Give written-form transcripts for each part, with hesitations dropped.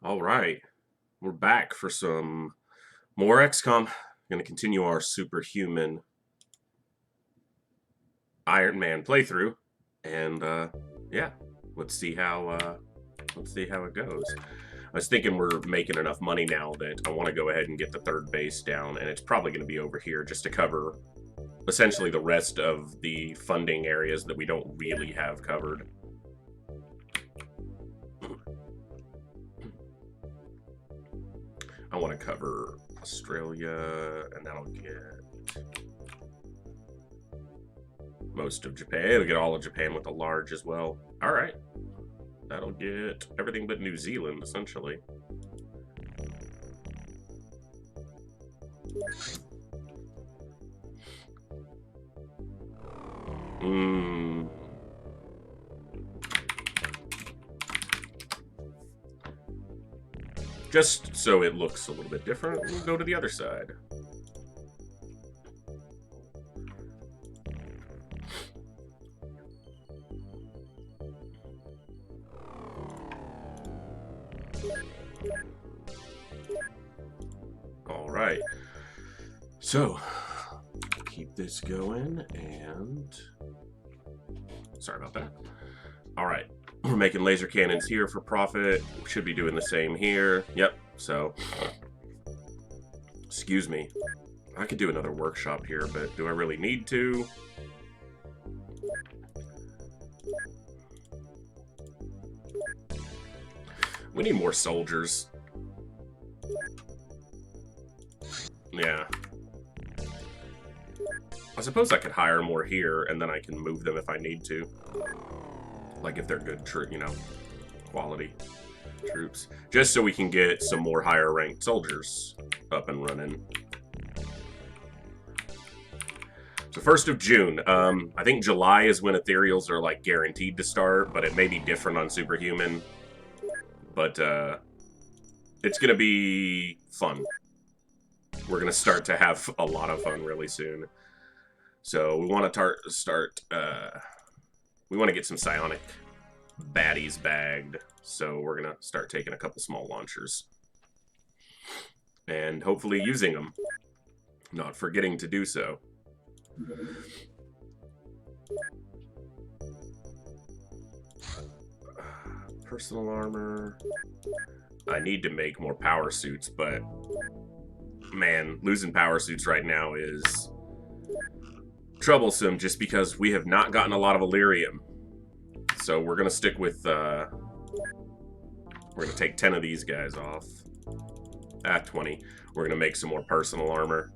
All right, we're back for some more XCOM. Going to continue our Superhuman Ironman playthrough, and yeah, let's see how it goes. I was thinking we're making enough money now that I want to go ahead and get the third base down, and it's probably going to be over here just to cover essentially the rest of the funding areas that we don't really have covered. I want to cover Australia, and that'll get most of Japan. It'll get all of Japan with a large as well. All right. That'll get everything but New Zealand, essentially. Just so it looks a little bit different, we'll go to the other side. All right. So, keep this going, and sorry about that. All right. We're making laser cannons here for profit. Should be doing the same here. Yep, so excuse me. I could do another workshop here, but do I really need to? We need more soldiers. Yeah. I suppose I could hire more here, and then I can move them if I need to. Like if they're good, quality troops. Just so we can get some more higher ranked soldiers up and running. So 1st of June. I think July is when ethereals are like guaranteed to start, but it may be different on Superhuman. But it's going to be fun. We're going to start to have a lot of fun really soon. So we want to we want to get some psionic baddies bagged, so we're going to start taking a couple small launchers. And hopefully using them. Not forgetting to do so. Personal armor. I need to make more power suits, but man, losing power suits right now is troublesome just because we have not gotten a lot of Illyrium. So we're going to stick with, we're going to take 10 of these guys off. 20. We're going to make some more personal armor,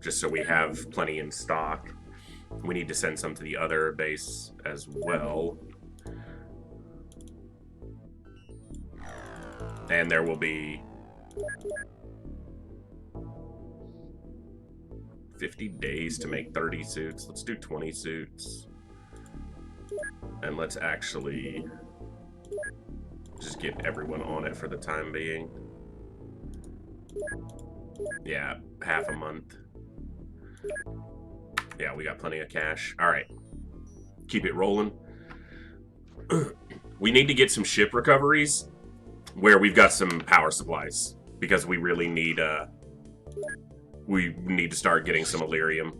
just so we have plenty in stock. We need to send some to the other base as well. And there will be 50 days to make 30 suits. Let's do 20 suits. And let's actually just get everyone on it for the time being. Yeah, half a month. Yeah, we got plenty of cash. All right. Keep it rolling. We need to get some ship recoveries where we've got some power supplies, because we really need we need to start getting some Illyrium.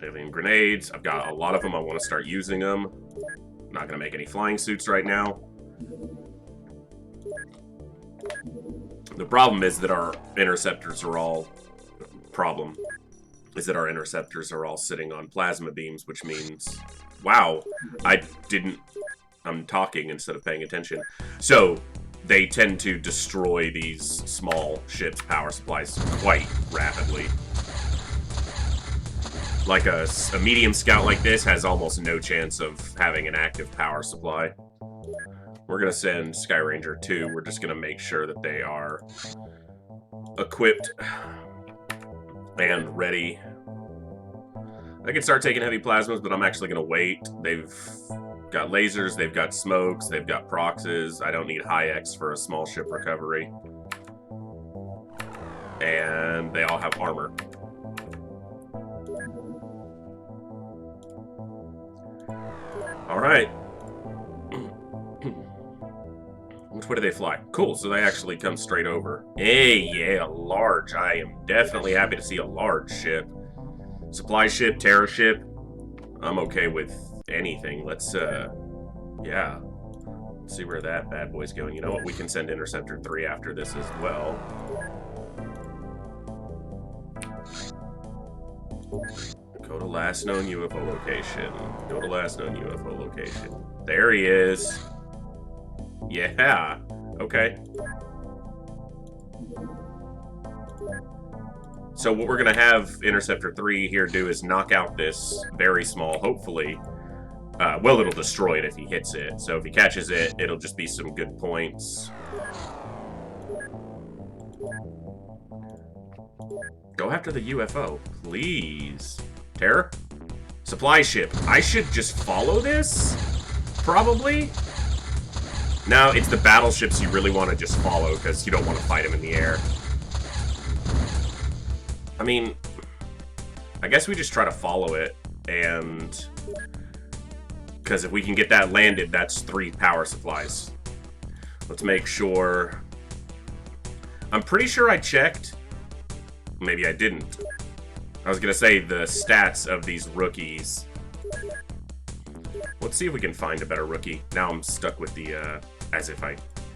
Alien grenades. I've got a lot of them. I want to start using them. I'm not going to make any flying suits right now. The problem is that our interceptors are all sitting on plasma beams, which means, wow, I'm talking instead of paying attention. So they tend to destroy these small ships' power supplies quite rapidly. Like a medium scout like this has almost no chance of having an active power supply. We're going to send Sky Ranger 2. We're just going to make sure that they are equipped and ready. I can start taking heavy plasmas, but I'm actually going to wait. They've got lasers, they've got smokes, they've got proxes. I don't need high X for a small ship recovery. And they all have armor. Alright. Which way do they fly? Cool, so they actually come straight over. Hey, yeah, large. I am definitely happy to see a large ship. Supply ship, terror ship. I'm okay with anything. Let's, yeah. Let's see where that bad boy's going. You know what? We can send Interceptor 3 after this as well. Go to last known UFO location. Go to last known UFO location. There he is. Yeah. Okay. So what we're going to have Interceptor 3 here do is knock out this very small, hopefully. Well, it'll destroy it if he hits it. So if he catches it, it'll just be some good points. Go after the UFO, please. Terror? Supply ship. I should just follow this? Probably? No, it's the battleships you really want to just follow because you don't want to fight them in the air. I mean, I guess we just try to follow it, and because if we can get that landed, that's 3 power supplies. Let's make sure. I'm pretty sure I checked. Maybe I didn't. I was gonna say the stats of these rookies. Let's see if we can find a better rookie. Now I'm stuck with the, as if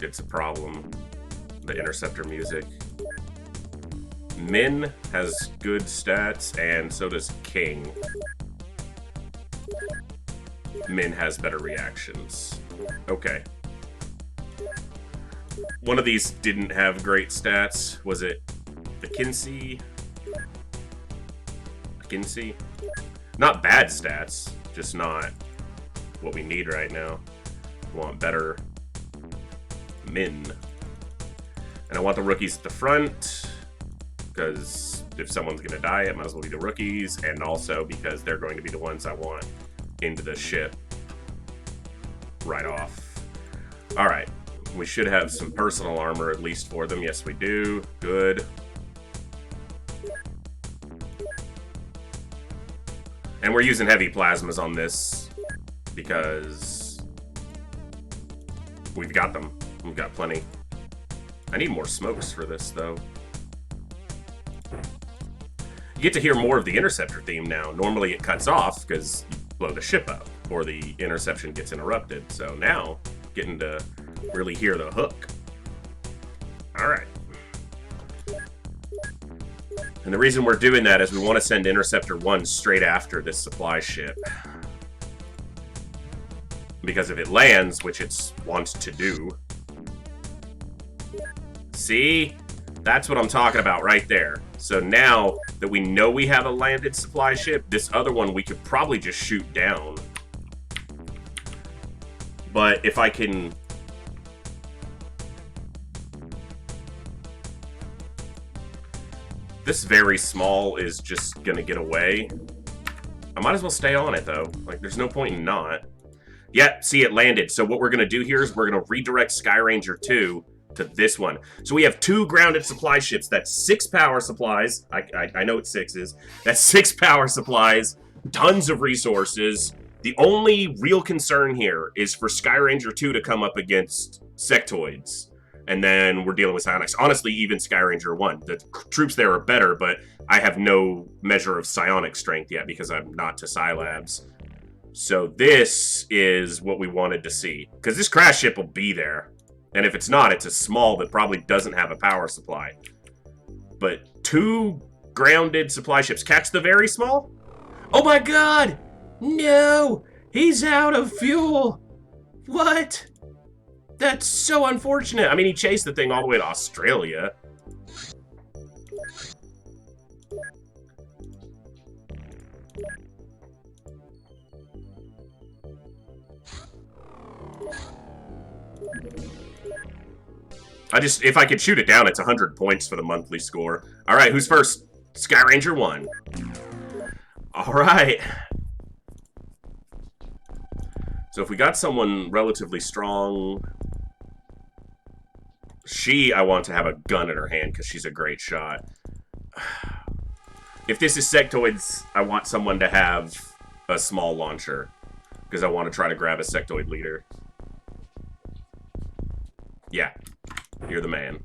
it's a problem. The Interceptor music. Min has good stats, and so does King. Min has better reactions. Okay. One of these didn't have great stats. Was it McKinsey? McKinsey? Not bad stats, just not what we need right now. We want better Min. And I want the rookies at the front, because if someone's going to die, it might as well be the rookies, and also because they're going to be the ones I want into the ship right off. Alright, we should have some personal armor at least for them. Yes, we do. Good. And we're using heavy plasmas on this because we've got them. We've got plenty. I need more smokes for this, though. You get to hear more of the Interceptor theme now. Normally it cuts off because you blow the ship up or the interception gets interrupted. So now, getting to really hear the hook. Alright. And the reason we're doing that is we want to send Interceptor 1 straight after this supply ship. Because if it lands, which it wants to do... See? That's what I'm talking about right there. So now that we know we have a landed supply ship, this other one we could probably just shoot down. But if I can... This very small is just gonna get away. I might as well stay on it, though. Like, there's no point in not. Yeah, see, it landed. So what we're gonna do here is we're gonna redirect Sky Ranger 2 to this one. So we have 2 grounded supply ships. That's 6 power supplies. I know what 6 is. That's 6 power supplies, tons of resources. The only real concern here is for Sky Ranger 2 to come up against sectoids. And then we're dealing with psionics. Honestly, even Sky Ranger 1. The troops there are better, but I have no measure of psionic strength yet because I'm not to Psi Labs. So this is what we wanted to see. Because this crash ship will be there. And if it's not, it's a small that probably doesn't have a power supply. But 2 grounded supply ships. Catch the very small? Oh my god! No! He's out of fuel! What? That's so unfortunate. I mean, he chased the thing all the way to Australia. If I could shoot it down, it's 100 points for the monthly score. All right, who's first? Sky Ranger 1. All right. So if we got someone relatively strong... I want to have a gun in her hand because she's a great shot. If this is sectoids, I want someone to have a small launcher. because I want to try to grab a sectoid leader. Yeah, you're the man.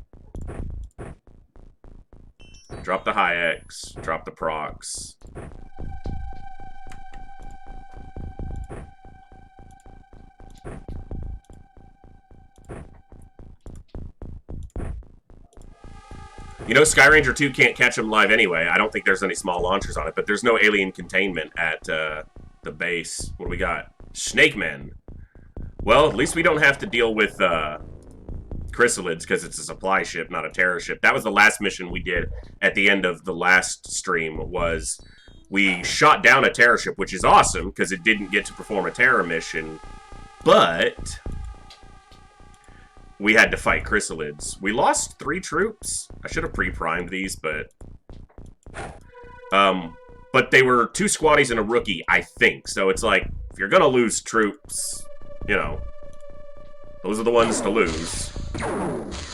Drop the high X, drop the procs. You know, Skyranger 2 can't catch them live anyway. I don't think there's any small launchers on it, but there's no alien containment at the base. What do we got? Snakemen. Well, at least we don't have to deal with Chrysalids because it's a supply ship, not a terror ship. That was the last mission we did at the end of the last stream, was we shot down a terror ship, which is awesome because it didn't get to perform a terror mission, but we had to fight Chrysalids. We lost 3 troops. I should have pre-primed these, but they were 2 squaddies and a rookie, I think. So it's like, if you're gonna lose troops, you know, those are the ones to lose.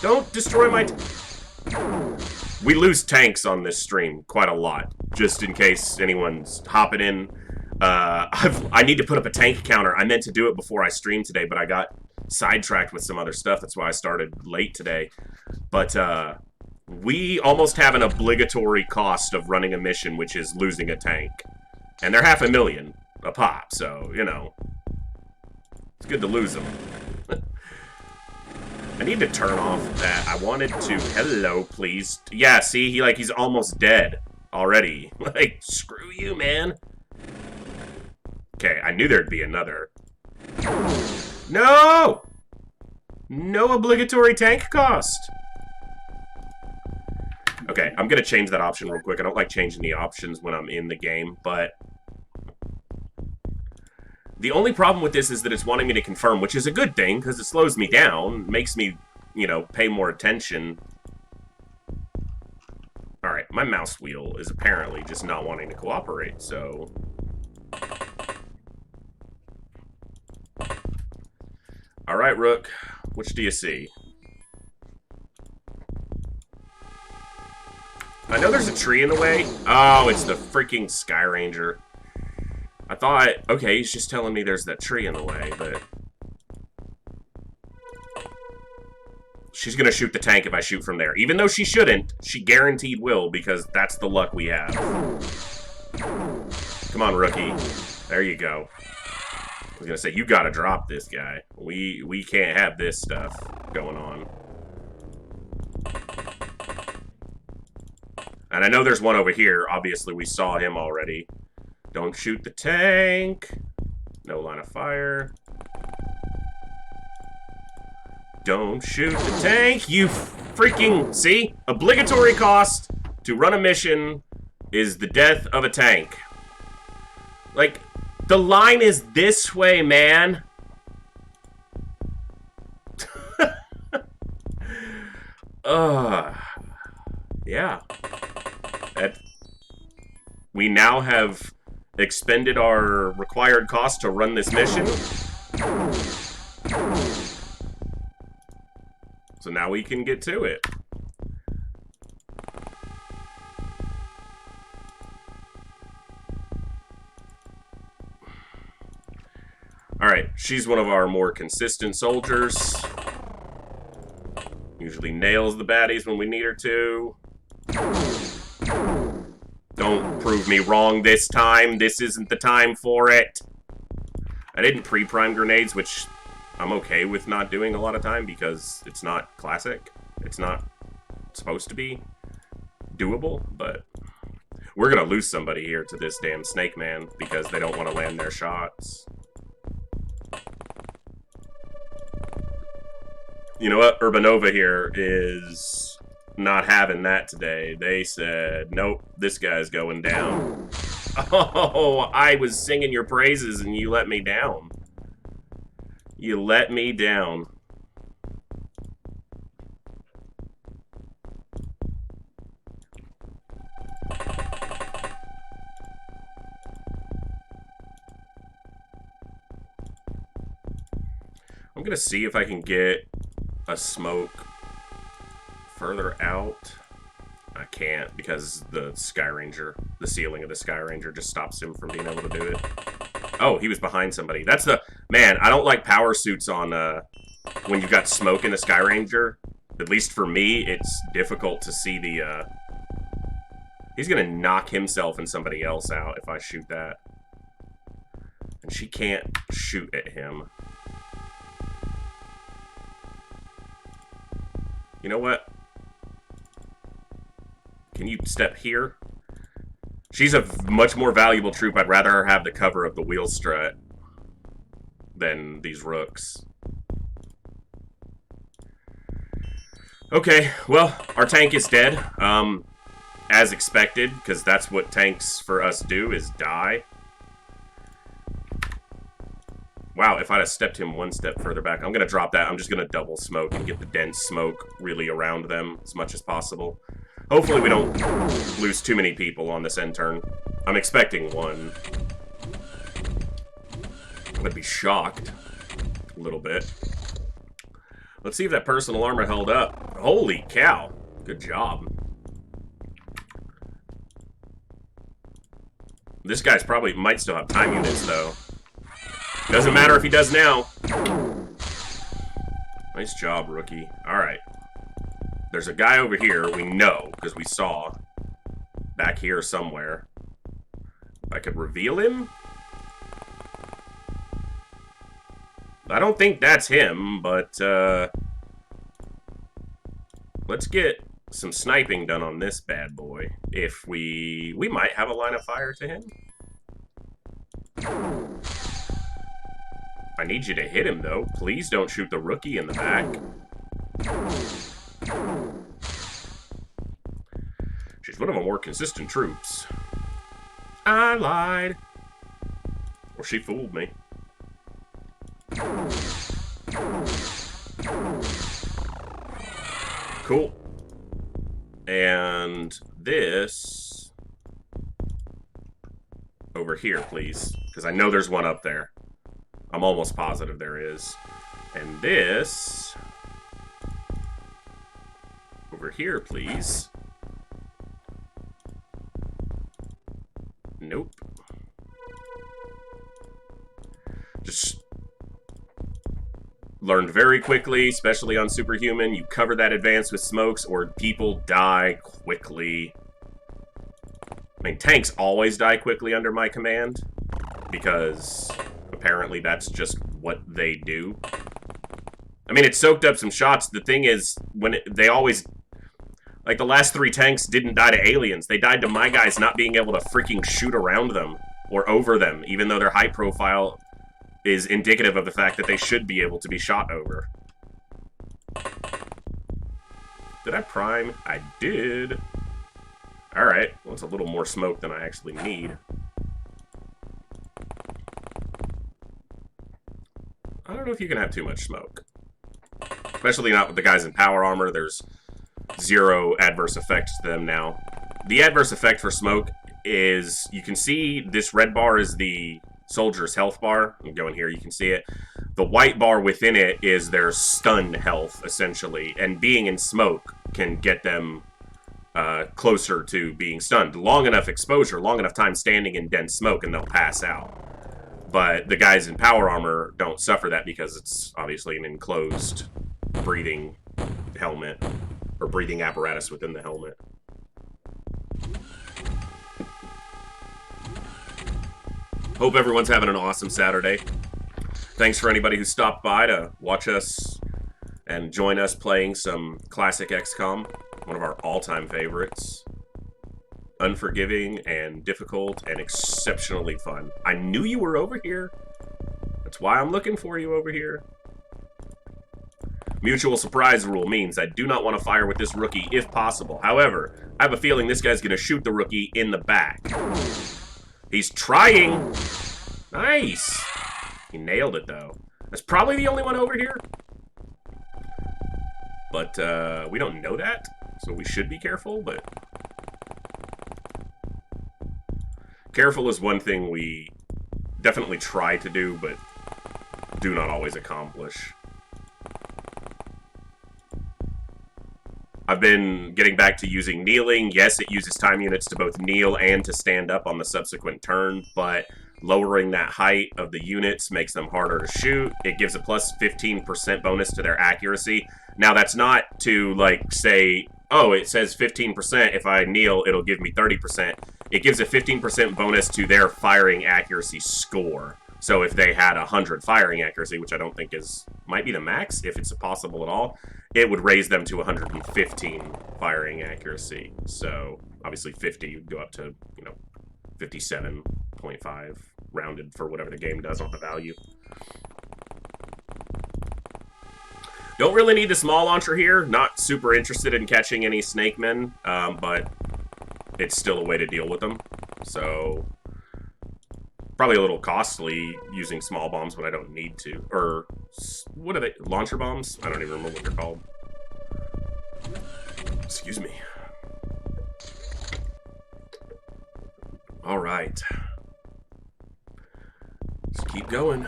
Don't destroy my... We lose tanks on this stream quite a lot, just in case anyone's hopping in. I need to put up a tank counter. I meant to do it before I streamed today, but I got sidetracked with some other stuff. That's why I started late today. But we almost have an obligatory cost of running a mission, which is losing a tank. And they're $500,000 a pop, so, you know, it's good to lose them. I need to turn off that. I wanted to... Hello, please. Yeah, see? He's almost dead already. Like, screw you, man. Okay, I knew there'd be another. No! No obligatory tank cost. Okay, I'm gonna change that option real quick. I don't like changing the options when I'm in the game, but... The only problem with this is that it's wanting me to confirm, which is a good thing, because it slows me down, makes me, you know, pay more attention. Alright, my mouse wheel is apparently just not wanting to cooperate, so... Alright, Rook, which do you see? I know there's a tree in the way. Oh, it's the freaking Skyranger. I thought, okay, he's just telling me there's that tree in the way, but... She's gonna shoot the tank if I shoot from there. Even though she shouldn't, she guaranteed will, because that's the luck we have. Come on, rookie. There you go. I was gonna say, you gotta drop this guy. We can't have this stuff going on. And I know there's one over here. Obviously, we saw him already. Don't shoot the tank. No line of fire. Don't shoot the tank, you freaking... See? Obligatory cost to run a mission is the death of a tank. Like, the line is this way, man. Yeah. We now have expended our required cost to run this mission. So now we can get to it. Alright, she's one of our more consistent soldiers. Usually nails the baddies when we need her to. Don't prove me wrong this time. This isn't the time for it. I didn't pre-prime grenades, which I'm okay with not doing a lot of time because it's not classic. It's not supposed to be doable, but we're gonna lose somebody here to this damn Snakeman because they don't want to land their shots. You know what? Urbanova here is not having that today. They said, nope, this guy's going down. Oh, I was singing your praises and you let me down. You let me down. I'm gonna see if I can get a smoke further out. I can't because the Skyranger, the ceiling of the Skyranger just stops him from being able to do it. Oh, he was behind somebody. That's the... Man, I don't like power suits on, when you've got smoke in the Sky Ranger. At least for me, it's difficult to see the, He's gonna knock himself and somebody else out if I shoot that. And she can't shoot at him. You know what? Can you step here? She's a much more valuable troop. I'd rather her have the cover of the wheel strut than these rooks. Okay, well, our tank is dead. As expected, because that's what tanks for us do, is die. Wow, if I'd have stepped him one step further back, I'm going to drop that. I'm just going to double smoke and get the dense smoke really around them as much as possible. Hopefully we don't lose too many people on this end turn. I'm expecting one. I'm going to be shocked a little bit. Let's see if that personal armor held up. Holy cow. Good job. This guy's probably might still have time units, though. Doesn't matter if he does now. Nice job, rookie. Alright. There's a guy over here, we know, because we saw. Back here somewhere. If I could reveal him? I don't think that's him, but, let's get some sniping done on this bad boy. If we might have a line of fire to him. I need you to hit him, though. Please don't shoot the rookie in the back. She's one of our more consistent troops. I lied. Or she fooled me. Cool. And this over here, please. Because I know there's one up there. I'm almost positive there is. And this over here, please. Nope. Just learned very quickly, especially on Superhuman, you cover that advance with smokes or people die quickly. I mean, tanks always die quickly under my command, because apparently that's just what they do. I mean, it soaked up some shots. The thing is, they always... Like, the last 3 tanks didn't die to aliens. They died to my guys not being able to freaking shoot around them or over them, even though their high profile is indicative of the fact that they should be able to be shot over. Did I prime? I did. Alright, well, it's a little more smoke than I actually need. I don't know if you can have too much smoke. Especially not with the guys in power armor. There's 0 adverse effects to them now. The adverse effect for smoke is, you can see this red bar is the soldier's health bar. I'm going here, you can see it. The white bar within it is their stunned health, essentially. And being in smoke can get them closer to being stunned. Long enough exposure, long enough time standing in dense smoke, and they'll pass out. But the guys in power armor don't suffer that because it's obviously an enclosed breathing helmet, or breathing apparatus within the helmet. Hope everyone's having an awesome Saturday. Thanks for anybody who stopped by to watch us and join us playing some classic XCOM, one of our all-time favorites. Unforgiving and difficult and exceptionally fun. I knew you were over here. That's why I'm looking for you over here. Mutual surprise rule means I do not want to fire with this rookie if possible. However, I have a feeling this guy's going to shoot the rookie in the back. He's trying. Nice. He nailed it, though. That's probably the only one over here. But we don't know that, so we should be careful, but... Careful is one thing we definitely try to do, but do not always accomplish. I've been getting back to using kneeling. Yes, it uses time units to both kneel and to stand up on the subsequent turn, but Lowering that height of the units makes them harder to shoot. It gives a plus 15% bonus to their accuracy. Now, that's not to, like, say, oh, it says 15%. If I kneel, it'll give me 30%. It gives a 15% bonus to their firing accuracy score. So if they had 100 firing accuracy, which I don't think might be the max, if it's possible at all, it would raise them to 115 firing accuracy. So obviously 50 would go up to, 57.5 rounded for whatever the game does on the value. Don't really need the small launcher here. Not super interested in catching any Snakemen, but it's still a way to deal with them. So probably a little costly using small bombs when I don't need to. Or what are they? Launcher bombs? I don't even remember what they're called. Excuse me. All right. Let's keep going.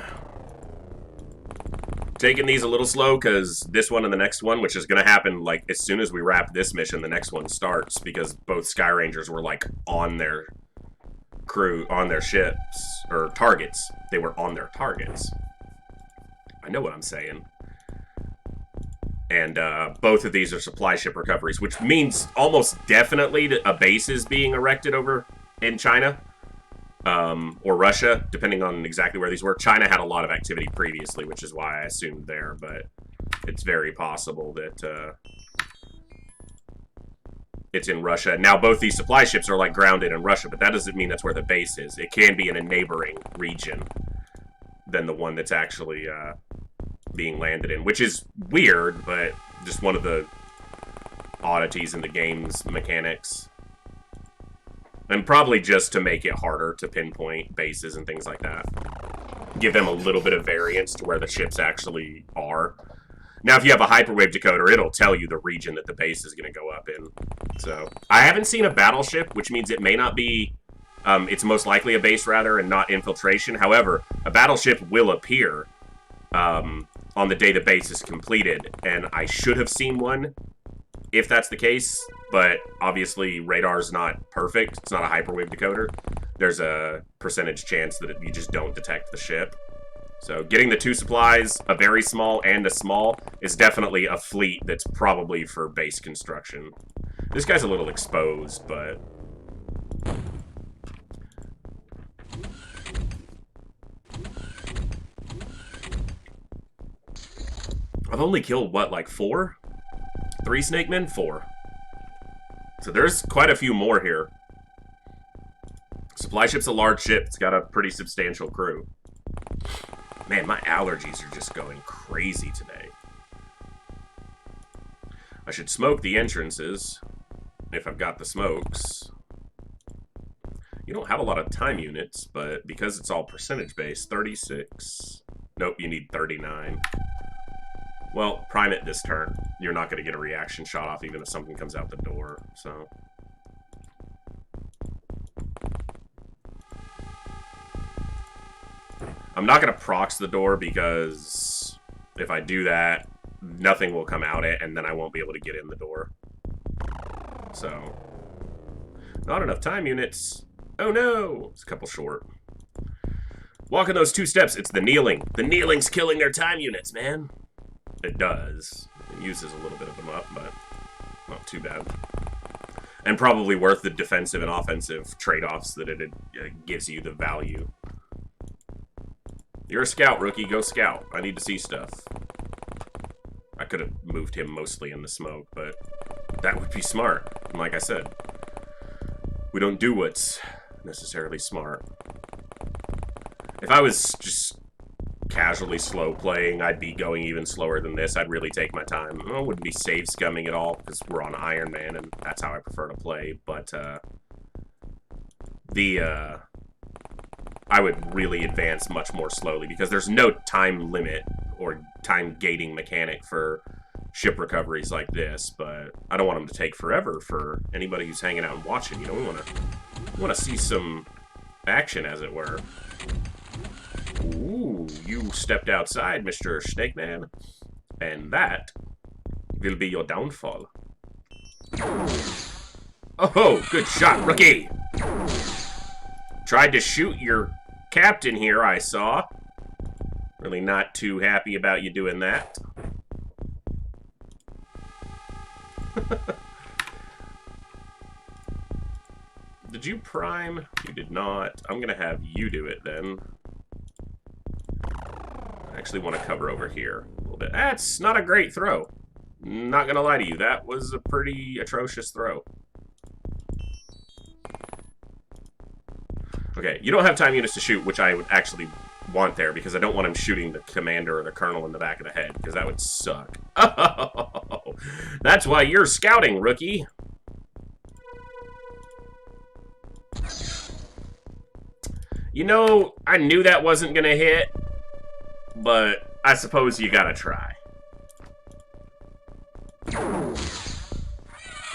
Taking these a little slow because this one and the next one, which is going to happen like as soon as we wrap this mission, the next one starts, because both Sky Rangers were like on their crew, on their ships, or targets. They were on their targets. I know what I'm saying. And both of these are supply ship recoveries, which means almost definitely that a base is being erected over in China. Or Russia, depending on exactly where these were. China had a lot of activity previously, which is why I assumed there, but it's very possible that it's in Russia. Now, both these supply ships are like grounded in Russia, but that doesn't mean that's where the base is. It can be in a neighboring region than the one that's actually being landed in, which is weird, but just one of the oddities in the game's mechanics. And probably just to make it harder to pinpoint bases and things like that. Give them a little bit of variance to where the ships actually are. Now, if you have a hyperwave decoder, it'll tell you the region that the base is going to go up in. So, I haven't seen a battleship, which means it may not be... it's most likely a base, rather, and not infiltration. However, a battleship will appear on the day the base is completed. And I should have seen one, if that's the case. But obviously, radar's not perfect. It's not a hyperwave decoder. There's a percentage chance that you just don't detect the ship. So getting the two supplies, a very small and a small, is definitely a fleet that's probably for base construction. This guy's a little exposed, but... I've only killed, what, like 4? 3 Snakemen? 4. So there's quite a few more here. Supply ship's a large ship. It's got a pretty substantial crew. Man, my allergies are just going crazy today. I should smoke the entrances if I've got the smokes. You don't have a lot of time units, but because it's all percentage based, 36. Nope, you need 39. Well, prime it this turn. You're not going to get a reaction shot off even if something comes out the door, so... I'm not going to prox the door because if I do that, nothing will come out it and then I won't be able to get in the door. So... Not enough time units. Oh no! It's a couple short. Walking those 2 steps, it's the kneeling. The kneeling's killing their time units, man. It does. It uses a little bit of them up, but not too bad. And probably worth the defensive and offensive trade-offs that it gives you the value. You're a scout, rookie. Go scout. I need to see stuff. I could have moved him mostly in the smoke, but that would be smart. And like I said, we don't do what's necessarily smart. If I was just casually slow playing, I'd be going even slower than this. I'd really take my time. I wouldn't be save scumming at all because we're on Ironman and that's how I prefer to play. But I would really advance much more slowly because there's no time limit or time gating mechanic for ship recoveries like this. But I don't want them to take forever for anybody who's hanging out and watching. You know, we want to see some action, as it were. Ooh, you stepped outside, Mr. Snakeman. And that will be your downfall. Oh, good shot, rookie! Tried to shoot your captain here, I saw. Really not too happy about you doing that. Did you prime? You did not. I'm gonna have you do it then. I actually want to cover over here a little bit. That's not a great throw. Not gonna lie to you, that was a pretty atrocious throw. Okay, you don't have time units to shoot, which I would actually want there, because I don't want him shooting the commander or the colonel in the back of the head, because that would suck. Oh, that's why you're scouting, rookie. You know, I knew that wasn't gonna hit, but I suppose you gotta try.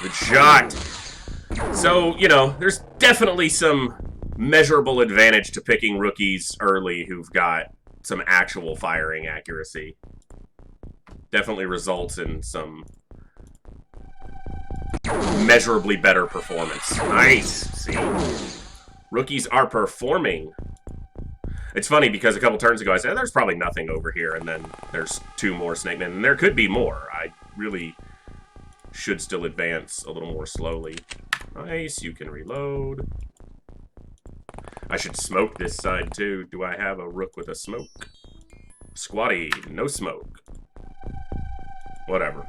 Good shot. So, you know, there's definitely some measurable advantage to picking rookies early who've got some actual firing accuracy. Definitely results in some measurably better performance. Nice. See? Rookies are performing. It's funny because a couple turns ago I said there's probably nothing over here, and then there's 2 more Snakemen, and there could be more. I really should still advance a little more slowly. Nice, you can reload. I should smoke this side too. Do I have a rook with a smoke? Squatty, no smoke. Whatever.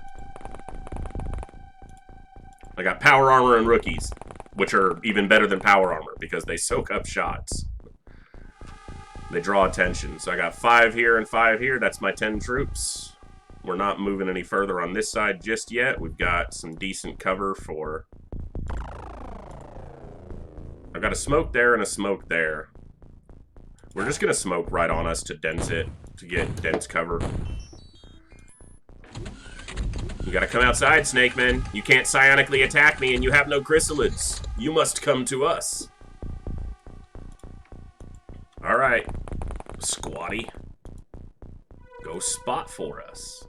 I got power armor and rookies, which are even better than power armor because they soak up shots. They draw attention. So I got 5 here and 5 here. That's my 10 troops. We're not moving any further on this side just yet. We've got some decent cover for... I've got a smoke there and a smoke there. We're just going to smoke right on us to dense it, to get dense cover. You gotta come outside, Snakemen. You can't psionically attack me and you have no Chrysalids. You must come to us. Alright. Squatty. Go spot for us.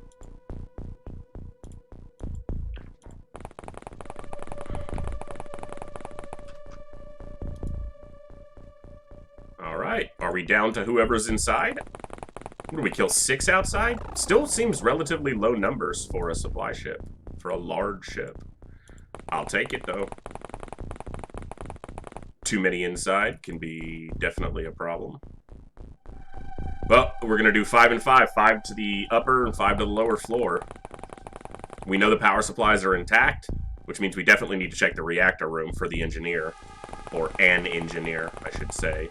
Alright. Are we down to whoever's inside? What do we kill, 6 outside? Still seems relatively low numbers for a supply ship. For a large ship. I'll take it, though. Too many inside can be definitely a problem. Well, we're going to do 5 and 5. 5 to the upper and 5 to the lower floor. We know the power supplies are intact, which means we definitely need to check the reactor room for the engineer. Or an engineer, I should say.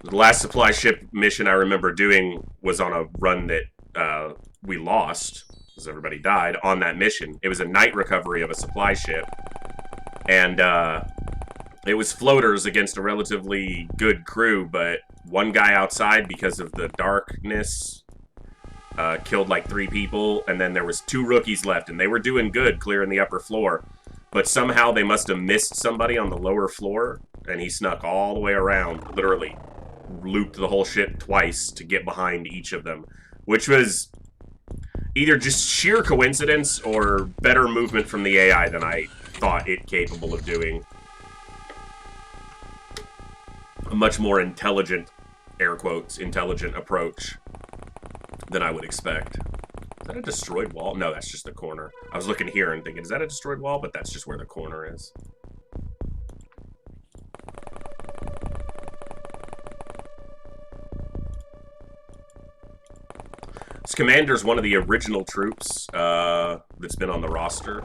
The last supply ship mission I remember doing was on a run that we lost, because everybody died, on that mission. It was a night recovery of a supply ship. And it was floaters against a relatively good crew, but one guy outside, because of the darkness, killed like 3 people, and then there was 2 rookies left, and they were doing good clearing the upper floor. But somehow they must have missed somebody on the lower floor, and he snuck all the way around, literally. Looped the whole ship twice to get behind each of them, which was either just sheer coincidence or better movement from the AI than I thought it capable of doing. A much more intelligent, air quotes, intelligent approach than I would expect. Is that a destroyed wall? No, that's just the corner. I was looking here and thinking, is that a destroyed wall? But that's just where the corner is. This commander's one of the original troops that's been on the roster.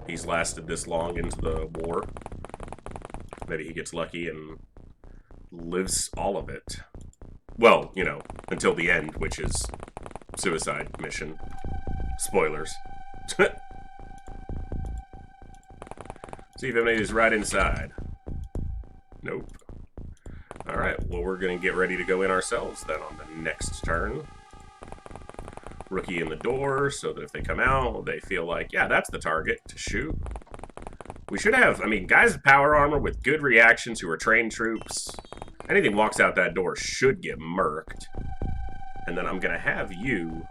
He's lasted this long into the war. Maybe he gets lucky and lives all of it. Well, you know, until the end, which is suicide mission. Spoilers. See if anybody's right inside. Nope. Alright, well, we're going to get ready to go in ourselves then on the next turn. Rookie in the door, so that if they come out, they feel like, yeah, that's the target to shoot. We should have, I mean, guys with power armor with good reactions who are trained troops. Anything walks out that door should get murked. And then I'm going to have you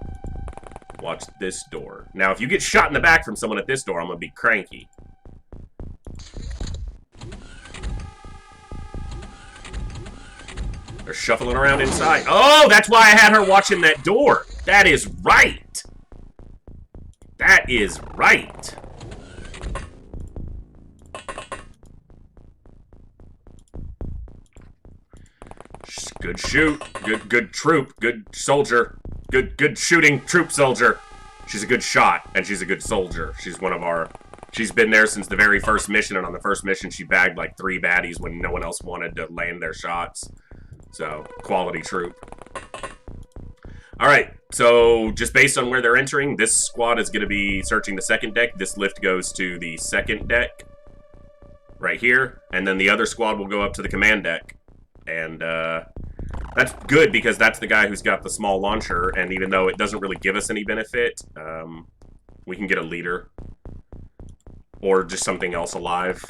watch this door. Now, if you get shot in the back from someone at this door, I'm going to be cranky. They're shuffling around inside. Oh, that's why I had her watching that door. That is right. That is right. Good shoot. Good troop. Good soldier. Good shooting troop soldier. She's a good shot, and she's a good soldier. She's one of our... She's been there since the very first mission, and on the first mission, she bagged like 3 baddies when no one else wanted to land their shots. So, quality troop. Alright, so just based on where they're entering, this squad is going to be searching the second deck. This lift goes to the second deck, right here, and then the other squad will go up to the command deck. And, that's good because that's the guy who's got the small launcher, and even though it doesn't really give us any benefit, we can get a leader. Or just something else alive.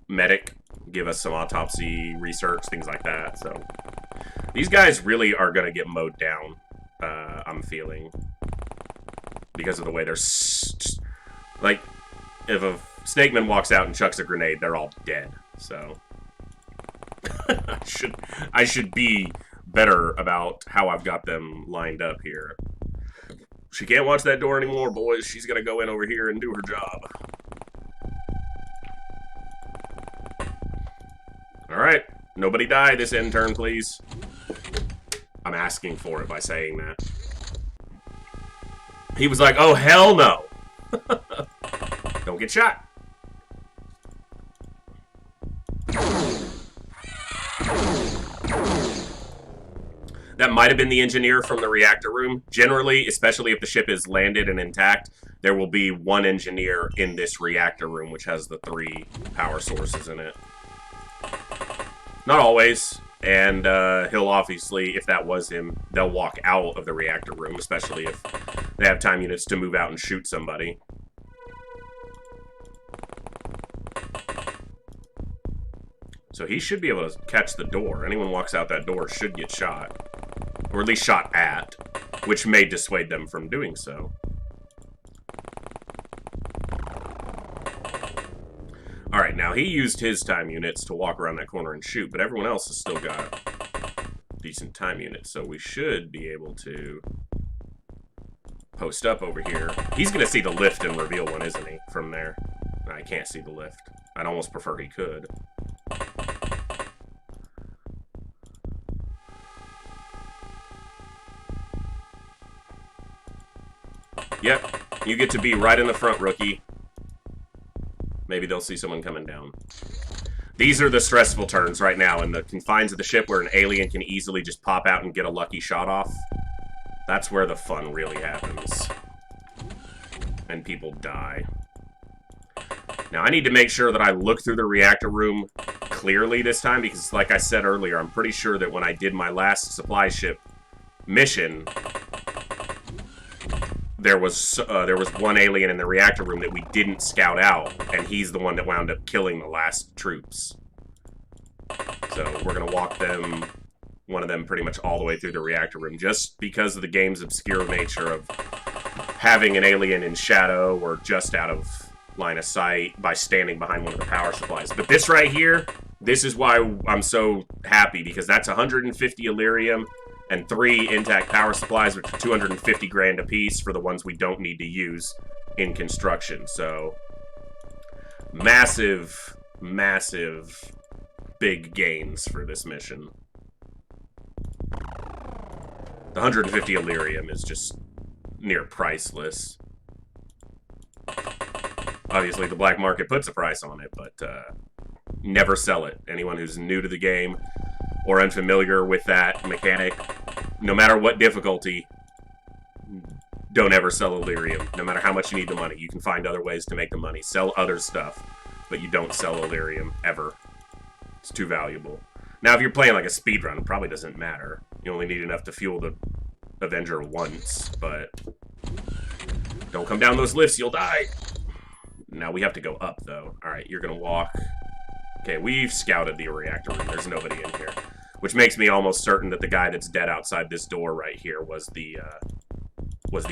Medic. Give us some autopsy research, things like that. So these guys really are going to get mowed down, I'm feeling. Because of the way they're... like, if a Snakeman walks out and chucks a grenade, they're all dead. So... I should be better about how I've got them lined up here. She can't watch that door anymore, boys. She's gonna go in over here and do her job. Alright. Nobody die this end turn, please. I'm asking for it by saying that. He was like, oh, hell no. Don't get shot. That might have been the engineer from the reactor room. Generally, especially if the ship is landed and intact, there will be one engineer in this reactor room, which has the 3 power sources in it. Not always. And he'll obviously, if that was him, they'll walk out of the reactor room, especially if they have time units to move out and shoot somebody. So he should be able to catch the door. Anyone walks out that door should get shot. Or at least shot at, which may dissuade them from doing so. Alright, now he used his time units to walk around that corner and shoot, but everyone else has still got decent time units, so we should be able to post up over here. He's going to see the lift and reveal one, isn't he, from there? I can't see the lift. I'd almost prefer he could. Yep, you get to be right in the front, rookie. Maybe they'll see someone coming down. These are the stressful turns right now in the confines of the ship where an alien can easily just pop out and get a lucky shot off. That's where the fun really happens. And people die. Now, I need to make sure that I look through the reactor room clearly this time because, like I said earlier, I'm pretty sure that when I did my last supply ship mission... There was one alien in the reactor room that we didn't scout out, and he's the one that wound up killing the last troops. So we're going to walk them, one of them pretty much all the way through the reactor room, just because of the game's obscure nature of having an alien in shadow or just out of line of sight by standing behind one of the power supplies. But this right here, this is why I'm so happy, because that's 150 Illyrium, and 3 intact power supplies, which are 250 grand a piece for the ones we don't need to use in construction. So, massive, massive, big gains for this mission. The 150 Illyrium is just near priceless. Obviously, the black market puts a price on it, but never sell it. Anyone who's new to the game or unfamiliar with that mechanic, no matter what difficulty, don't ever sell Illyrium. No matter how much you need the money, you can find other ways to make the money. Sell other stuff, but you don't sell Illyrium, ever. It's too valuable. Now, if you're playing like a speedrun, it probably doesn't matter. You only need enough to fuel the Avenger once, but don't come down those lifts, you'll die. Now we have to go up, though. Alright, you're gonna walk. Okay, we've scouted the reactor room. There's nobody in here. Which makes me almost certain that the guy that's dead outside this door right here was the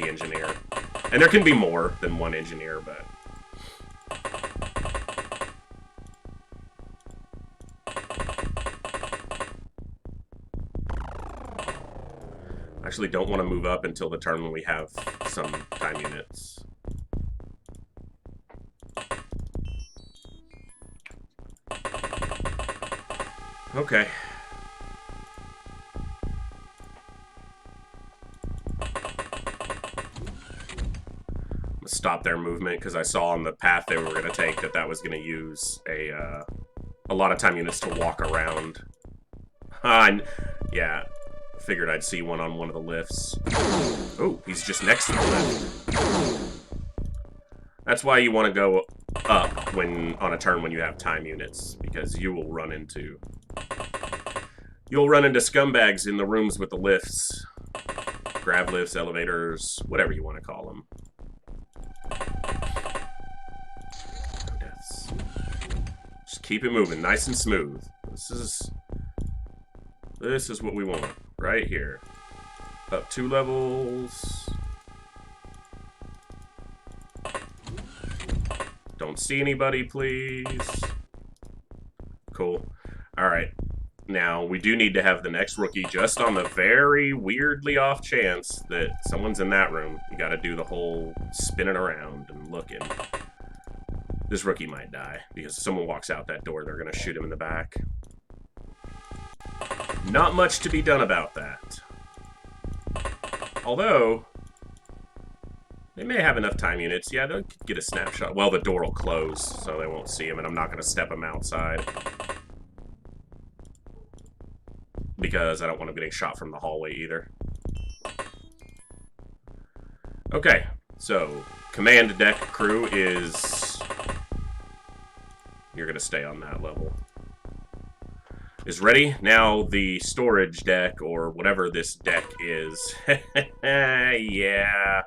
engineer. And there can be more than one engineer, but... I actually don't want to move up until the turn when we have some time units. Okay. Stop their movement because I saw on the path they were going to take that was going to use a lot of time units to walk around. Yeah, figured I'd see one on one of the lifts. Oh, he's just next to the lift. That's why you want to go up on a turn when you have time units, because you will run into scumbags in the rooms with the lifts. Grab lifts, elevators, whatever you want to call them. Just keep it moving, nice and smooth. This is what we want, right here. Up 2 levels. Don't see anybody, please. Cool. Alright. Now, we do need to have the next rookie just on the very weirdly off chance that someone's in that room. You gotta do the whole spinning around and looking. This rookie might die, because if someone walks out that door, they're gonna shoot him in the back. Not much to be done about that. Although, they may have enough time units. Yeah, they'll get a snapshot. Well, the door will close, so they won't see him, and I'm not gonna step him outside. Because I don't want him getting shot from the hallway either. Okay, so command deck crew is... You're going to stay on that level. Is ready. Now the storage deck, or whatever this deck is. Yeah.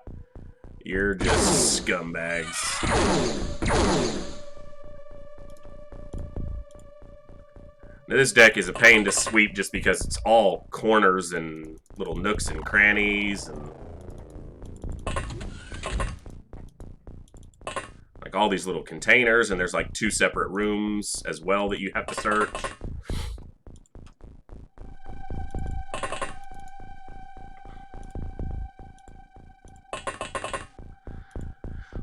You're just scumbags. Now, this deck is a pain to sweep just because it's all corners and little nooks and crannies and like all these little containers, and there's like 2 separate rooms as well that you have to search.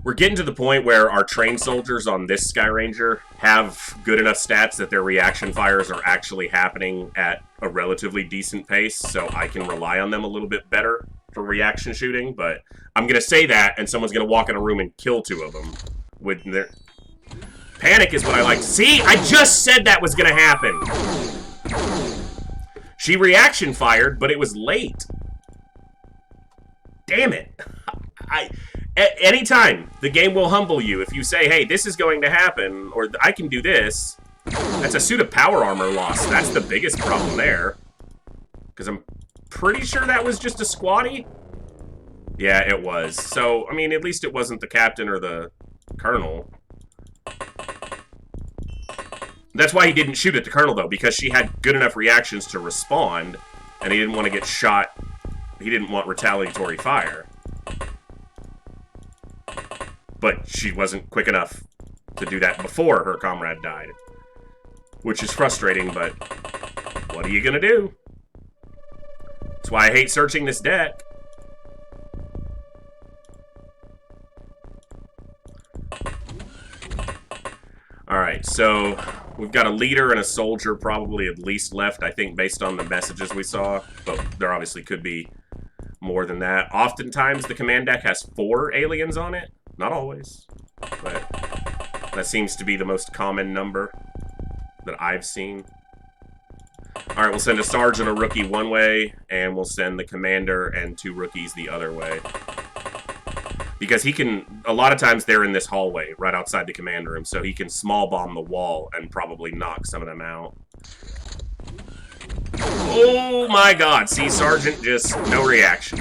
We're getting to the point where our trained soldiers on this Sky Ranger have good enough stats that their reaction fires are actually happening at a relatively decent pace, so I can rely on them a little bit better for reaction shooting, but I'm going to say that, and someone's going to walk in a room and kill 2 of them. With their... Panic is what I like to see. I just said that was going to happen. She reaction fired, but it was late. Damn it. Anytime, the game will humble you. If you say, hey, this is going to happen, or I can do this, that's a suit of power armor loss. That's the biggest problem there. Because I'm pretty sure that was just a squatty. Yeah, it was. So, I mean, at least it wasn't the captain or the colonel. That's why he didn't shoot at the colonel, though, because she had good enough reactions to respond, and he didn't want to get shot. He didn't want retaliatory fire. But she wasn't quick enough to do that before her comrade died. Which is frustrating, but what are you gonna do? That's why I hate searching this deck. Alright, so we've got a leader and a soldier probably at least left, I think, based on the messages we saw. But there obviously could be more than that. Oftentimes, the command deck has 4 aliens on it. Not always, but that seems to be the most common number that I've seen. Alright, we'll send a sergeant and a rookie one way, and we'll send the commander and 2 rookies the other way. Because he can, a lot of times they're in this hallway right outside the command room, so he can small bomb the wall and probably knock some of them out. Oh my god, see, Sergeant, just no reaction.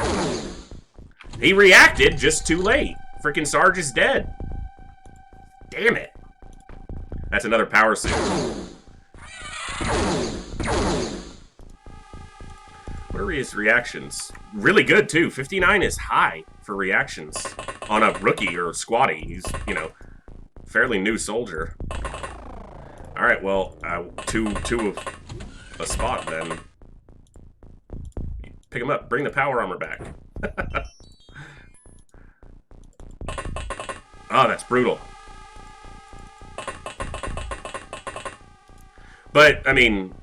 He reacted just too late. Freaking Sarge is dead. Damn it. That's another power suit. What are his reactions? Really good, too. 59 is high for reactions on a rookie or squatty. He's, you know, fairly new soldier. Alright, well, two of a spot, then. Pick him up. Bring the power armor back. Oh, that's brutal. But, I mean,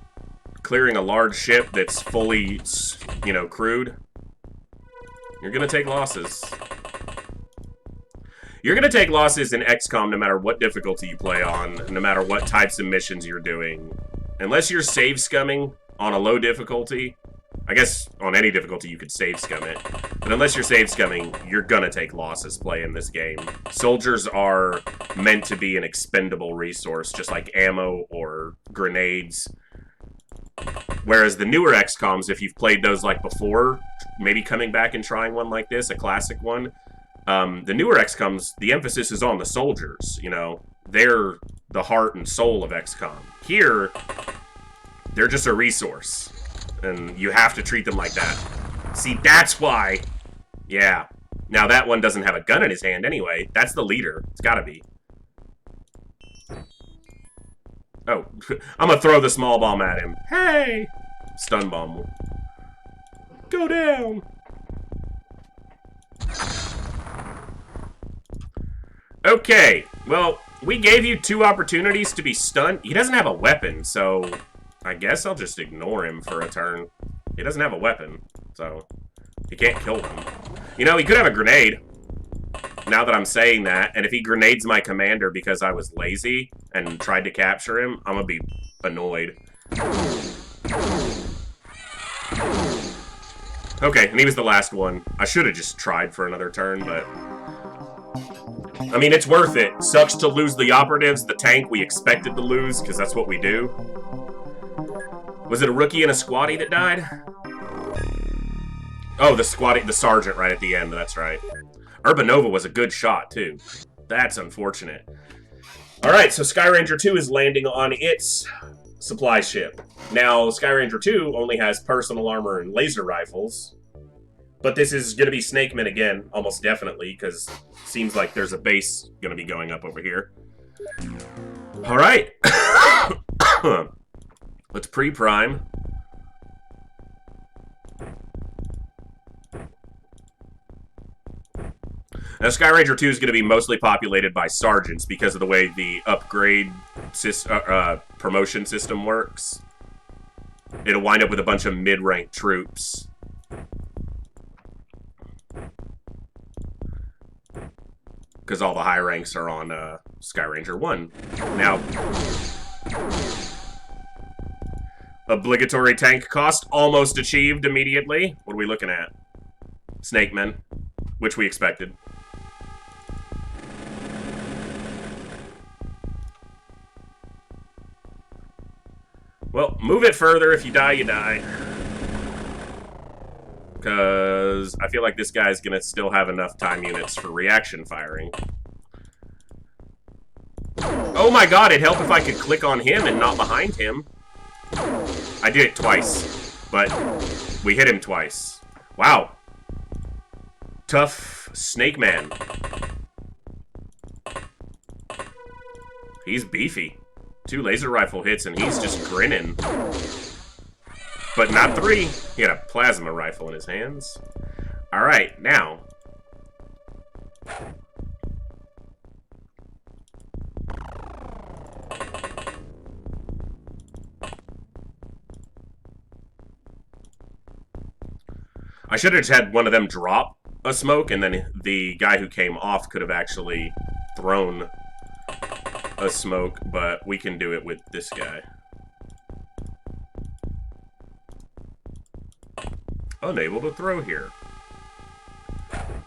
clearing a large ship that's fully, you know, crewed, you're gonna take losses. You're gonna take losses in XCOM no matter what difficulty you play on, no matter what types of missions you're doing. Unless you're save scumming on a low difficulty, I guess on any difficulty you could save scum it, but unless you're save scumming, you're gonna take losses playing this game. Soldiers are meant to be an expendable resource, just like ammo or grenades. Whereas the newer XCOMs, if you've played those like before, maybe coming back and trying one like this, a classic one, the newer XCOMs, the emphasis is on the soldiers, you know? They're the heart and soul of XCOM. Here, they're just a resource. And you have to treat them like that. See, that's why. Yeah. Now, that one doesn't have a gun in his hand anyway. That's the leader. It's gotta be. Oh. I'm gonna throw the small bomb at him. Hey! Stun bomb. Go down! Okay. Well, we gave you 2 opportunities to be stunned. He doesn't have a weapon, so I guess I'll just ignore him for a turn. He doesn't have a weapon, so he can't kill him. You know, he could have a grenade, now that I'm saying that, and if he grenades my commander because I was lazy and tried to capture him, I'm gonna be annoyed. Okay, and he was the last one. I should have just tried for another turn, but I mean, it's worth it. Sucks to lose the operatives, the tank we expected to lose, because that's what we do. Was it a rookie and a squatty that died? Oh, the squatty, the sergeant right at the end, that's right. Urbanova was a good shot, too. That's unfortunate. Alright, so Sky Ranger 2 is landing on its supply ship. Now, Sky Ranger 2 only has personal armor and laser rifles. But this is going to be Snakemen again, almost definitely, because it seems like there's a base going to be going up over here. Alright. Let's pre-prime. Now, Sky Ranger 2 is going to be mostly populated by sergeants because of the way the upgrade promotion system works. It'll wind up with a bunch of mid-ranked troops. Because all the high ranks are on Sky Ranger 1. Now, obligatory tank cost almost achieved immediately. What are we looking at? Snakemen, which we expected. Well, move it further. If you die, you die. Because I feel like this guy's going to still have enough time units for reaction firing. Oh my god, it'd help if I could click on him and not behind him. I did it twice, but we hit him twice. Wow. Tough Snake Man. He's beefy. 2 laser rifle hits and he's just grinning. But not 3. He had a plasma rifle in his hands. Alright, now. I should have had one of them drop a smoke, and then the guy who came off could have actually thrown a smoke, but we can do it with this guy. Unable to throw here.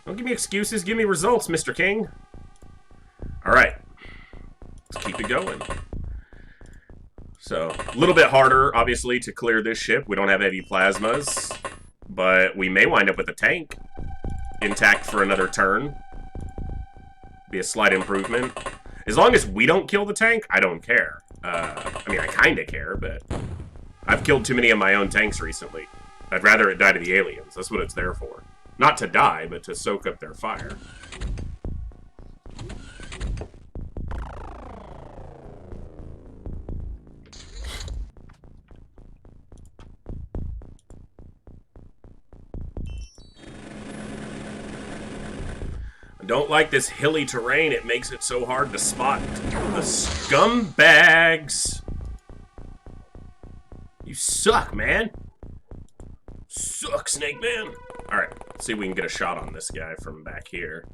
Don't give me excuses, give me results, Mr. King. Alright. Let's keep it going. So, a little bit harder, obviously, to clear this ship. We don't have heavy plasmas. But we may wind up with a tank intact for another turn. Be a slight improvement. As long as we don't kill the tank, I don't care. I mean, I kind of care, but I've killed too many of my own tanks recently. I'd rather it die to the aliens. That's what it's there for. Not to die, but to soak up their fire. don't like this hilly terrain. It makes it so hard to spot the scumbags. You suck, man. Suck, Snakemen. Alright, let's see if we can get a shot on this guy from back here.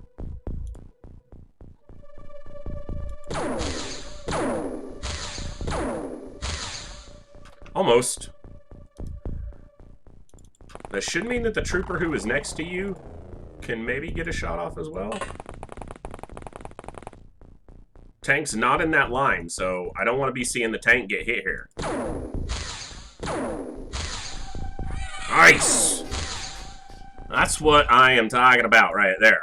Almost. That should mean that the trooper who is next to you can maybe get a shot off as well. Tank's not in that line, so I don't want to be seeing the tank get hit here. Nice! That's what I am talking about right there.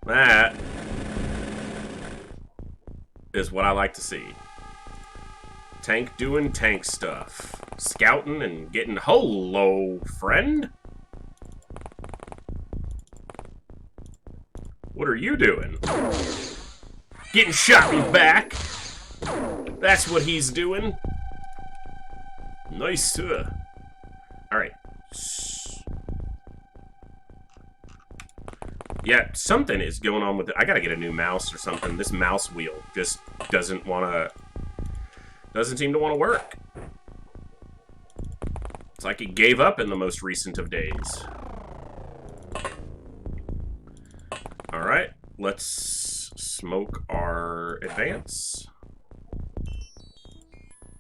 That is what I like to see. Tank doing tank stuff. Scouting and getting... Hello, friend? What are you doing? Getting shot in the back. That's what he's doing. Nice. Alright. Yeah, something is going on with it. I gotta get a new mouse or something. This mouse wheel just doesn't seem to want to work. It's like it gave up in the most recent of days. Alright, let's smoke our advance.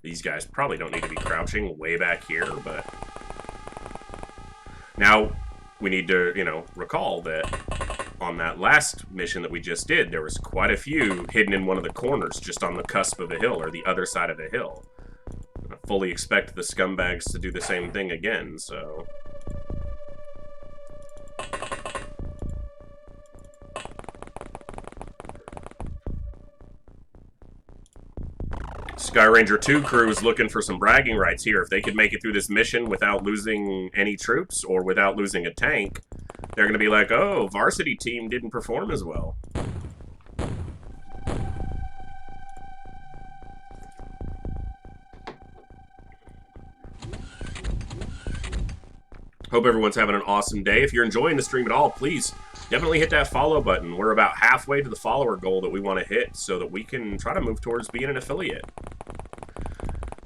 These guys probably don't need to be crouching way back here, but... Now, we need to, you know, recall that on that last mission that we just did, there was quite a few hidden in one of the corners, just on the cusp of a hill, or the other side of a hill. I fully expect the scumbags to do the same thing again, so... Sky Ranger 2 crew is looking for some bragging rights here. If they could make it through this mission without losing any troops or without losing a tank, they're going to be like, oh, varsity team didn't perform as well. Hope everyone's having an awesome day. If you're enjoying the stream at all, please definitely hit that follow button. We're about halfway to the follower goal that we want to hit so that we can try to move towards being an affiliate.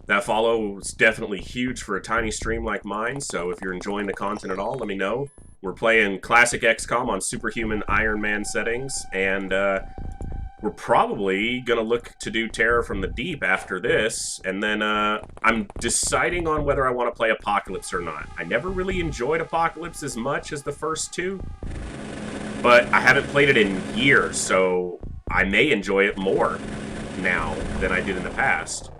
That follow is definitely huge for a tiny stream like mine, so if you're enjoying the content at all, let me know. We're playing classic XCOM on Superhuman Ironman settings, and we're probably going to look to do Terror from the Deep after this, and then I'm deciding on whether I want to play Apocalypse or not. I never really enjoyed Apocalypse as much as the first two, but I haven't played it in years, so I may enjoy it more now than I did in the past.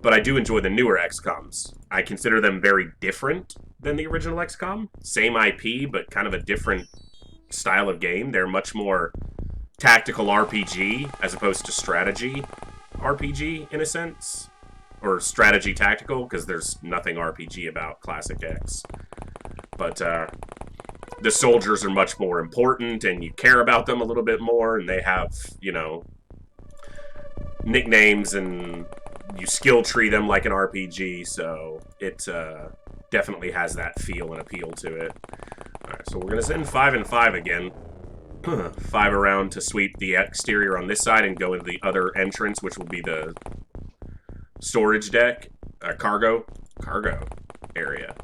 But I do enjoy the newer XCOMs. I consider them very different than the original XCOM. Same IP, but kind of a different style of game. They're much more tactical RPG as opposed to strategy RPG, in a sense. Or strategy tactical, because there's nothing RPG about Classic X. But the soldiers are much more important, and you care about them a little bit more, and they have, you know, nicknames, and you skill tree them like an RPG, so it definitely has that feel and appeal to it. Alright, so we're going to send 5 and 5 again. 5 around to sweep the exterior on this side and go into the other entrance, which will be the storage deck, cargo area.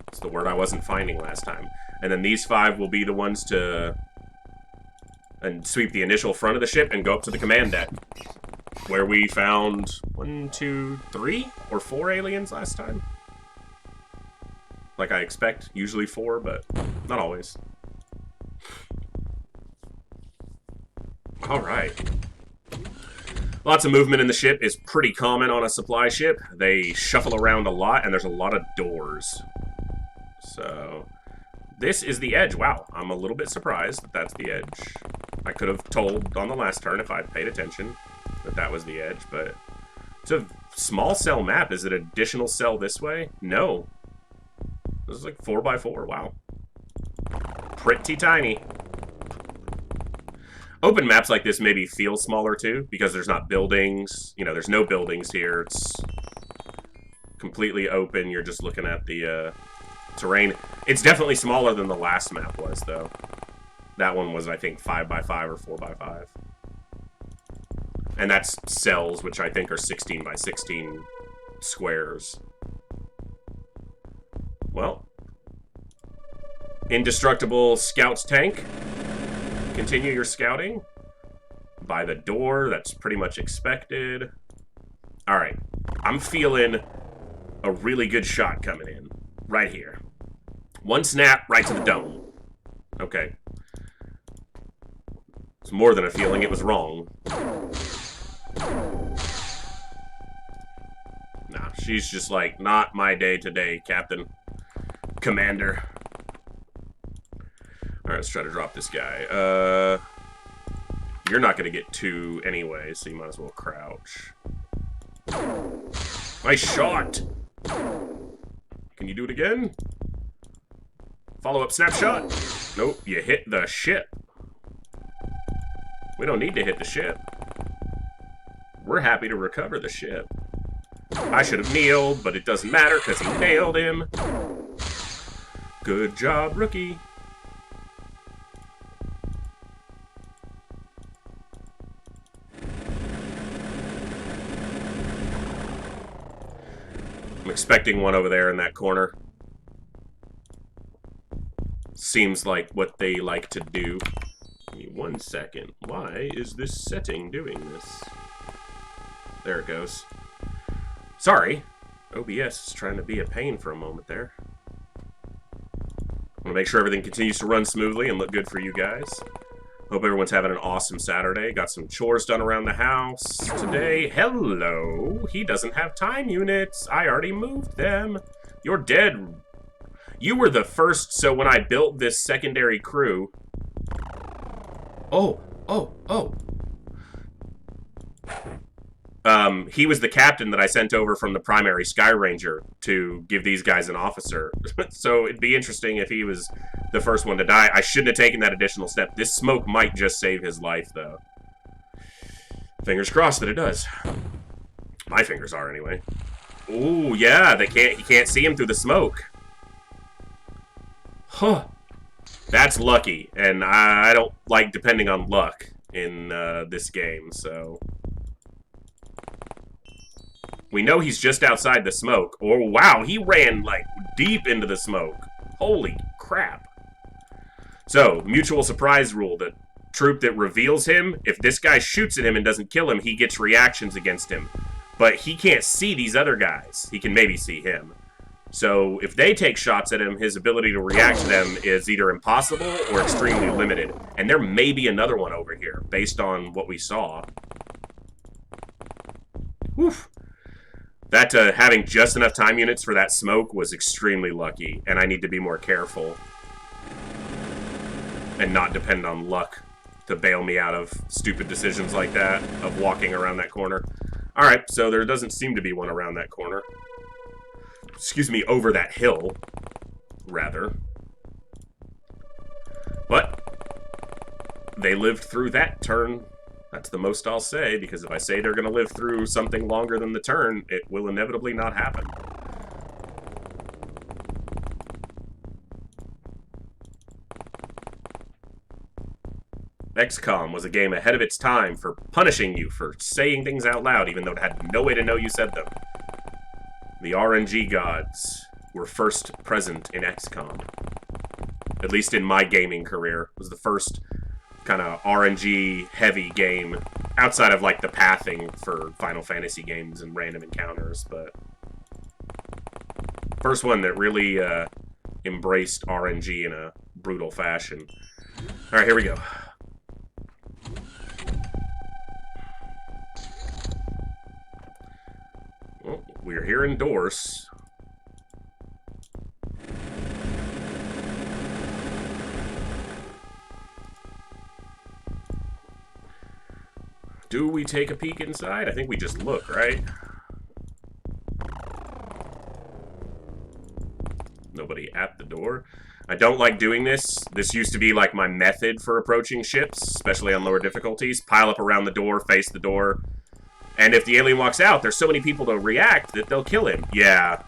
It's the word I wasn't finding last time. And then these 5 will be the ones to sweep the initial front of the ship and go up to the command deck, where we found 1, 2, 3 or 4 aliens last time. Like I expect, usually 4, but not always. Alright. Lots of movement in the ship is pretty common on a supply ship. They shuffle around a lot, and there's a lot of doors. So, this is the edge. Wow, I'm a little bit surprised that that's the edge. I could have told on the last turn if I'd paid attention that was the edge, but it's a small cell map. Is it additional cell this way? No. This is like 4x4. Wow. Pretty tiny. Open maps like this maybe feel smaller too, because there's not buildings. You know, there's no buildings here. It's completely open. You're just looking at the terrain. It's definitely smaller than the last map was, though. That one was, I think, 5x5 or 4x5. And that's cells, which I think are 16x16 squares. Well. Indestructible Scouts tank. Continue your scouting. By the door, that's pretty much expected. Alright. I'm feeling a really good shot coming in. Right here. One snap, right to the dome. Okay. It's more than a feeling, it was wrong. Nah, she's just like, not my day today, Captain. Commander. Alright, let's try to drop this guy. You're not gonna get 2 anyway, so you might as well crouch. Nice shot! Can you do it again? Follow-up snapshot? Nope, you hit the ship. We don't need to hit the ship. We're happy to recover the ship. I should have kneeled, but it doesn't matter because he nailed him. Good job, rookie. I'm expecting one over there in that corner. Seems like what they like to do. Give me 1 second. Why is this setting doing this? There it goes. Sorry. OBS is trying to be a pain for a moment there. I want to make sure everything continues to run smoothly and look good for you guys. Hope everyone's having an awesome Saturday. Got some chores done around the house today. Hello. He doesn't have time units. I already moved them. You're dead. You were the first, so when I built this secondary crew... Oh. He was the captain that I sent over from the primary Sky Ranger to give these guys an officer. So it'd be interesting if he was the first one to die. I shouldn't have taken that additional step. This smoke might just save his life, though. Fingers crossed that it does. My fingers are, anyway. Ooh, yeah, he can't see him through the smoke. Huh. That's lucky, and I don't like depending on luck in this game, so... We know he's just outside the smoke. Oh, wow, he ran, like, deep into the smoke. Holy crap. So, mutual surprise rule. The troop that reveals him, if this guy shoots at him and doesn't kill him, he gets reactions against him. But he can't see these other guys. He can maybe see him. So, if they take shots at him, his ability to react to them is either impossible or extremely limited. And there may be another one over here, based on what we saw. Woof. That, having just enough time units for that smoke was extremely lucky, and I need to be more careful. And not depend on luck to bail me out of stupid decisions like that, of walking around that corner. Alright, so there doesn't seem to be one around that corner. Excuse me, over that hill, rather. But they lived through that turn. That's the most I'll say, because if I say they're going to live through something longer than the turn, it will inevitably not happen. XCOM was a game ahead of its time for punishing you for saying things out loud, even though it had no way to know you said them. The RNG gods were first present in XCOM. At least in my gaming career. It was the first kind of RNG-heavy game, outside of, like, the pathing for Final Fantasy games and random encounters, but... First one that really embraced RNG in a brutal fashion. Alright, here we go. Well, we're here in Dorse. Do we take a peek inside? I think we just look, right? Nobody at the door. I don't like doing this. This used to be like my method for approaching ships, especially on lower difficulties. Pile up around the door, face the door. And if the alien walks out, there's so many people to react that they'll kill him. Yeah.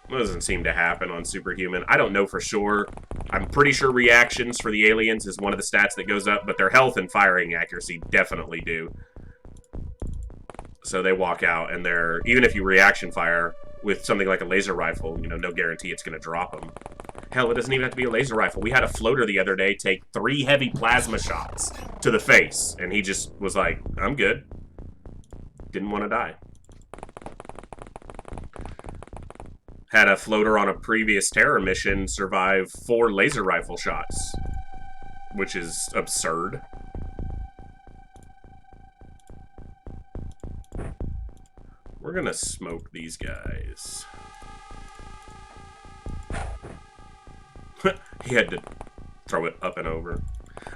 That doesn't seem to happen on Superhuman. I don't know for sure I'm pretty sure reactions for the aliens is one of the stats that goes up, but their health and firing accuracy definitely do. So they walk out, and they're... Even if you reaction fire with something like a laser rifle, you know, no guarantee it's going to drop them. Hell, it doesn't even have to be a laser rifle. We had a floater the other day take 3 heavy plasma shots to the face, and he just was like, I'm good. Didn't want to die. Had a floater on a previous terror mission survive 4 laser rifle shots, which is absurd. We're gonna smoke these guys. He had to throw it up and over.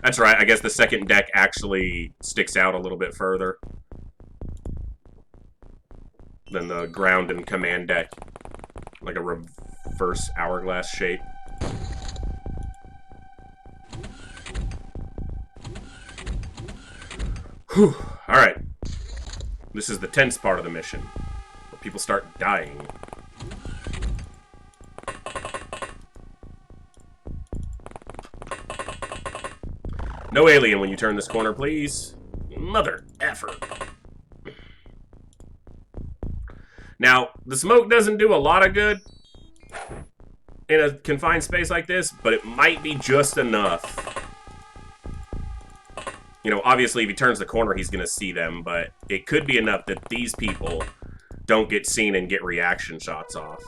That's right, I guess the second deck actually sticks out a little bit further than the ground and command deck. Like a reverse hourglass shape. Whew. Alright. This is the tense part of the mission, where people start dying. No alien when you turn this corner, please. Mother effer. Now, the smoke doesn't do a lot of good in a confined space like this, but it might be just enough. You know, obviously, if he turns the corner, he's going to see them, but it could be enough that these people don't get seen and get reaction shots off.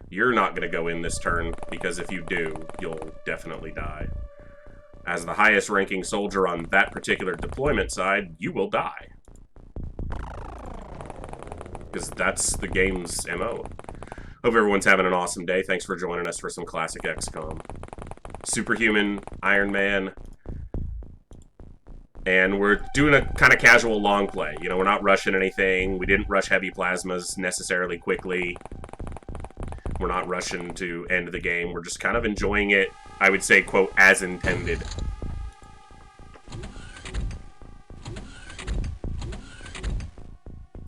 You're not going to go in this turn, because if you do, you'll definitely die. As the highest ranking soldier on that particular deployment side, you will die. Because that's the game's MO. Hope everyone's having an awesome day. Thanks for joining us for some classic XCOM. Superhuman Ironman. And we're doing a kind of casual long play. You know, we're not rushing anything. We didn't rush heavy plasmas necessarily quickly. We're not rushing to end the game. We're just kind of enjoying it, I would say, quote, as intended.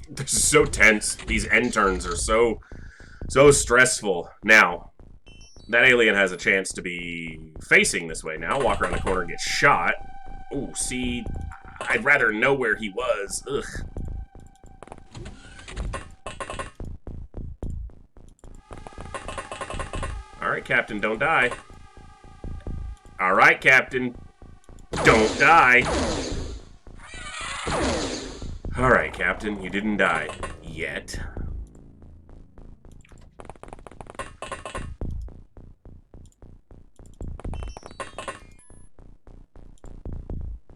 This is so tense. These end turns are so stressful. Now, that alien has a chance to be facing this way now. Walk around the corner and get shot. Ooh, see, I'd rather know where he was. Ugh. Alright, Captain, don't die. Alright, Captain. Don't die. Alright, Captain, you didn't die. Yet.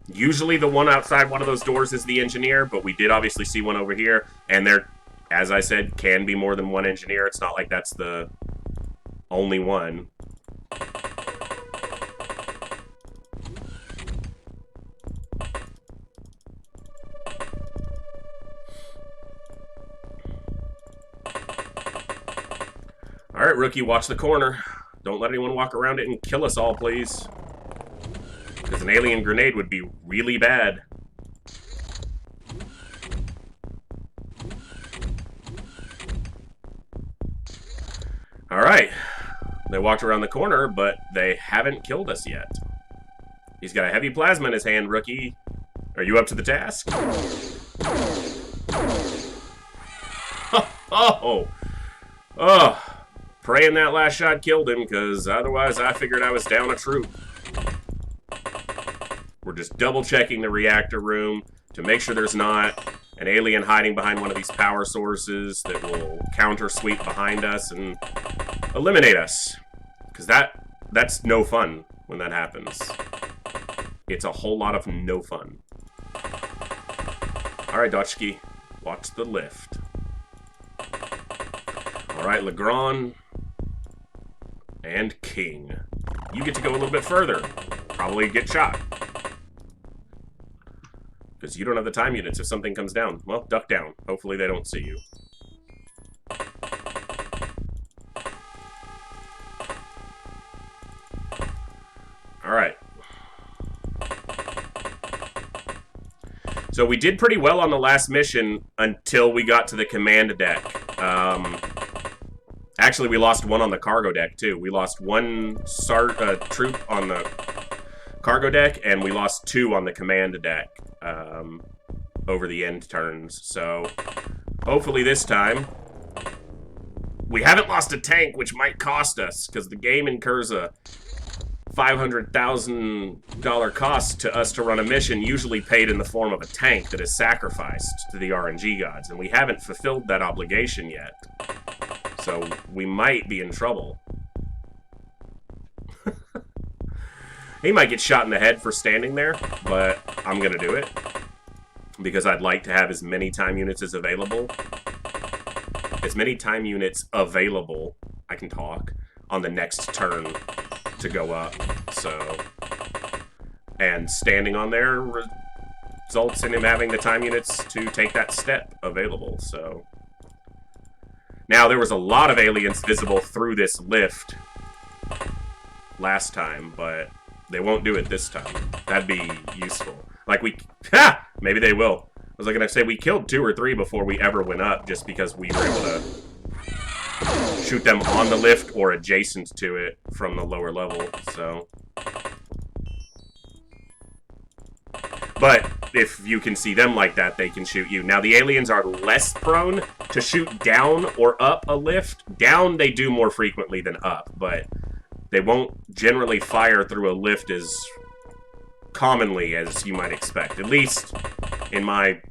Usually the one outside one of those doors is the engineer, but we did obviously see one over here. And there, as I said, can be more than one engineer. It's not like that's the only one. Alright, rookie, watch the corner. Don't let anyone walk around it and kill us all, please. Because an alien grenade would be really bad. Alright. They walked around the corner, but they haven't killed us yet. He's got a heavy plasma in his hand, rookie. Are you up to the task? Oh! Oh! Praying that last shot killed him, because otherwise I figured I was down a troop. We're just double-checking the reactor room to make sure there's not an alien hiding behind one of these power sources that will counter-sweep behind us and eliminate us. Because that's no fun when that happens. It's a whole lot of no fun. Alright, Dotchki. Watch the lift. Alright, Legrand. And King. You get to go a little bit further. Probably get shot. Because you don't have the time units if something comes down. Well, duck down. Hopefully they don't see you. Alright. So we did pretty well on the last mission until we got to the command deck. Actually, we lost one on the cargo deck, too. We lost one troop on the cargo deck, and we lost 2 on the command deck over the end turns. So, hopefully this time, we haven't lost a tank, which might cost us, because the game incurs a $500,000 cost to us to run a mission, usually paid in the form of a tank that is sacrificed to the RNG gods, and we haven't fulfilled that obligation yet. So we might be in trouble. He might get shot in the head for standing there, but I'm gonna do it because I'd like to have as many time units as available. As many time units available, I can talk, on the next turn to go up. So, and standing on there results in him having the time units to take that step available. So. Now, there was a lot of aliens visible through this lift last time, but they won't do it this time. That'd be useful. Like, maybe they will. I was gonna say, we killed 2 or 3 before we ever went up, just because we were able to shoot them on the lift or adjacent to it from the lower level, so. But if you can see them like that, they can shoot you. Now, the aliens are less prone to shoot down or up a lift. Down, they do more frequently than up, but they won't generally fire through a lift as commonly as you might expect, at least in my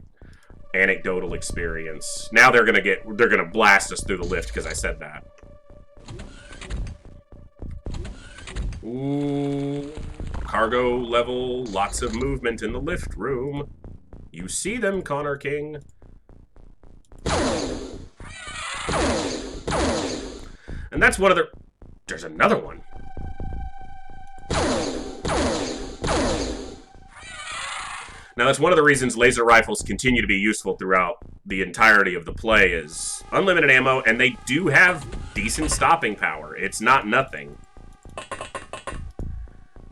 anecdotal experience. Now they're gonna blast us through the lift because I said that. Ooh. Cargo level, lots of movement in the lift room. You see them, Connor King. And that's one of the... There's another one. Now, that's one of the reasons laser rifles continue to be useful throughout the entirety of the play is unlimited ammo, and they do have decent stopping power. It's not nothing.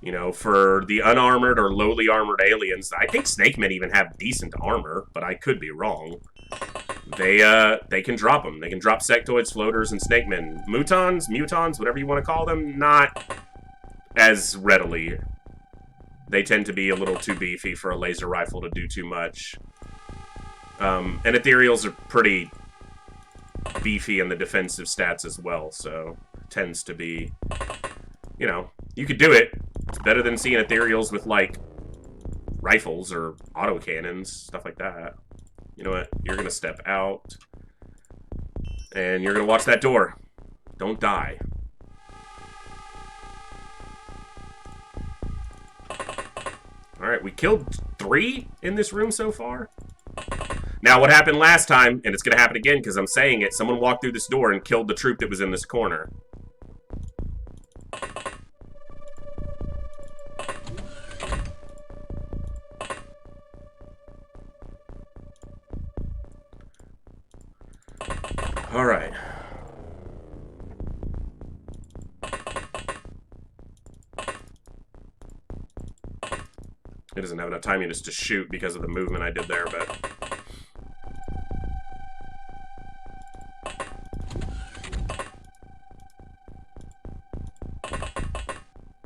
You know, for the unarmored or lowly armored aliens, I think Snakemen even have decent armor, but I could be wrong. They can drop them. They can drop sectoids, floaters, and Snakemen. Mutons, whatever you want to call them, not as readily. They tend to be a little too beefy for a laser rifle to do too much. And ethereals are pretty beefy in the defensive stats as well, so it tends to be, you know, you could do it. It's better than seeing ethereals with, like, rifles or autocannons, stuff like that. You know what? You're going to step out. And you're going to watch that door. Don't die. Alright, we killed 3 in this room so far. Now, what happened last time, and it's going to happen again because I'm saying it, someone walked through this door and killed the troop that was in this corner. All right. It doesn't have enough time units to shoot because of the movement I did there, but...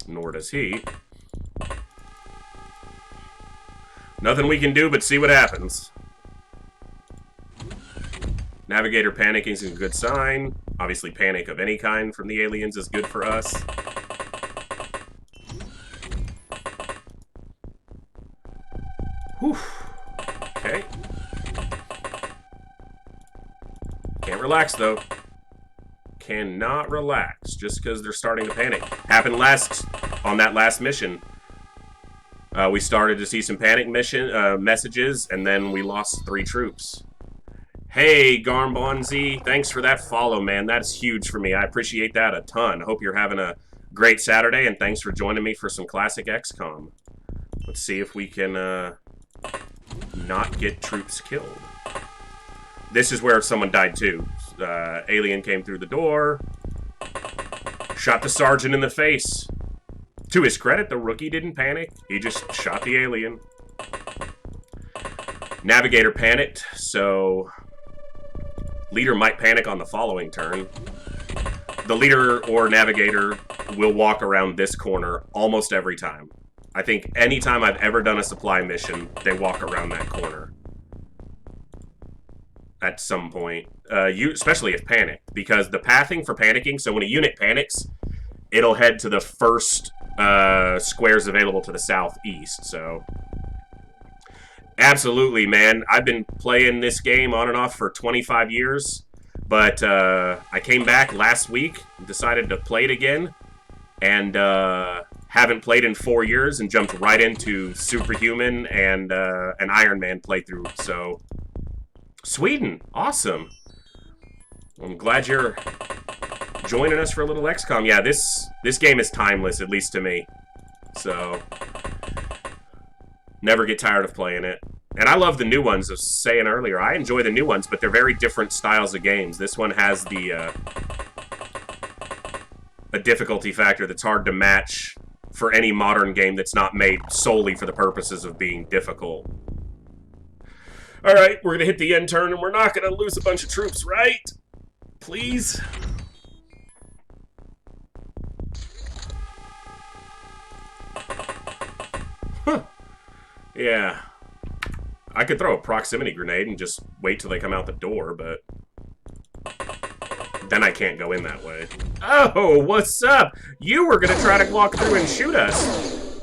Nor does he. Nothing we can do but see what happens. Navigator panicking is a good sign. Obviously, panic of any kind from the aliens is good for us. Whew. Okay. Can't relax, though. Cannot relax just because they're starting to panic. Happened on that last mission. We started to see some panic messages, and then we lost 3 troops. Hey, Garmbonzi, thanks for that follow, man. That's huge for me. I appreciate that a ton. Hope you're having a great Saturday, and thanks for joining me for some classic XCOM. Let's see if we can not get troops killed. This is where someone died, too. Alien came through the door, shot the sergeant in the face. To his credit, the rookie didn't panic. He just shot the alien. Navigator panicked, so... Leader might panic on the following turn. the leader or navigator will walk around this corner almost every time. I think any time I've ever done a supply mission, they walk around that corner. At some point. Especially if panicked. Because the pathing for panicking, so when a unit panics, it'll head to the first squares available to the southeast, so... Absolutely, man. I've been playing this game on and off for 25 years, but I came back last week, decided to play it again, and haven't played in 4 years, and jumped right into Superhuman and an Ironman playthrough, so... Sweden! Awesome! I'm glad you're joining us for a little XCOM. Yeah, this game is timeless, at least to me. So... Never get tired of playing it. And I love the new ones, as I was saying earlier. I enjoy the new ones, but they're very different styles of games. This one has the a difficulty factor that's hard to match for any modern game that's not made solely for the purposes of being difficult. Alright, we're going to hit the end turn, and we're not going to lose a bunch of troops, right? Please? Huh. Yeah. I could throw a proximity grenade and just wait till they come out the door, but... then I can't go in that way. Oh, what's up? You were going to try to walk through and shoot us.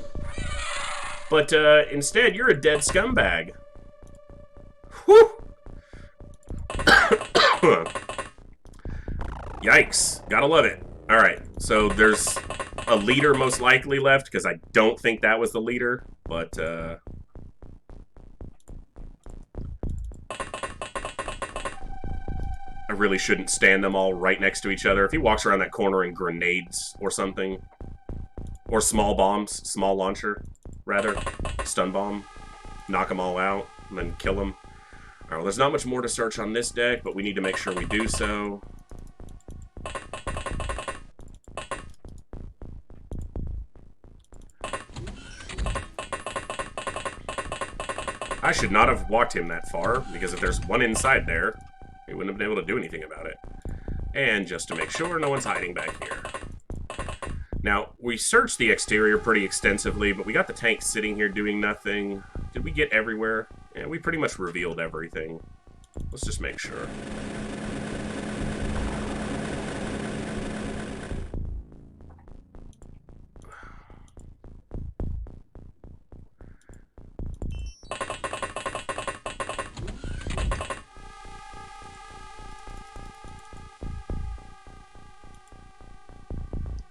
But, instead, you're a dead scumbag. Whew! Yikes. Gotta love it. Alright, so there's a leader most likely left, because I don't think that was the leader, but, I really shouldn't stand them all right next to each other. If he walks around that corner and grenades or something, or small bombs, small launcher, rather, stun bomb, knock them all out, and then kill them. Alright, well, there's not much more to search on this deck, but we need to make sure we do so. I should not have walked him that far, because if there's one inside there, we wouldn't have been able to do anything about it. And just to make sure no one's hiding back here. Now, we searched the exterior pretty extensively, but we got the tank sitting here doing nothing. Did we get everywhere? Yeah, we pretty much revealed everything. Let's just make sure.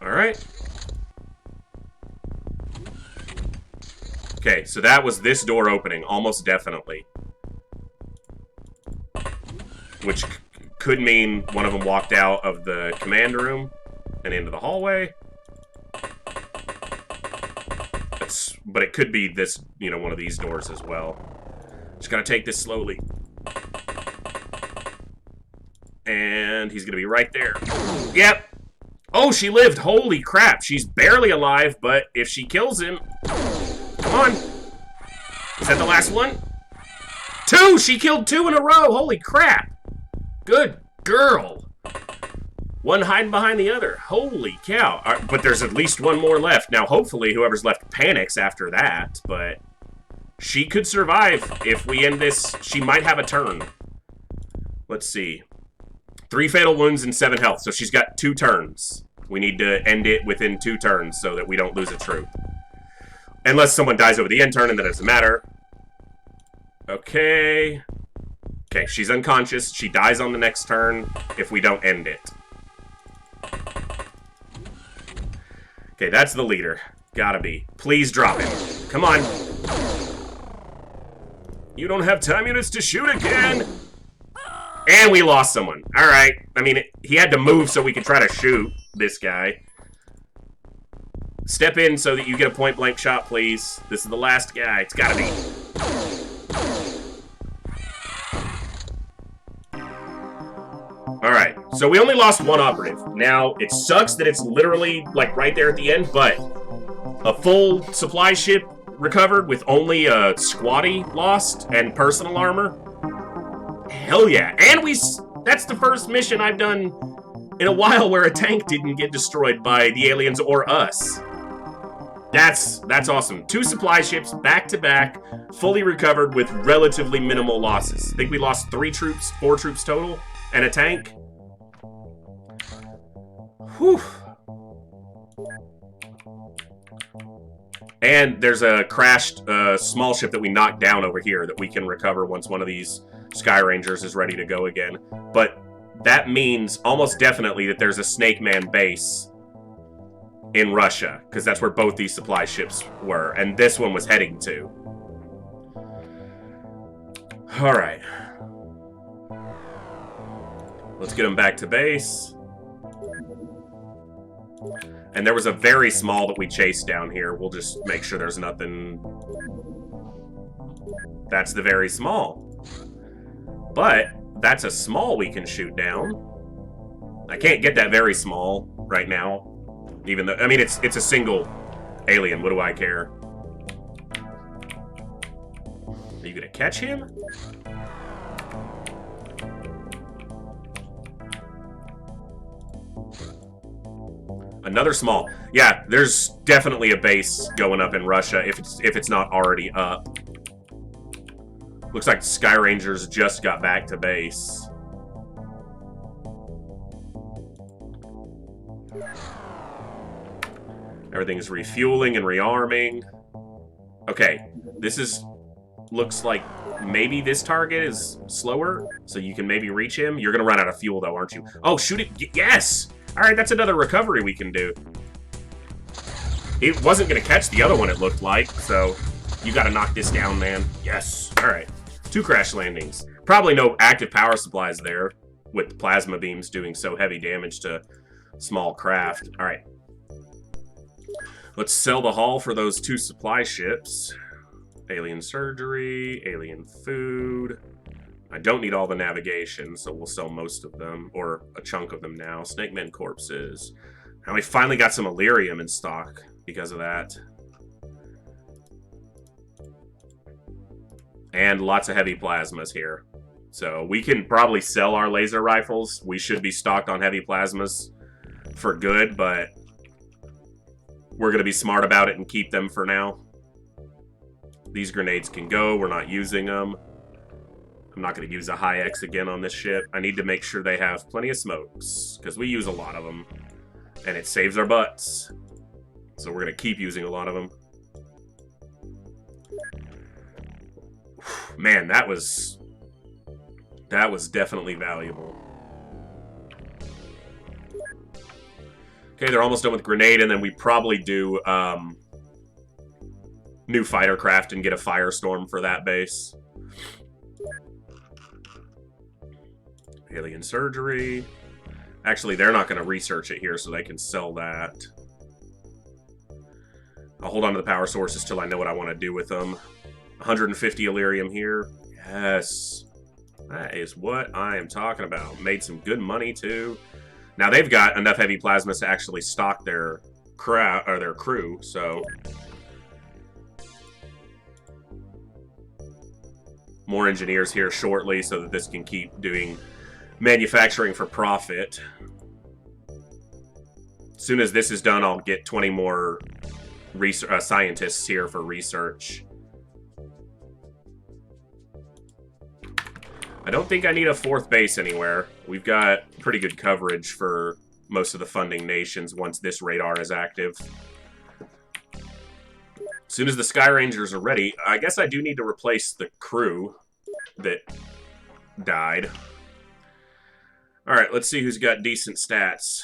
Alright. Okay, so that was this door opening, almost definitely. Which could mean one of them walked out of the command room and into the hallway. But it could be this, you know, one of these doors as well. Just gotta take this slowly. And he's gonna be right there. Yep! Oh, she lived! Holy crap! She's barely alive, but if she kills him... Come on! Is that the last one? 2! She killed 2 in a row! Holy crap! Good girl! One hiding behind the other. Holy cow. But there's at least one more left. Now, hopefully, whoever's left panics after that, but... she could survive if we end this. She might have a turn. Let's see. 3 fatal wounds and 7 health, so she's got 2 turns. We need to end it within 2 turns so that we don't lose a troop. Unless someone dies over the end turn, and that doesn't matter. Okay. Okay, she's unconscious. She dies on the next turn if we don't end it. Okay, that's the leader. Gotta be. Please drop him. Come on. You don't have time units to shoot again! And we lost someone. Alright. I mean, he had to move so we could try to shoot this guy. Step in so that you get a point-blank shot, please. This is the last guy. It's gotta be. Alright. So we only lost 1 operative. Now, it sucks that it's literally, like, right there at the end, but a full supply ship recovered with only a squatty lost and personal armor. Hell yeah. And that's the first mission I've done in a while where a tank didn't get destroyed by the aliens or us. That's awesome. 2 supply ships back to back, fully recovered with relatively minimal losses. I think we lost 3 troops, 4 troops total, and a tank. Whew. And there's a crashed small ship that we knocked down over here that we can recover once one of these Sky Rangers is ready to go again. But that means almost definitely that there's a Snakeman base in Russia, because that's where both these supply ships were, and this one was heading to. Alright. Let's get them back to base. And there was a very small that we chased down here. We'll just make sure there's nothing. That's the very small. But that's a small we can shoot down. I can't get that very small right now. Even though, I mean, it's a single alien. What do I care? Are you gonna catch him? Another small. Yeah, there's definitely a base going up in Russia if it's not already up. Looks like Sky Rangers just got back to base. Everything's refueling and rearming. Okay, looks like maybe this target is slower, so you can maybe reach him. You're gonna run out of fuel though, aren't you? Oh, shoot it! Yes! Alright, that's another recovery we can do. It wasn't gonna catch the other one, it looked like, so you gotta knock this down, man. Yes. Alright. 2 crash landings. Probably no active power supplies there, with plasma beams doing so heavy damage to small craft. Alright. Let's sell the haul for those 2 supply ships. Alien surgery, alien food. I don't need all the navigation, so we'll sell most of them, or a chunk of them now. Snakemen corpses. And we finally got some Illyrium in stock because of that. And lots of heavy plasmas here. So we can probably sell our laser rifles. We should be stocked on heavy plasmas for good, but we're going to be smart about it and keep them for now. These grenades can go. We're not using them. I'm not going to use a high X again on this ship. I need to make sure they have plenty of smokes, because we use a lot of them, and it saves our butts. So we're going to keep using a lot of them. Man, that was definitely valuable. Okay, they're almost done with grenade, and then we probably do new fighter craft and get a firestorm for that base. Alien surgery. Actually, they're not going to research it here, so they can sell that. I'll hold on to the power sources till I know what I want to do with them. 150 Illyrium here. Yes. That is what I am talking about. Made some good money, too. Now, they've got enough heavy plasmas to actually stock their crew, so... More engineers here shortly so that this can keep doing manufacturing for profit. As soon as this is done, I'll get 20 more scientists here for research. I don't think I need a 4th base anywhere. We've got pretty good coverage for most of the funding nations once this radar is active. As soon as the Sky Rangers are ready, I guess I do need to replace the crew that died. Alright, let's see who's got decent stats.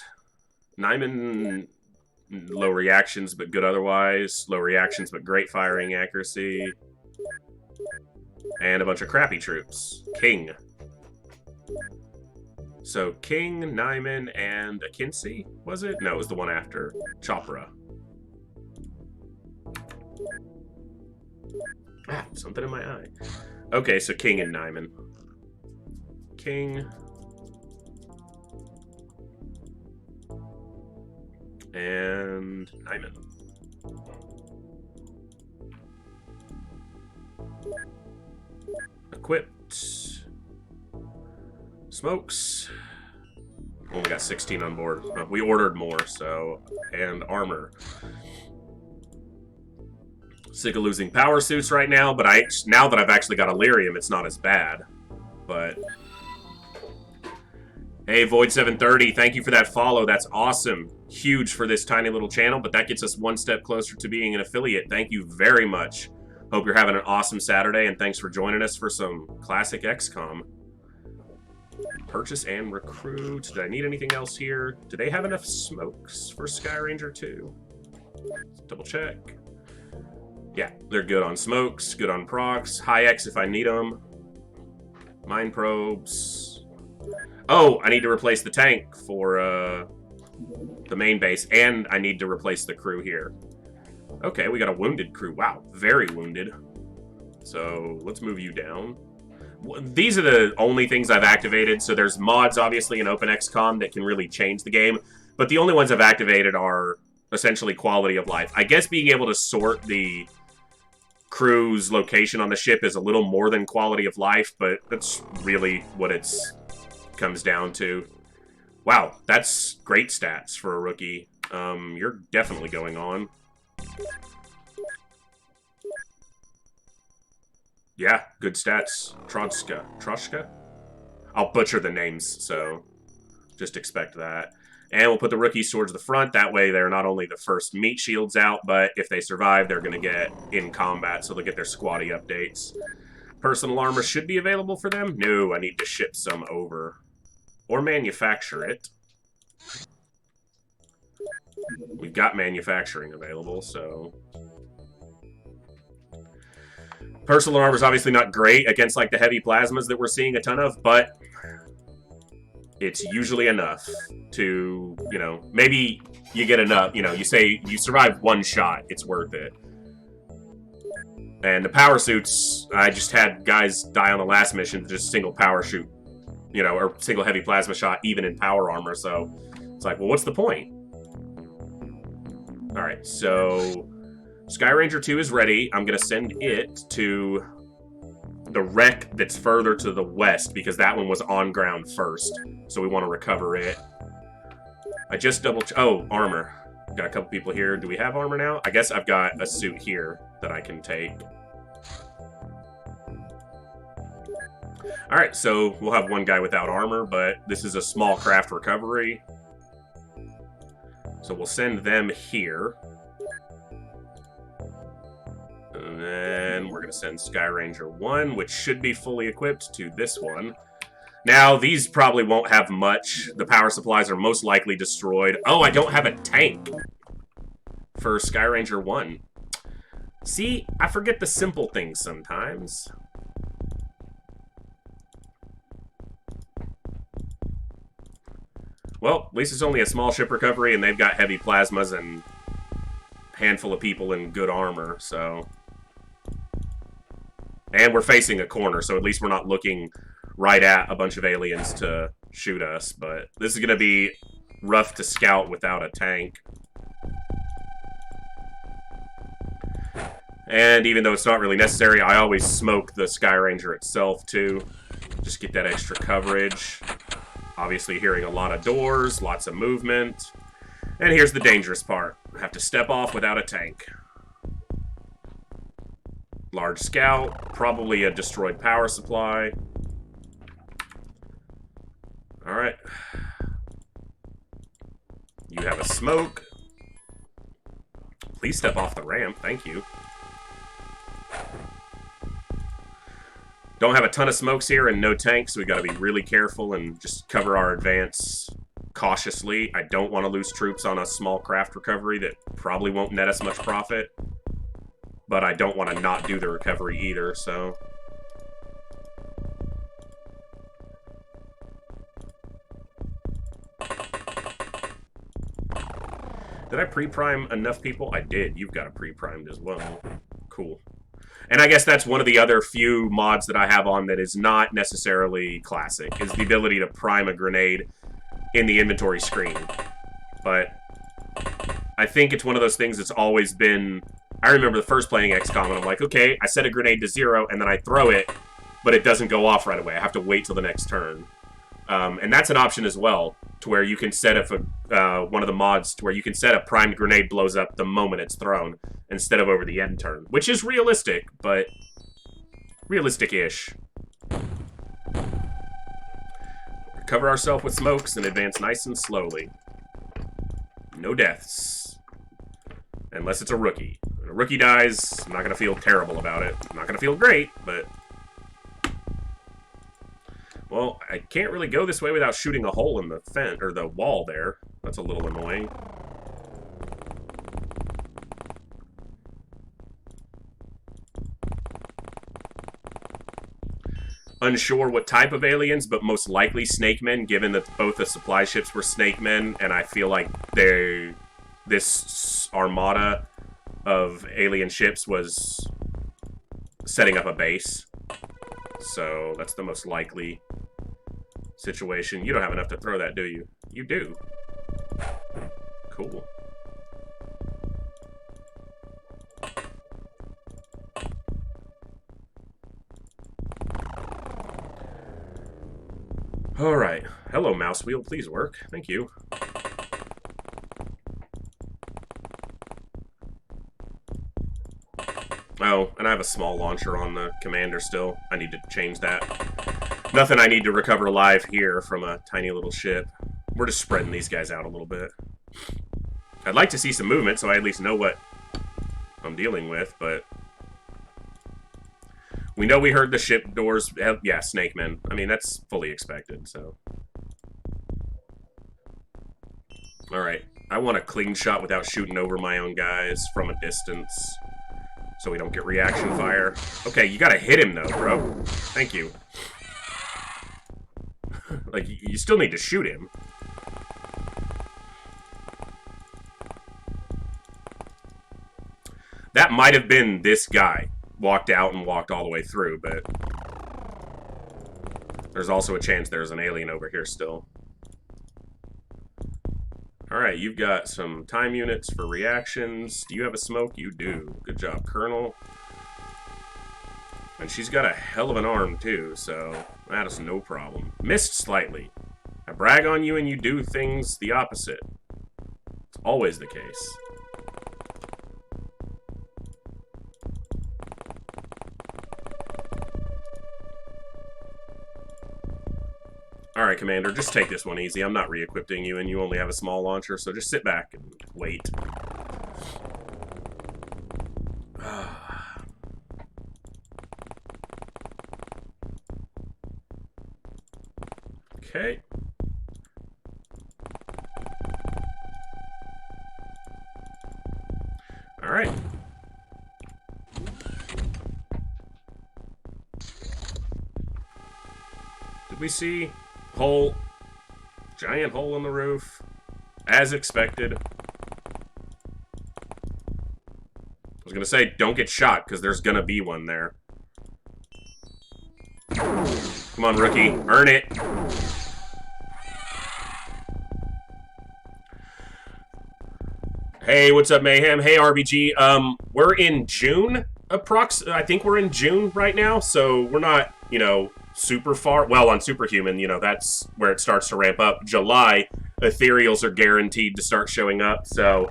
Nyman, low reactions but good otherwise. Low reactions but great firing accuracy. And a bunch of crappy troops. King. So King, Nyman, and Akinci, was it? No, it was the one after. Chopra. Ah, something in my eye. Okay, so King and Nyman. King. And Nyman. Equipped. Smokes. Only got 16 on board. We ordered more, so... And armor. Sick of losing power suits right now, but now that I've actually got Illyrium, it's not as bad. But... Hey, Void730, thank you for that follow. That's awesome. Huge for this tiny little channel, but that gets us one step closer to being an affiliate. Thank you very much. Hope you're having an awesome Saturday, and thanks for joining us for some classic XCOM. Purchase and recruit. Did I need anything else here? Do they have enough smokes for Sky Ranger 2? Let's double check. Yeah, they're good on smokes, good on procs. High X if I need them. Mine probes. Oh, I need to replace the tank for the main base, and I need to replace the crew here. Okay, we got a wounded crew. Wow, very wounded. So let's move you down. These are the only things I've activated. So there's mods, obviously, in openxcom that can really change the game. But the only ones I've activated are essentially quality of life. I guess being able to sort the crew's location on the ship is a little more than quality of life, but that's really what it comes down to. Wow, that's great stats for a rookie. You're definitely going on. Yeah, good stats. Troshka? I'll butcher the names, so just expect that. And we'll put the rookies towards the front. That way they're not only the first meat shields out, but if they survive, they're going to get in combat, so they'll get their squatty updates. Personal armor should be available for them? No, I need to ship some over. Or manufacture it. We've got manufacturing available, so... Personal armor is obviously not great against like the heavy plasmas that we're seeing a ton of, but it's usually enough to, you know, maybe you get enough, you know, you say you survive one shot, it's worth it. And the power suits, I just had guys die on the last mission to just single power shoot, you know, or single heavy plasma shot even in power armor, so it's like, well, what's the point? Alright, so... Sky Ranger 2 is ready. I'm going to send it to the wreck that's further to the west because that one was on ground first. So we want to recover it. I just oh, armor. Got a couple people here. Do we have armor now? I guess I've got a suit here that I can take. Alright, so we'll have one guy without armor, but this is a small craft recovery. So we'll send them here. And then we're going to send Sky Ranger 1, which should be fully equipped, to this one. Now, these probably won't have much. The power supplies are most likely destroyed. Oh, I don't have a tank for Sky Ranger 1. See, I forget the simple things sometimes. Well, at least it's only a small ship recovery, and they've got heavy plasmas and a handful of people in good armor, so... And we're facing a corner, so at least we're not looking right at a bunch of aliens to shoot us. But this is going to be rough to scout without a tank. And even though it's not really necessary, I always smoke the Sky Ranger itself, too. Just get that extra coverage. Obviously hearing a lot of doors, lots of movement. And here's the dangerous part. I have to step off without a tank. Large scout, probably a destroyed power supply. Alright. You have a smoke. Please step off the ramp, thank you. Don't have a ton of smokes here and no tanks, so we gotta be really careful and just cover our advance cautiously. I don't want to lose troops on a small craft recovery that probably won't net us much profit. But I don't want to not do the recovery either, so... Did I pre-prime enough people? I did. You've got it pre-primed as well. Cool. And I guess that's one of the other few mods that I have on that is not necessarily classic, is the ability to prime a grenade in the inventory screen. But I think it's one of those things that's always been... I remember the first playing XCOM, and I'm like, okay, I set a grenade to 0, and then I throw it, but it doesn't go off right away. I have to wait till the next turn. And that's an option as well. to where you can set if one of the mods to where you can set a primed grenade blows up the moment it's thrown instead of over the end turn, which is realistic, but realistic-ish. Recover ourselves with smokes and advance nice and slowly. No deaths. Unless it's a rookie. When a rookie dies, I'm not going to feel terrible about it. I'm not going to feel great, but... Well, I can't really go this way without shooting a hole in the fence, or the wall there. That's a little annoying. Unsure what type of aliens, but most likely Snakemen, given that both the supply ships were Snakemen, and I feel like this armada of alien ships was setting up a base. So that's the most likely situation. You don't have enough to throw that, do you? You do. Cool. Alright. Hello, mouse wheel. Please work. Thank you. Oh, and I have a small launcher on the commander still. I need to change that. Nothing I need to recover alive here from a tiny little ship. We're just spreading these guys out a little bit. I'd like to see some movement so I at least know what I'm dealing with, but... We know we heard the ship doors. Yeah, Snakemen. I mean, that's fully expected, so... Alright. I want a clean shot without shooting over my own guys from a distance. So we don't get reaction fire. Okay, you gotta hit him though, bro. Thank you. Like, you still need to shoot him. That might have been this guy. Walked out and walked all the way through, but... There's also a chance there's an alien over here still. Alright, you've got some time units for reactions. Do you have a smoke? You do. Good job, Colonel. And she's got a hell of an arm, too, so that is no problem. Missed slightly. I brag on you and you do things the opposite. It's always the case. Alright, Commander, just take this one easy. I'm not re-equipping you, and you only have a small launcher, so just sit back and wait. Okay. Alright. Did we see... hole, giant hole in the roof, as expected. I was gonna say, don't get shot, because there's gonna be one there. Come on, rookie, earn it. Hey, what's up, Mayhem? Hey, RBG. We're in June, I think we're in June right now, so we're not, you know, super far. Well, on Superhuman, you know, that's where it starts to ramp up. July, ethereals are guaranteed to start showing up, so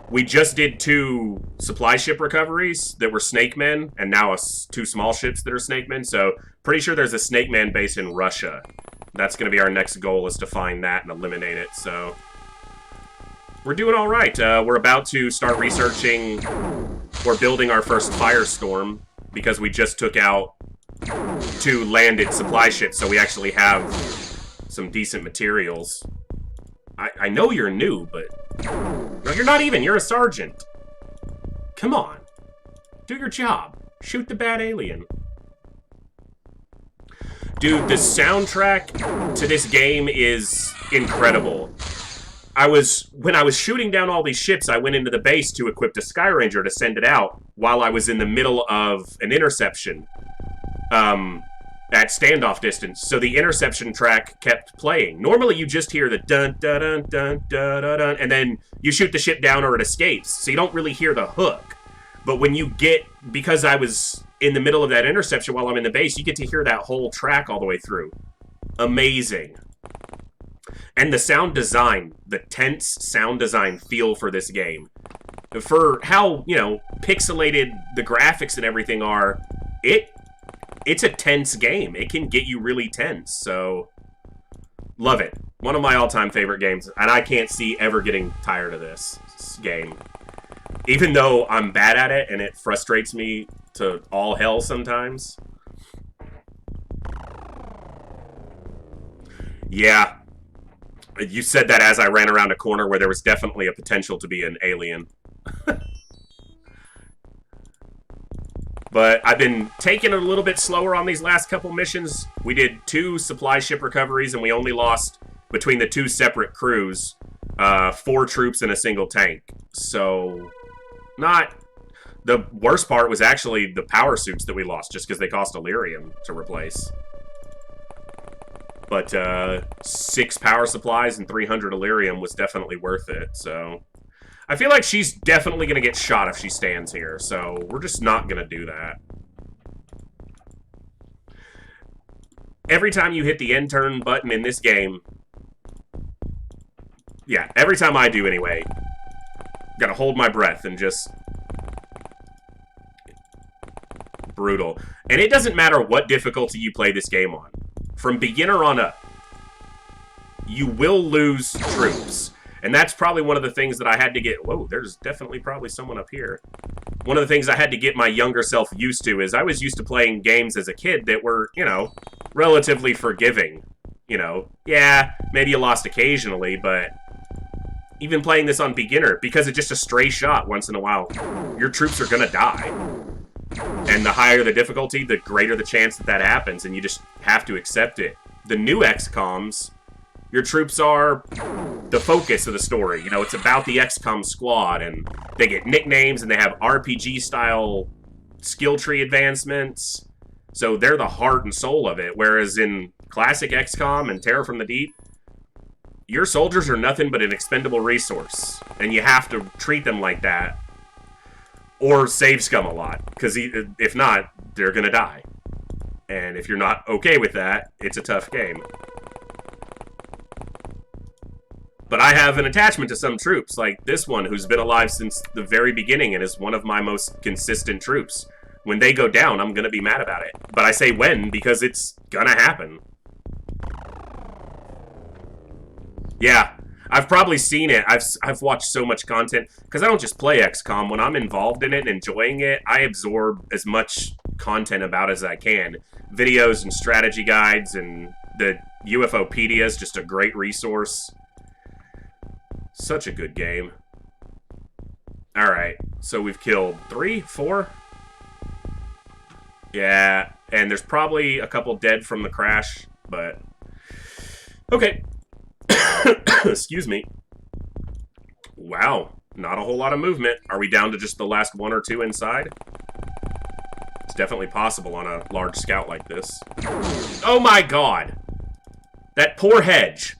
we just did 2 supply ship recoveries that were Snakemen, and now 2 small ships that are Snakemen, so pretty sure there's a Snakeman base in Russia. That's going to be our next goal, is to find that and eliminate it, so... We're doing all right. We're about to start researching... We're building our first Firestorm, because we just took out 2 landed supply ships, so we actually have some decent materials. I know you're new, but... No, you're not even. You're a sergeant. Come on. Do your job. Shoot the bad alien. Dude, the soundtrack to this game is incredible. When I was shooting down all these ships, I went into the base to equip the Sky Ranger to send it out while I was in the middle of an interception. At standoff distance, so the interception track kept playing. Normally you just hear the dun dun dun dun dun dun dun, and then you shoot the ship down or it escapes, so you don't really hear the hook. But when you get, because I was in the middle of that interception while I'm in the base, you get to hear that whole track all the way through. Amazing. And the sound design, the tense sound design feel for this game. For how, you know, pixelated the graphics and everything are, it's a tense game. It can get you really tense, so love it. One of my all-time favorite games, and I can't see ever getting tired of this game. Even though I'm bad at it and it frustrates me to all hell sometimes. Yeah. You said that as I ran around a corner where there was definitely a potential to be an alien. But I've been taking it a little bit slower on these last couple missions. We did 2 supply ship recoveries, and we only lost, between the 2 separate crews, 4 troops and a single tank. So, not... The worst part was actually the power suits that we lost, just because they cost Illyrium to replace. But 6 power supplies and 300 Illyrium was definitely worth it, so... I feel like she's definitely going to get shot if she stands here, so we're just not going to do that. Every time you hit the end turn button in this game... Yeah, every time I do anyway. Gotta hold my breath and just... Brutal. And it doesn't matter what difficulty you play this game on. From beginner on up, you will lose troops. And that's probably one of the things that I had to get... Whoa, there's definitely probably someone up here. One of the things I had to get my younger self used to is I was used to playing games as a kid that were, you know, relatively forgiving. You know, yeah, maybe you lost occasionally, but even playing this on beginner, because it's just a stray shot once in a while, your troops are gonna die. And the higher the difficulty, the greater the chance that that happens, and you just have to accept it. The new XComs... Your troops are the focus of the story. You know, it's about the XCOM squad, and they get nicknames, and they have RPG-style skill tree advancements. So they're the heart and soul of it. Whereas in classic XCOM and Terror from the Deep, your soldiers are nothing but an expendable resource. And you have to treat them like that. Or save scum a lot. Because if not, they're going to die. And if you're not okay with that, it's a tough game. But I have an attachment to some troops, like this one, who's been alive since the very beginning and is one of my most consistent troops. When they go down, I'm gonna be mad about it. But I say when, because it's gonna happen. Yeah, I've probably seen it. I've watched so much content, because I don't just play XCOM. When I'm involved in it and enjoying it, I absorb as much content about as I can. Videos and strategy guides, and the UFOpedia is just a great resource. Such a good game. Alright, so we've killed 3, 4? Yeah, and there's probably a couple dead from the crash, but... Okay. Excuse me. Wow, not a whole lot of movement. Are we down to just the last 1 or 2 inside? It's definitely possible on a large scout like this. Oh my god! That poor hedge.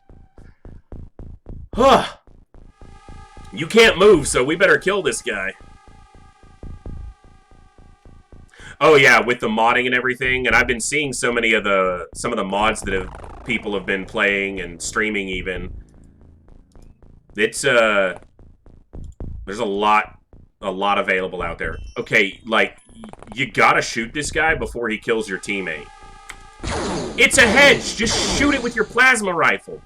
Huh. You can't move, so we better kill this guy. Oh yeah, with the modding and everything, and I've been seeing some of the mods that people have been playing and streaming even. It's there's a lot available out there. Okay, like you gotta shoot this guy before he kills your teammate. It's a hedge. Just shoot it with your plasma rifle.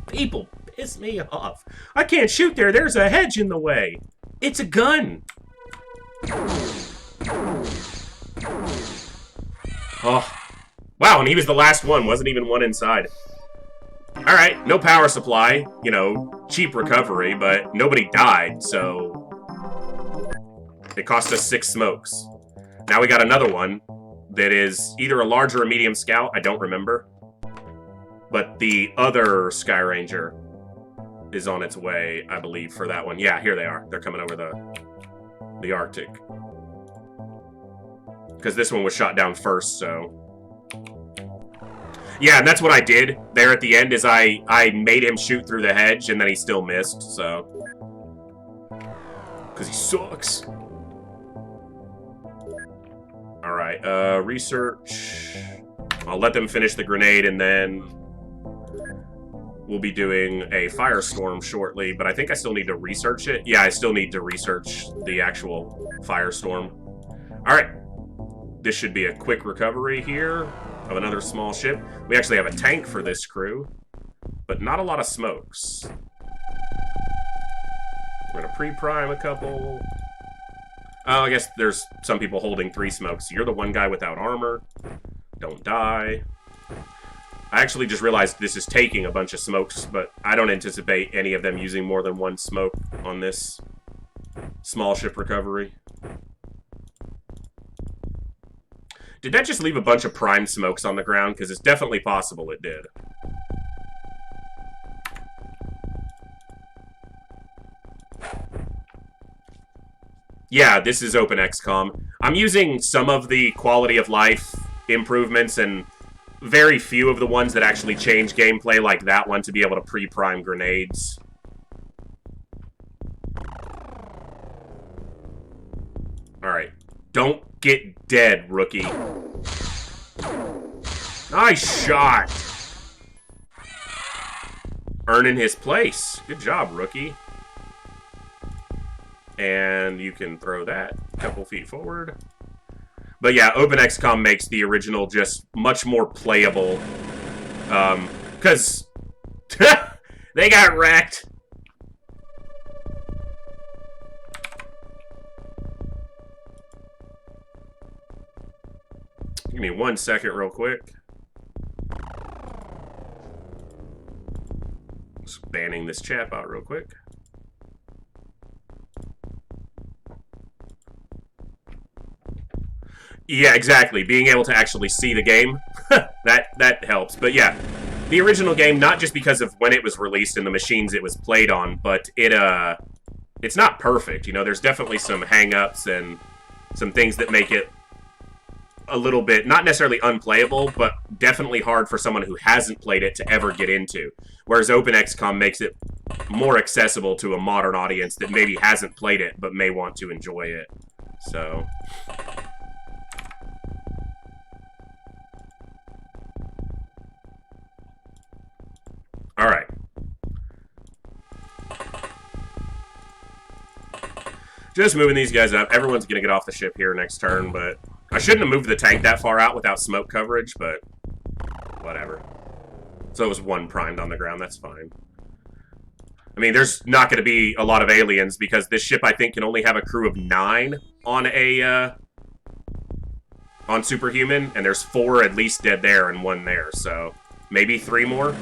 People piss me off. I can't shoot there. There's a hedge in the way. It's a gun. Oh. Wow, and he was the last one. Wasn't even one inside. Alright, no power supply. You know, cheap recovery, but nobody died, so... It cost us 6 smokes. Now we got another one that is either a large or a medium scout. I don't remember. But the other Sky Ranger is on its way, I believe, for that one. Yeah, here they are. They're coming over the Arctic. Because this one was shot down first, so... Yeah, and that's what I did there at the end, is I made him shoot through the hedge, and then he still missed, so... Because he sucks. Alright, research... I'll let them finish the grenade, and then... we'll be doing a firestorm shortly, but I think I still need to research it. Yeah, I still need to research the actual firestorm. Alright. This should be a quick recovery here of another small ship. We actually have a tank for this crew, but not a lot of smokes. We're gonna pre-prime a couple. Oh, I guess there's some people holding 3 smokes. You're the one guy without armor. Don't die. I actually just realized this is taking a bunch of smokes, but I don't anticipate any of them using more than 1 smoke on this small ship recovery. Did that just leave a bunch of prime smokes on the ground? Because it's definitely possible it did. Yeah, this is openxcom. I'm using some of the quality of life improvements and very few of the ones that actually change gameplay, like that one, to be able to pre-prime grenades. Alright. Don't get dead, rookie. Nice shot! Earning his place. Good job, rookie. And you can throw that a couple feet forward. But yeah, openxcom makes the original just much more playable. Because they got wrecked. Give me 1 second real quick. Just banning this chat bot real quick. Yeah, exactly. Being able to actually see the game, that helps. But yeah, the original game, not just because of when it was released and the machines it was played on, but it's not perfect. You know, there's definitely some hang-ups and some things that make it a little bit, not necessarily unplayable, but definitely hard for someone who hasn't played it to ever get into. Whereas openxcom makes it more accessible to a modern audience that maybe hasn't played it, but may want to enjoy it. So... Alright. Just moving these guys up. Everyone's going to get off the ship here next turn, but I shouldn't have moved the tank that far out without smoke coverage, but whatever. So it was 1 primed on the ground. That's fine. I mean, there's not going to be a lot of aliens because this ship, I think, can only have a crew of 9 on on Superhuman, and there's 4 at least dead there and 1 there, so maybe 3 more?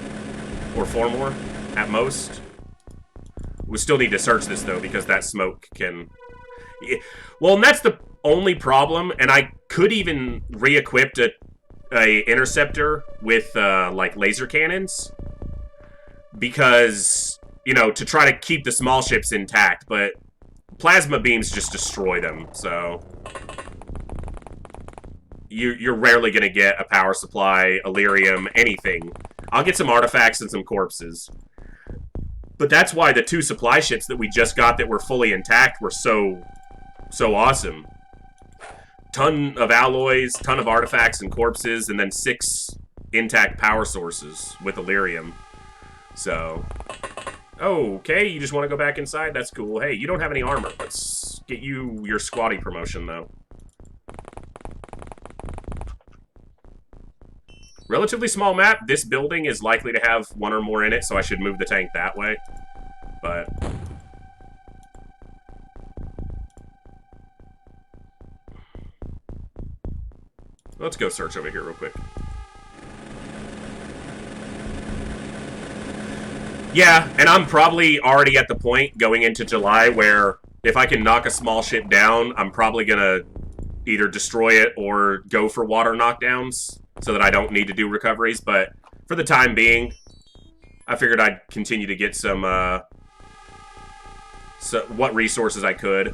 Or 4 more, at most. We still need to search this, though, because that smoke can... Well, and that's the only problem, and I could even re-equip a interceptor with, like, laser cannons. Because, you know, to try to keep the small ships intact, but plasma beams just destroy them, so... You're rarely going to get a power supply, Illyrium, anything. I'll get some artifacts and some corpses. But that's why the 2 supply ships that we just got that were fully intact were so awesome. Ton of alloys, ton of artifacts and corpses, and then 6 intact power sources with Illyrium. So... Okay, you just want to go back inside? That's cool. Hey, you don't have any armor. Let's get you your squatty promotion, though. Relatively small map. This building is likely to have 1 or more in it, so I should move the tank that way. But... let's go search over here real quick. Yeah, and I'm probably already at the point going into July where if I can knock a small ship down, I'm probably gonna either destroy it or go for water knockdowns so that I don't need to do recoveries. But for the time being, I figured I'd continue to get some, what resources I could.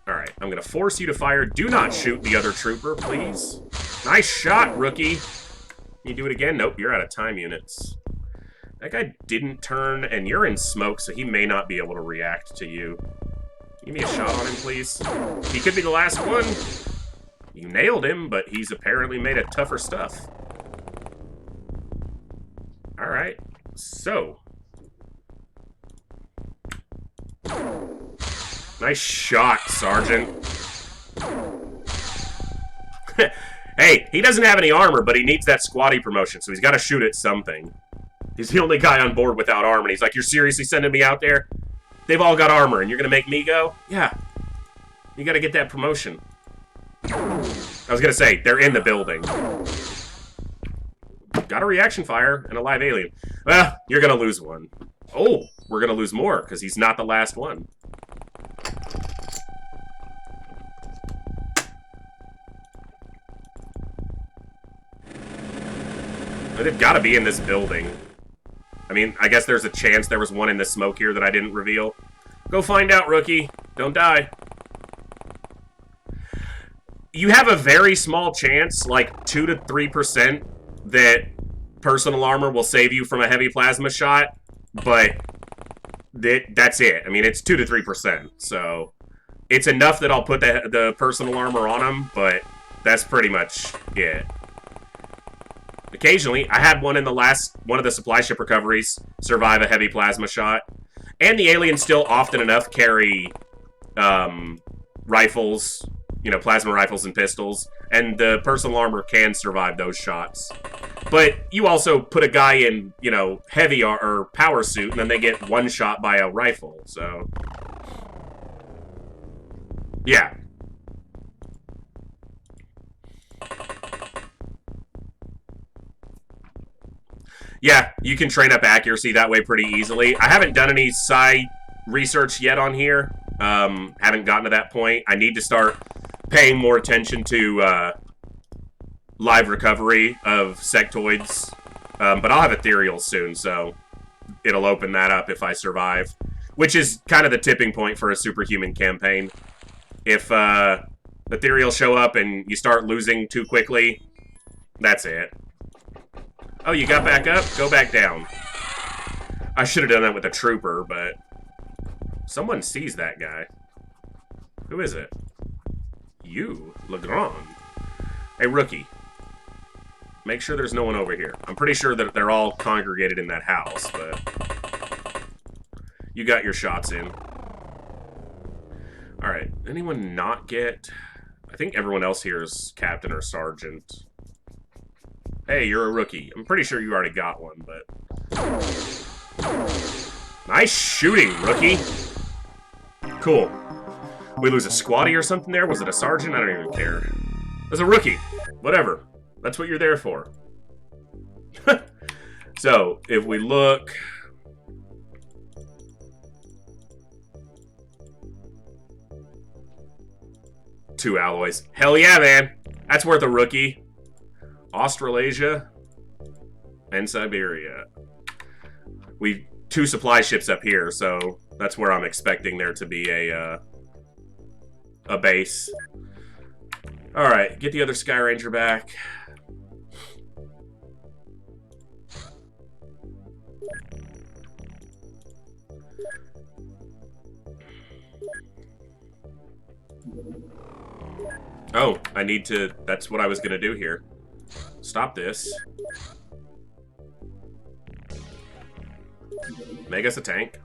Alright, I'm gonna force you to fire. Do not shoot the other trooper, please. Nice shot, rookie. Can you do it again? Nope, you're out of time units. That guy didn't turn, and you're in smoke, so he may not be able to react to you. Give me a shot on him, please. He could be the last one. You nailed him, but he's apparently made of tougher stuff. So. Nice shot, Sergeant. Hey, he doesn't have any armor, but he needs that squatty promotion, so he's got to shoot at something. He's the only guy on board without armor, and he's like, you're seriously sending me out there? They've all got armor, and you're going to make me go? Yeah. You got to get that promotion. I was going to say, they're in the building. Got a reaction fire and a live alien. Well, you're going to lose one. Oh, we're going to lose more, because he's not the last one. They've got to be in this building. I mean, I guess there's a chance there was one in the smoke here that I didn't reveal. Go find out, rookie. Don't die. You have a very small chance, like 2 to 3%, that personal armor will save you from a heavy plasma shot, but that's it. I mean, it's 2 to 3%, so it's enough that I'll put the personal armor on him, but that's pretty much it. Occasionally, I had one in the last one of the supply ship recoveries survive a heavy plasma shot. And the aliens still often enough carry rifles, you know, plasma rifles and pistols. And the personal armor can survive those shots. But you also put a guy in, you know, heavy or power suit, and then they get one shot by a rifle, so. Yeah. Yeah, you can train up accuracy that way pretty easily. I haven't done any sci research yet on here. Haven't gotten to that point. I need to start paying more attention to live recovery of sectoids. But I'll have ethereal soon, so it'll open that up if I survive. Which is kind of the tipping point for a superhuman campaign. If ethereal show up and you start losing too quickly, that's it. Oh, you got back up? Go back down. I should have done that with a trooper, but someone sees that guy. Who is it? You, Legrand. Hey, rookie. Make sure there's no one over here. I'm pretty sure that they're all congregated in that house, but you got your shots in. Alright, anyone not get... I think everyone else here is captain or sergeant. Hey, you're a rookie. I'm pretty sure you already got one, but... Nice shooting, rookie! Cool. We lose a squatty or something there? Was it a sergeant? I don't even care. It was a rookie. Whatever. That's what you're there for. So, if we look... Two alloys. Hell yeah, man! That's worth a rookie. Australasia and Siberia. Two supply ships up here, so that's where I'm expecting there to be a base. Alright, get the other Sky Ranger back. Oh, I need to... That's what I was gonna do here. Stop this. Make us a tank.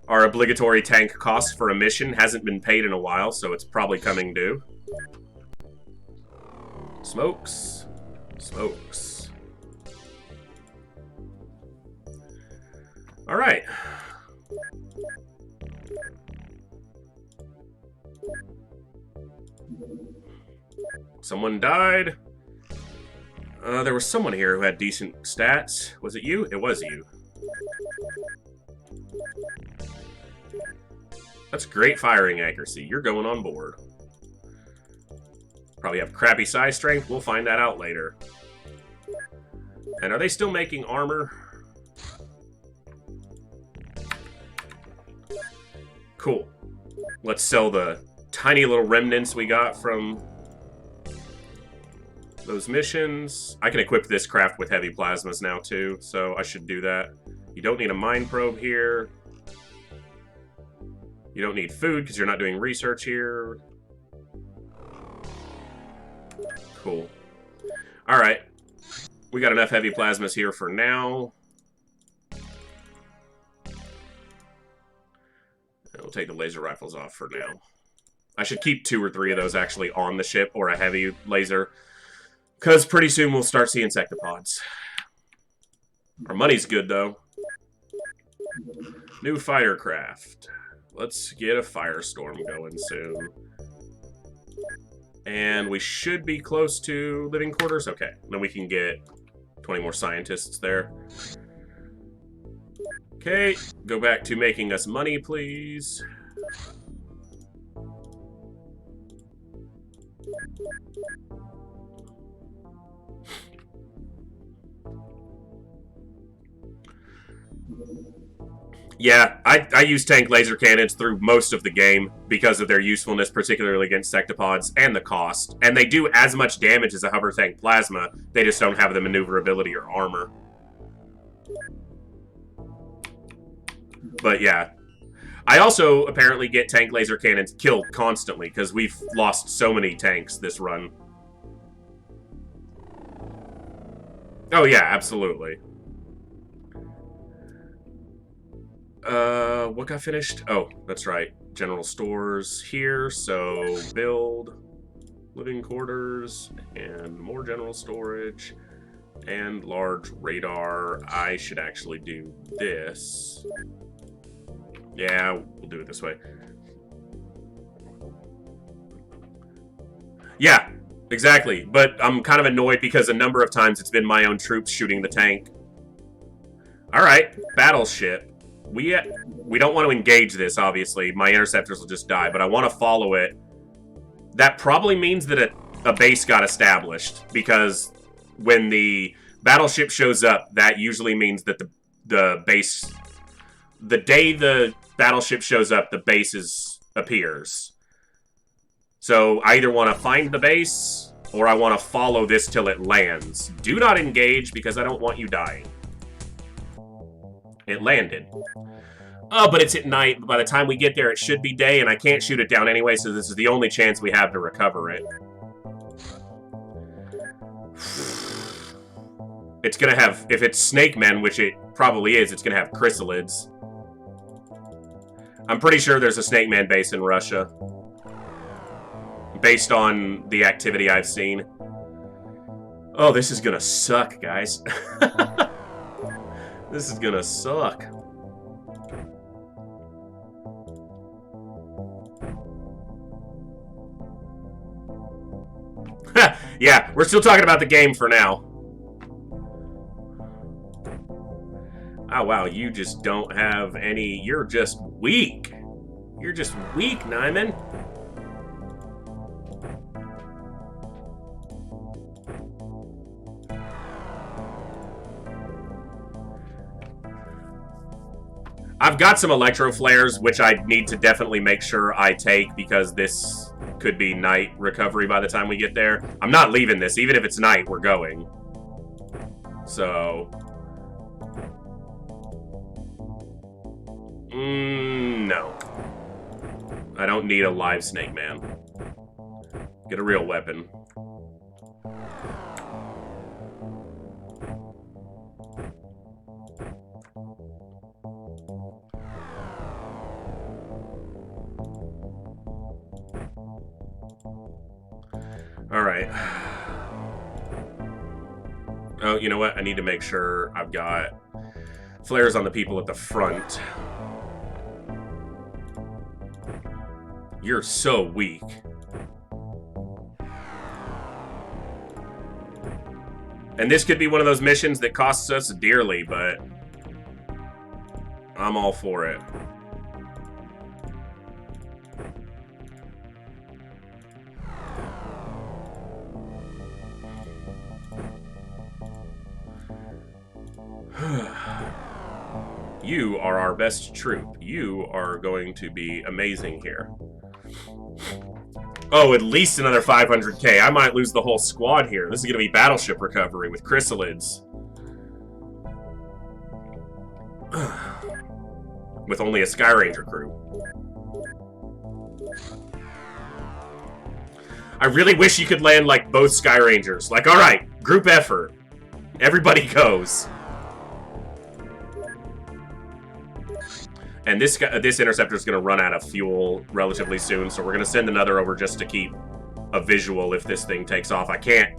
Our obligatory tank cost for a mission hasn't been paid in a while, so it's probably coming due. Smokes. Smokes. Alright. Someone died. There was someone here who had decent stats. Was it you? It was you. That's great firing accuracy. You're going on board. Probably have crappy size strength. We'll find that out later. And are they still making armor? Cool. Let's sell the tiny little remnants we got from those missions. I can equip this craft with heavy plasmas now too, so I should do that. You don't need a mind probe here. You don't need food because you're not doing research here. Cool. Alright. We got enough heavy plasmas here for now. We'll take the laser rifles off for now. I should keep 2 or 3 of those actually on the ship, or a heavy laser. Because pretty soon we'll start seeing sectopods. Our money's good, though. New fighter craft. Let's get a firestorm going soon. And we should be close to living quarters. Okay, then we can get 20 more scientists there. Okay, go back to making us money, please. Yeah, I use tank laser cannons through most of the game because of their usefulness, particularly against sectopods, and the cost. And they do as much damage as a hover tank plasma, they just don't have the maneuverability or armor. But yeah. I also apparently get tank laser cannons killed constantly, because we've lost so many tanks this run. Oh yeah, absolutely. What got finished? Oh, that's right. General stores here, so build living quarters and more general storage and large radar. I should actually do this. Yeah, we'll do it this way. Yeah, exactly. But I'm kind of annoyed because a number of times it's been my own troops shooting the tank. Alright, battleship. We don't want to engage this, obviously. My interceptors will just die, but I want to follow it. That probably means that a base got established, because when the battleship shows up, that usually means that the base... The day the battleship shows up, the base appears. So I either want to find the base, or I want to follow this till it lands. Do not engage, because I don't want you dying. It landed. Oh, but it's at night. By the time we get there, it should be day, and I can't shoot it down anyway, so this is the only chance we have to recover it. It's gonna have, if it's Snakemen, which it probably is, it's gonna have Chrysalids. I'm pretty sure there's a Snakeman base in Russia. Based on the activity I've seen. Oh, this is gonna suck, guys. This is gonna suck. Yeah, we're still talking about the game for now. Oh, wow, you just don't have any... You're just weak. You're just weak, Nyman. I've got some electro flares, which I need to definitely make sure I take, because this could be night recovery by the time we get there. I'm not leaving this. Even if it's night, we're going. So... no. I don't need a live snake man. Get a real weapon. Alright. Oh, you know what? I need to make sure I've got flares on the people at the front. You're so weak. And this could be one of those missions that costs us dearly, but I'm all for it. You are our best troop. You are going to be amazing here. Oh, at least another 500k. I might lose the whole squad here. This is going to be battleship recovery with Chrysalids. With only a Skyranger crew. I really wish you could land, like, both Skyrangers. Like, alright, group effort. Everybody goes. And this interceptor is going to run out of fuel relatively soon, so we're going to send another over just to keep a visual if this thing takes off. I can't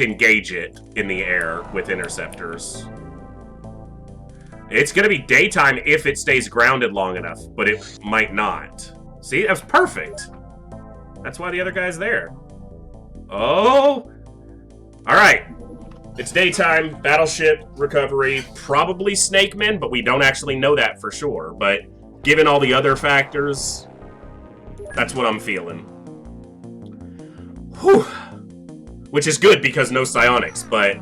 engage it in the air with interceptors. It's going to be daytime if it stays grounded long enough, but it might not. See, that was perfect. That's why the other guy's there. Oh! Alright. It's daytime, battleship recovery, probably Snakemen, but we don't actually know that for sure. But given all the other factors, that's what I'm feeling. Whew. Which is good because no psionics, but...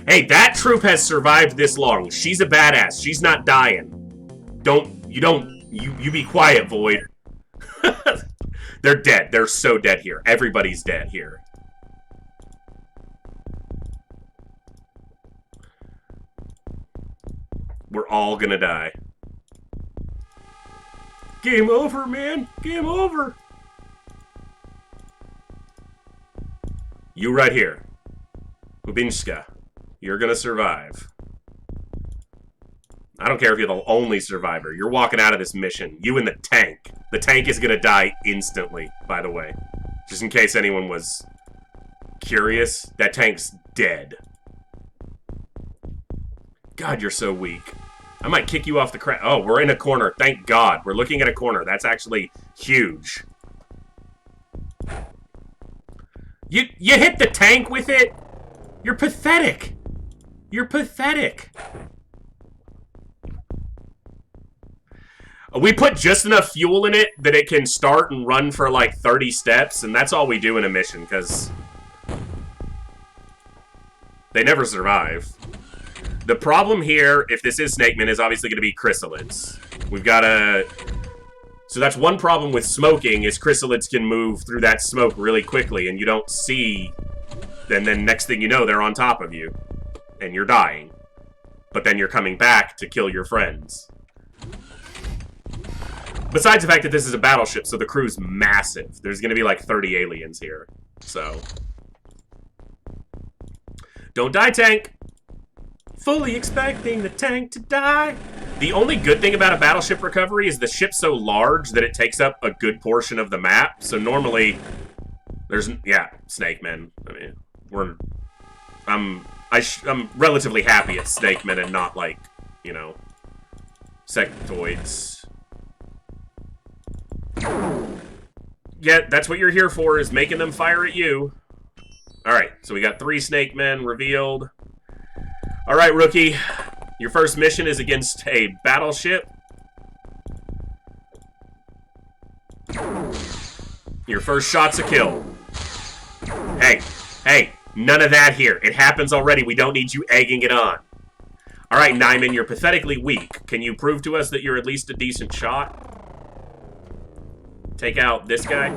Hey, that troop has survived this long. She's a badass. She's not dying. You be quiet, Void. They're dead. They're so dead here. Everybody's dead here. We're all gonna die. Game over, man. Game over. You right here. Ubinska. You're gonna survive. I don't care if you're the only survivor. You're walking out of this mission. You and the tank. The tank is gonna die instantly, by the way. Just in case anyone was curious. That tank's dead. God, you're so weak. I might kick you off the crap. Oh, we're in a corner. Thank God. We're looking at a corner. That's actually huge. You hit the tank with it? You're pathetic. You're pathetic. We put just enough fuel in it that it can start and run for like 30 steps, and that's all we do in a mission, because they never survive. The problem here, if this is Snakemen, is obviously going to be Chrysalids. We've got to... So that's one problem with smoking, is Chrysalids can move through that smoke really quickly, and you don't see... And then next thing you know, they're on top of you. And you're dying. But then you're coming back to kill your friends. Besides the fact that this is a battleship, so the crew's massive. There's going to be like 30 aliens here. So. Don't die, tank! Fully expecting the tank to die. The only good thing about a battleship recovery is the ship's so large that it takes up a good portion of the map. So normally, there's... Yeah, Snakemen. I mean, I'm relatively happy it's Snakemen and not like, you know, sectoids. Yeah, that's what you're here for, is making them fire at you. Alright, so we got 3 Snakemen revealed. Alright, rookie. Your first mission is against a battleship. Your first shot's a kill. Hey, none of that here. It happens already. We don't need you egging it on. Alright, Nyman, you're pathetically weak. Can you prove to us that you're at least a decent shot? Take out this guy.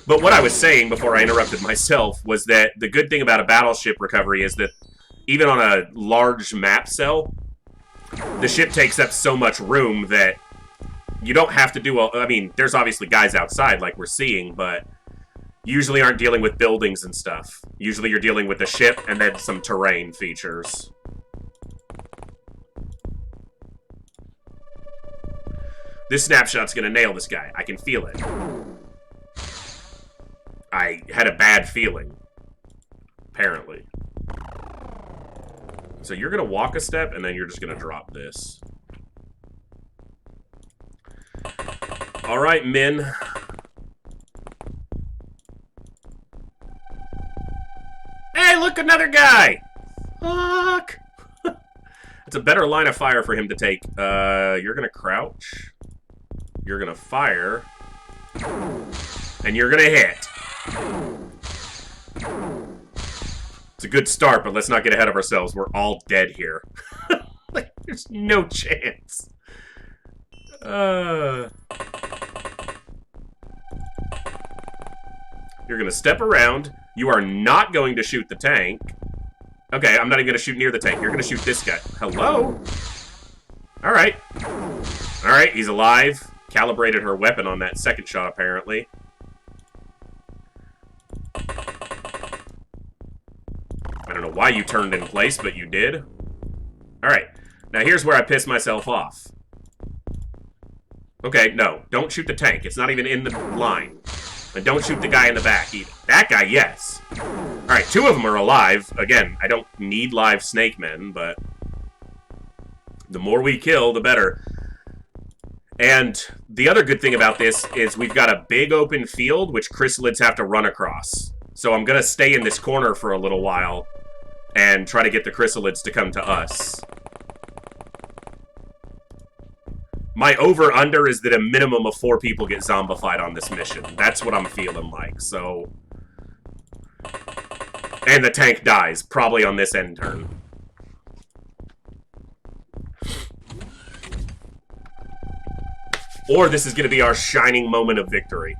But what I was saying before I interrupted myself was that the good thing about a battleship recovery is that even on a large map cell, the ship takes up so much room that you don't have to do I mean, there's obviously guys outside like we're seeing, but usually aren't dealing with buildings and stuff. Usually you're dealing with the ship and then some terrain features. This snapshot's gonna nail this guy. I can feel it. I had a bad feeling. Apparently. So you're gonna walk a step, and then you're just gonna drop this. Alright, men. Hey, look, another guy! Fuck! It's a better line of fire for him to take. You're gonna crouch. You're gonna fire. And you're gonna hit. It's a good start, but let's not get ahead of ourselves. We're all dead here. Like, there's no chance. You're gonna step around. You are not going to shoot the tank. Okay, I'm not even gonna shoot near the tank. You're gonna shoot this guy. Hello? Alright. Alright, he's alive. Calibrated her weapon on that second shot, apparently. why you turned in place, but you did. Alright, now here's where I piss myself off. Okay, no, don't shoot the tank. It's not even in the line. And don't shoot the guy in the back either. That guy, yes. Alright, 2 of them are alive. Again, I don't need live Snakemen, but the more we kill, the better. And the other good thing about this is we've got a big open field, which Chrysalids have to run across. So I'm going to stay in this corner for a little while and try to get the Chrysalids to come to us. My over-under is that a minimum of 4 people get zombified on this mission. That's what I'm feeling like, so... And the tank dies, probably on this end turn. Or this is going to be our shining moment of victory.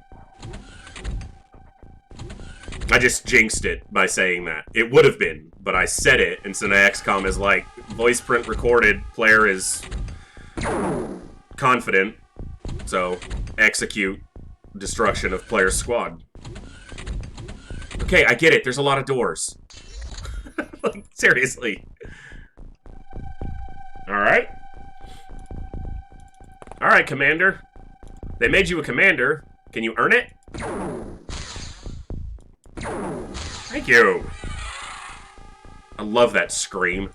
I just jinxed it by saying that. It would have been, but I said it, and so now XCOM is like, voice print recorded, player is confident, so execute destruction of player's squad. Okay, I get it, there's a lot of doors. Like, seriously. Alright. Alright, Commander. They made you a commander. Can you earn it? Thank you. I love that scream.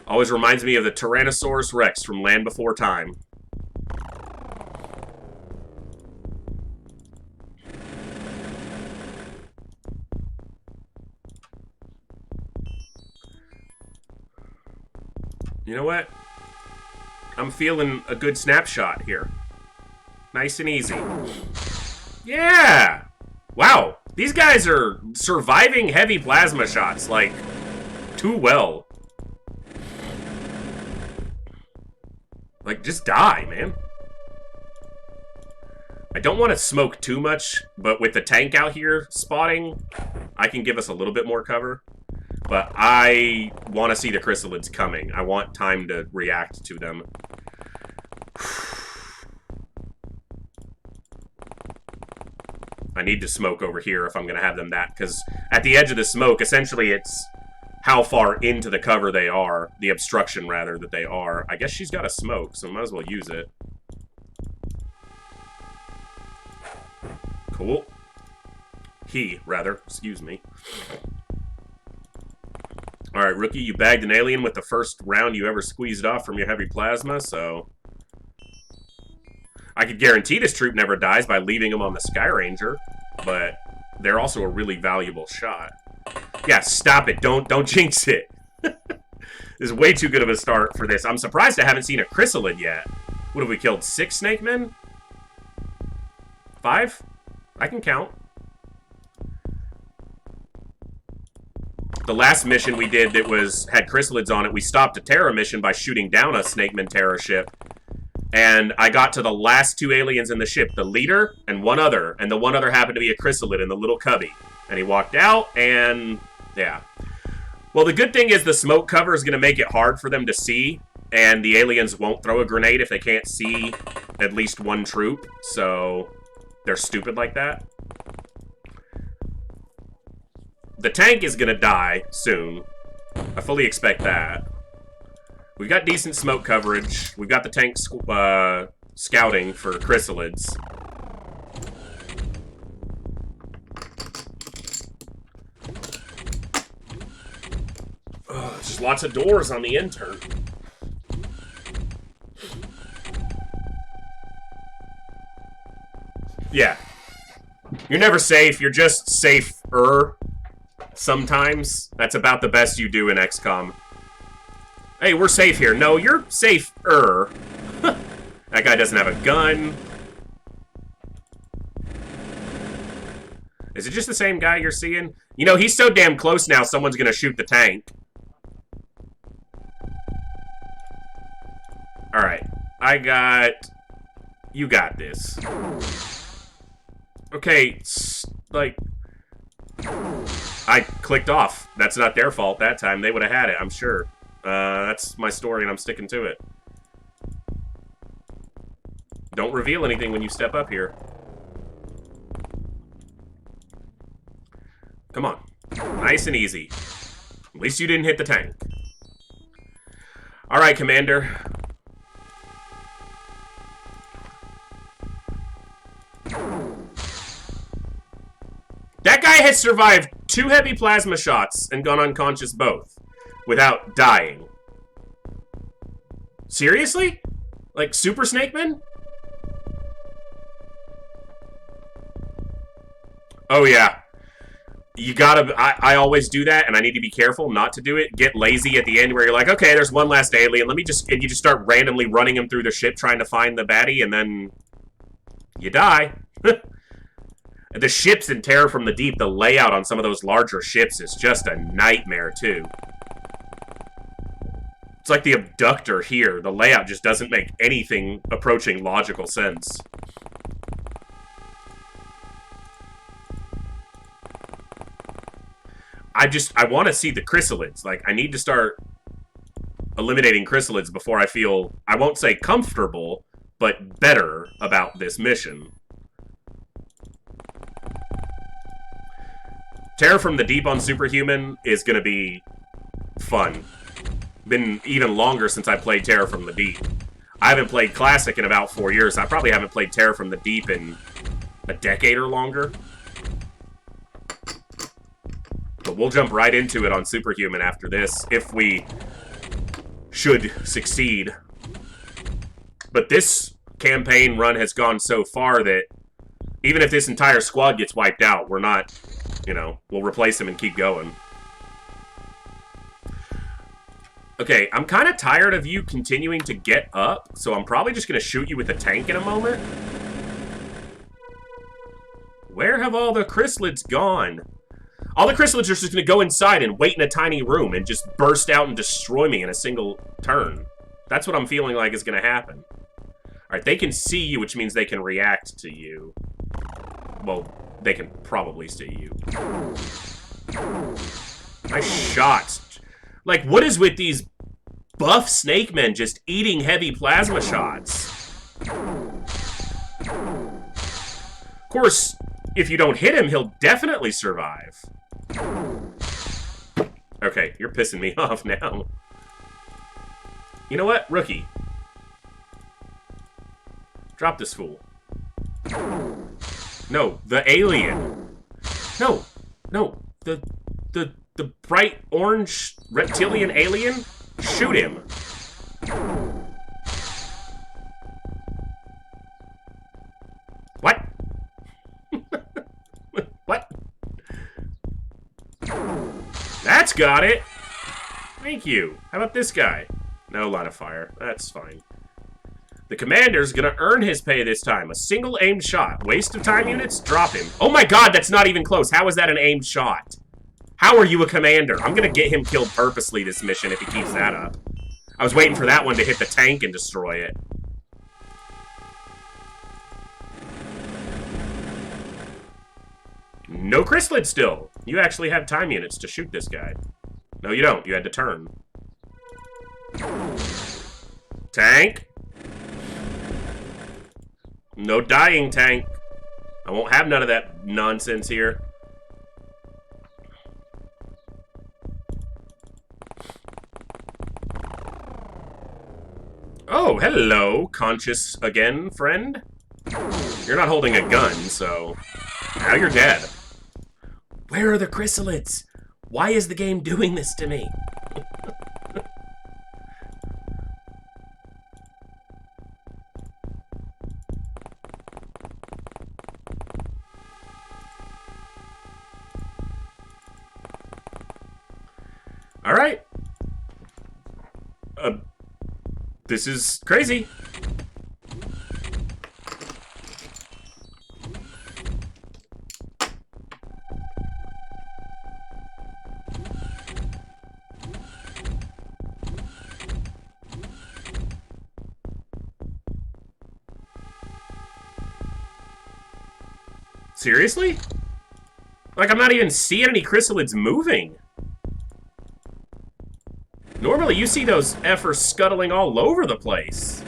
Always reminds me of the Tyrannosaurus Rex from Land Before Time. You know what? I'm feeling a good snapshot here. Nice and easy. Yeah! Wow, these guys are surviving heavy plasma shots, like, too well. Like, just die, man. I don't want to smoke too much, but with the tank out here spotting, I can give us a little bit more cover. But I want to see the Chrysalids coming. I want time to react to them. I need to smoke over here if I'm going to have them that, because at the edge of the smoke, essentially it's how far into the cover they are, the obstruction, rather, that they are. I guess she's got a smoke, so I might as well use it. Cool. Excuse me. Alright, rookie, you bagged an alien with the first round you ever squeezed off from your heavy plasma, so... I could guarantee this troop never dies by leaving him on the Sky Ranger, but they're also a really valuable shot. Yeah, stop it. Don't jinx it. This is way too good of a start for this. I'm surprised I haven't seen a Chrysalid yet. What have we killed? 6 Snakemen? 5? I can count. The last mission we did that had Chrysalids on it, we stopped a Terra mission by shooting down a Snakeman Terra ship. And I got to the last 2 aliens in the ship, the leader and one other. And the one other happened to be a Chrysalid in the little cubby. And he walked out, and yeah. Well, the good thing is the smoke cover is going to make it hard for them to see. And the aliens won't throw a grenade if they can't see at least one troop. So they're stupid like that. The tank is going to die soon. I fully expect that. We've got decent smoke coverage. We've got the tank scouting for Chrysalids. There's just lots of doors on the intern. Yeah. You're never safe. You're just safer. Sometimes. That's about the best you do in XCOM. Hey, we're safe here. No, you're safer. That guy doesn't have a gun. Is it just the same guy you're seeing? You know, he's so damn close now, someone's gonna shoot the tank. Alright. You got this. Okay, like... I clicked off. That's not their fault that time. They would have had it, I'm sure. That's my story, and I'm sticking to it. Don't reveal anything when you step up here. Come on. Nice and easy. At least you didn't hit the tank. Alright, Commander. That guy has survived 2 heavy plasma shots and gone unconscious both without dying. Seriously? Like Super Snakemen? Oh yeah. You gotta, I always do that, and I need to be careful not to do it. Get lazy at the end where you're like, okay, there's one last alien, let me just, and you just start randomly running him through the ship trying to find the baddie, and then you die. The ships in Terror from the Deep, the layout on some of those larger ships is just a nightmare, too. It's like the Abductor here. The layout just doesn't make anything approaching logical sense. I want to see the Chrysalids. Like, I need to start eliminating Chrysalids before I feel, I won't say comfortable, but better about this mission. Terror from the Deep on Superhuman is going to be fun. Been even longer since I played Terror from the Deep. I haven't played Classic in about 4 years. I probably haven't played Terror from the Deep in a decade or longer. But we'll jump right into it on Superhuman after this, if we should succeed. But this campaign run has gone so far that even if this entire squad gets wiped out, we're not, you know, we'll replace them and keep going. Okay, I'm kind of tired of you continuing to get up, so I'm probably just going to shoot you with a tank in a moment. Where have all the Chrysalids gone? All the Chrysalids are just going to go inside and wait in a tiny room and just burst out and destroy me in a single turn. That's what I'm feeling like is going to happen. Alright, they can see you, which means they can react to you. Well, they can probably see you. Nice shots. Like, what is with these buff Snakemen just eating heavy plasma shots? Of course, if you don't hit him, he'll definitely survive. Okay, you're pissing me off now. You know what? Rookie. Drop this fool. No, the alien. No, no, the bright orange reptilian alien? Shoot him. What? What? That's got it. Thank you. How about this guy? No line of fire. That's fine. The commander's gonna earn his pay this time. A single aimed shot. Waste of time units? Drop him. Oh my god, that's not even close. How is that an aimed shot? How are you a commander? I'm gonna get him killed purposely this mission if he keeps that up. I was waiting for that one to hit the tank and destroy it. No Chrysalid still. You actually have time units to shoot this guy. No, you don't. You had to turn. Tank. No dying, tank. I won't have none of that nonsense here. Oh, hello, conscious again, friend. You're not holding a gun, so now you're dead. Where are the Chrysalids? Why is the game doing this to me? All right. This is crazy. Seriously? Like, I'm not even seeing any Chrysalids moving. Normally, you see those effers scuttling all over the place.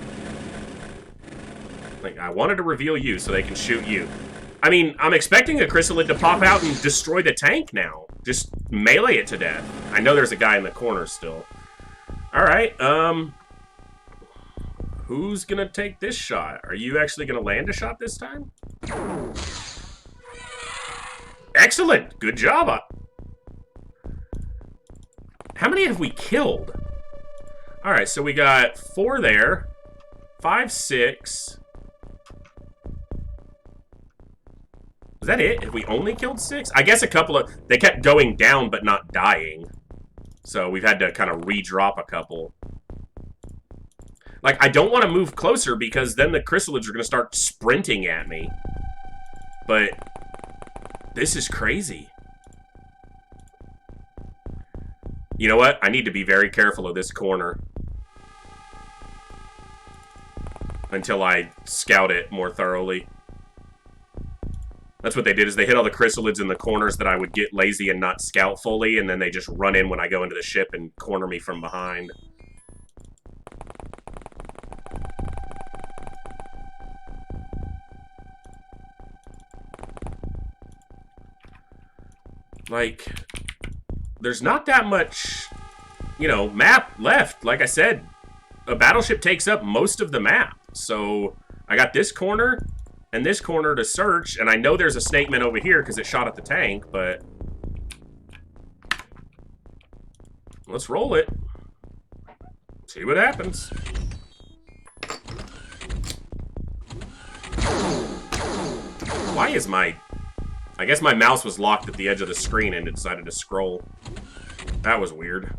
Like, I wanted to reveal you so they can shoot you. I mean, I'm expecting a Chrysalid to pop out and destroy the tank now. Just melee it to death. I know there's a guy in the corner still. Alright, who's gonna take this shot? Are you actually gonna land a shot this time? Excellent! Good job! How many have we killed? Alright, so we got 4 there. 5, 6. Was that it? Have we only killed 6? I guess a couple of... They kept going down but not dying. So we've had to kind of re-drop a couple. Like, I don't want to move closer because then the Chrysalids are going to start sprinting at me. But this is crazy. You know what? I need to be very careful of this corner. Until I scout it more thoroughly. That's what they did, is they hit all the Chrysalids in the corners that I would get lazy and not scout fully, and then they just run in when I go into the ship and corner me from behind. Like, there's not that much, you know, map left. Like I said, a battleship takes up most of the map. So I got this corner and this corner to search, and I know there's a Snakeman over here because it shot at the tank, but let's roll it. See what happens. Why is my... I guess my mouse was locked at the edge of the screen and it decided to scroll. That was weird.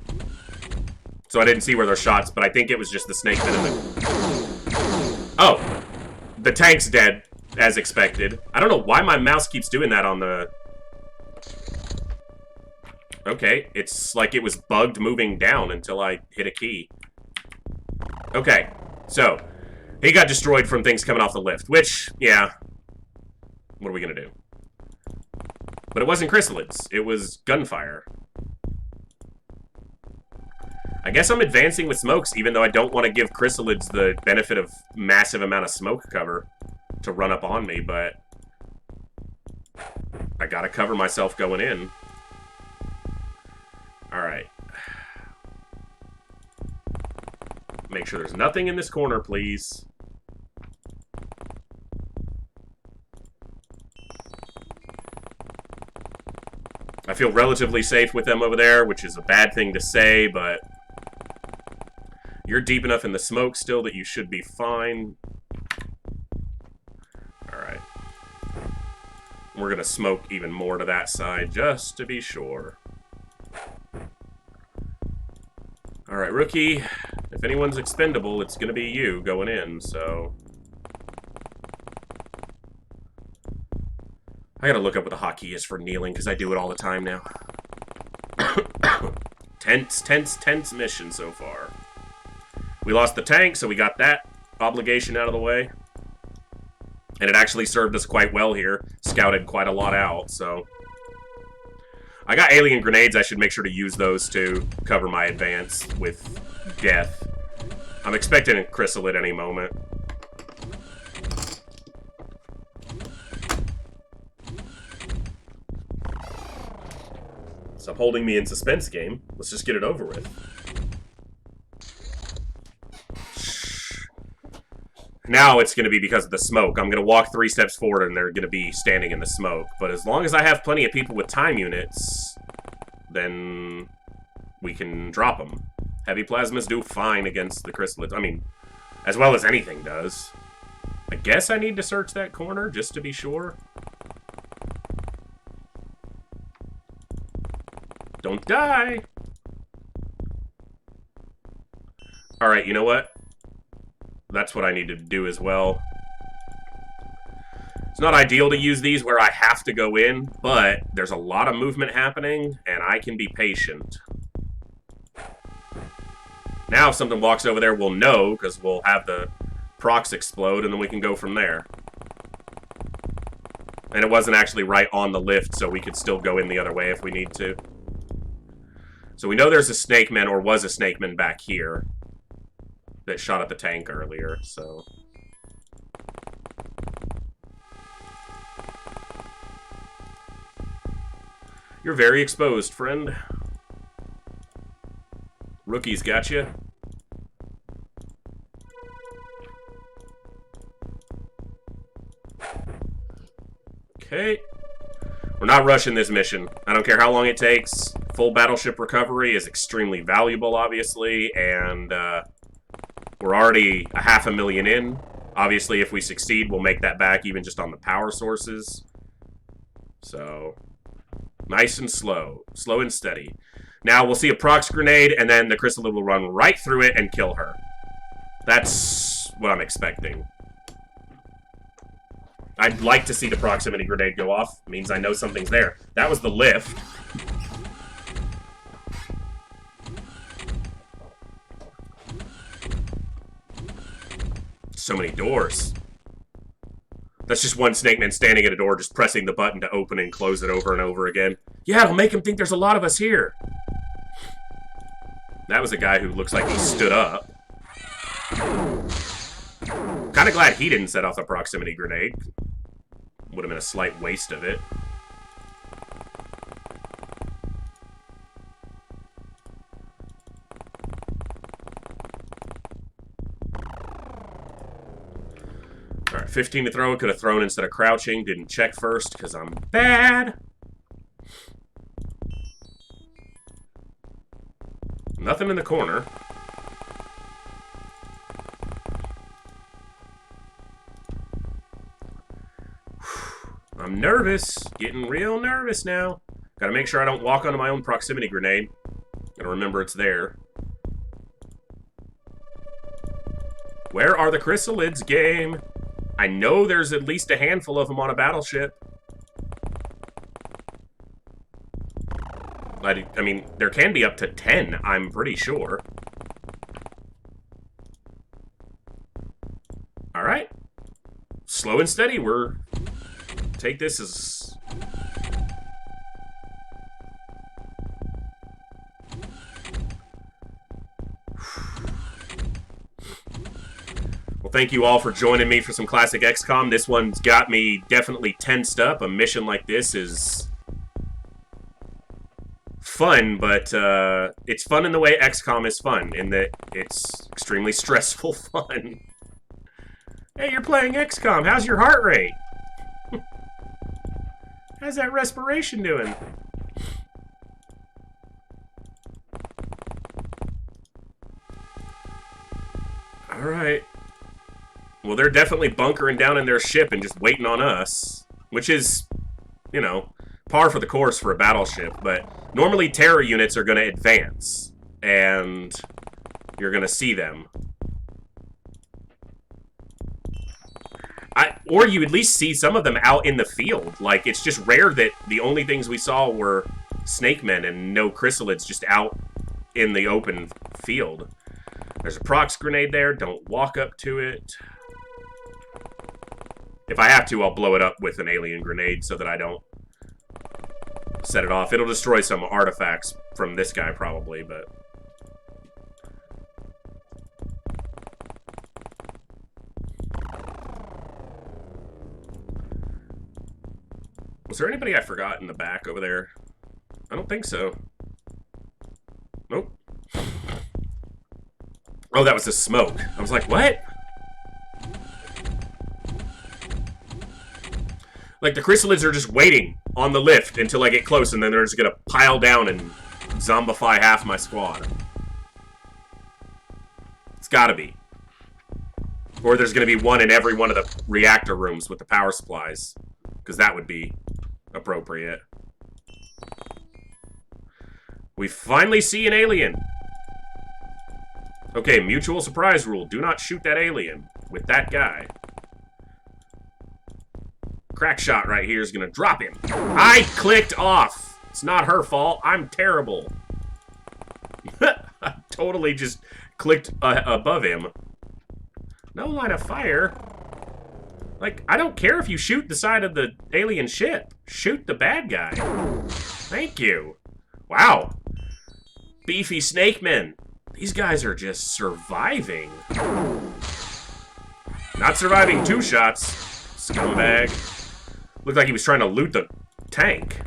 So I didn't see where those shots, but I think it was just the Snakemen in the... Oh! The tank's dead, as expected. I don't know why my mouse keeps doing that on the... Okay, it's like it was bugged moving down until I hit a key. Okay, so... He got destroyed from things coming off the lift, which, yeah... What are we gonna do? But it wasn't Chrysalids, it was gunfire. I guess I'm advancing with smokes, even though I don't want to give Chrysalids the benefit of massive amount of smoke cover to run up on me, but I gotta cover myself going in. Alright. Make sure there's nothing in this corner, please. I feel relatively safe with them over there, which is a bad thing to say, but you're deep enough in the smoke still that you should be fine. Alright. We're gonna smoke even more to that side, just to be sure. Alright, rookie. If anyone's expendable, it's gonna be you going in, so... I gotta look up what the hotkey is for kneeling, because I do it all the time now. tense mission so far. We lost the tank, so we got that obligation out of the way. And it actually served us quite well here. Scouted quite a lot out, so... I got alien grenades. I should make sure to use those to cover my advance with death. I'm expecting a Chrysalid any moment. Stop holding me in suspense, game. Let's just get it over with. Now it's going to be because of the smoke. I'm going to walk 3 steps forward and they're going to be standing in the smoke. But as long as I have plenty of people with time units, then we can drop them. Heavy plasmas do fine against the Chrysalids. I mean, as well as anything does. I guess I need to search that corner just to be sure. Don't die! Alright, you know what? That's what I need to do as well. It's not ideal to use these where I have to go in, but there's a lot of movement happening, and I can be patient. Now if something walks over there, we'll know, because we'll have the procs explode, and then we can go from there. And it wasn't actually right on the lift, so we could still go in the other way if we need to. So we know there's a Snakeman, or was a Snakeman back here, that shot at the tank earlier, so... You're very exposed, friend. Rookie's got you. Okay. We're not rushing this mission. I don't care how long it takes. Full battleship recovery is extremely valuable, obviously, and we're already 500,000 in. Obviously, if we succeed, we'll make that back even just on the power sources. So, nice and slow. Slow and steady. Now, we'll see a prox grenade, and then the Chrysalid will run right through it and kill her. That's what I'm expecting. I'd like to see the proximity grenade go off. It means I know something's there. That was the lift. So many doors. That's just one Snakeman standing at a door, just pressing the button to open and close it over and over again. Yeah, it'll make him think there's a lot of us here. That was a guy who looks like he stood up. Kind of glad he didn't set off the proximity grenade. Would have been a slight waste of it. Alright, 15 to throw. Could have thrown instead of crouching. Didn't check first because I'm bad. Nothing in the corner. I'm nervous. Getting real nervous now. Gotta make sure I don't walk onto my own proximity grenade. Gotta remember it's there. Where are the Chrysalids, game? I know there's at least a handful of them on a battleship. I mean, there can be up to 10, I'm pretty sure. Alright. Slow and steady, we're... Take this as... Well, thank you all for joining me for some classic XCOM. This one's got me definitely tensed up. A mission like this is fun, but it's fun in the way XCOM is fun, in that it's extremely stressful fun. Hey, you're playing XCOM. How's your heart rate? How's that respiration doing? Alright. Well, they're definitely bunkering down in their ship and just waiting on us. Which is, you know, par for the course for a battleship. But normally terror units are going to advance. And you're going to see them. Or you at least see some of them out in the field. Like, it's just rare that the only things we saw were Snakemen and no Chrysalids just out in the open field. There's a prox grenade there. Don't walk up to it. If I have to, I'll blow it up with an alien grenade so that I don't set it off. It'll destroy some artifacts from this guy probably, but... Was there anybody I forgot in the back over there? I don't think so. Nope. Oh, that was the smoke. I was like, what? Like, the Chrysalids are just waiting on the lift until I get close, and then they're just gonna pile down and zombify half my squad. It's gotta be. Or there's gonna be one in every one of the reactor rooms with the power supplies. Because that would be appropriate. We finally see an alien. Okay, mutual surprise rule. Do not shoot that alien with that guy. Crack shot right here is gonna drop him. I clicked off. It's not her fault. I'm terrible. I totally just clicked above him. No line of fire. Like, I don't care if you shoot the side of the alien ship. Shoot the bad guy. Thank you. Wow. Beefy Snakemen. These guys are just surviving. Not surviving 2 shots. Scumbag. Looked like he was trying to loot the tank.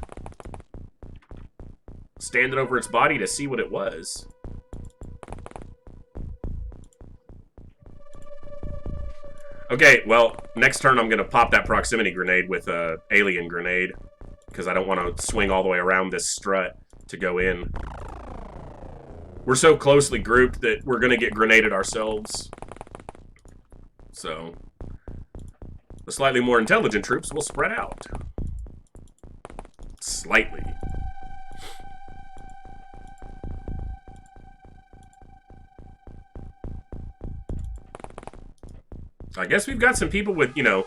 standing over its body to see what it was. Okay, well, next turn I'm going to pop that proximity grenade with a alien grenade, because I don't want to swing all the way around this strut to go in. We're so closely grouped that we're going to get grenaded ourselves. So, the slightly more intelligent troops will spread out. Slightly. I guess we've got some people with, you know,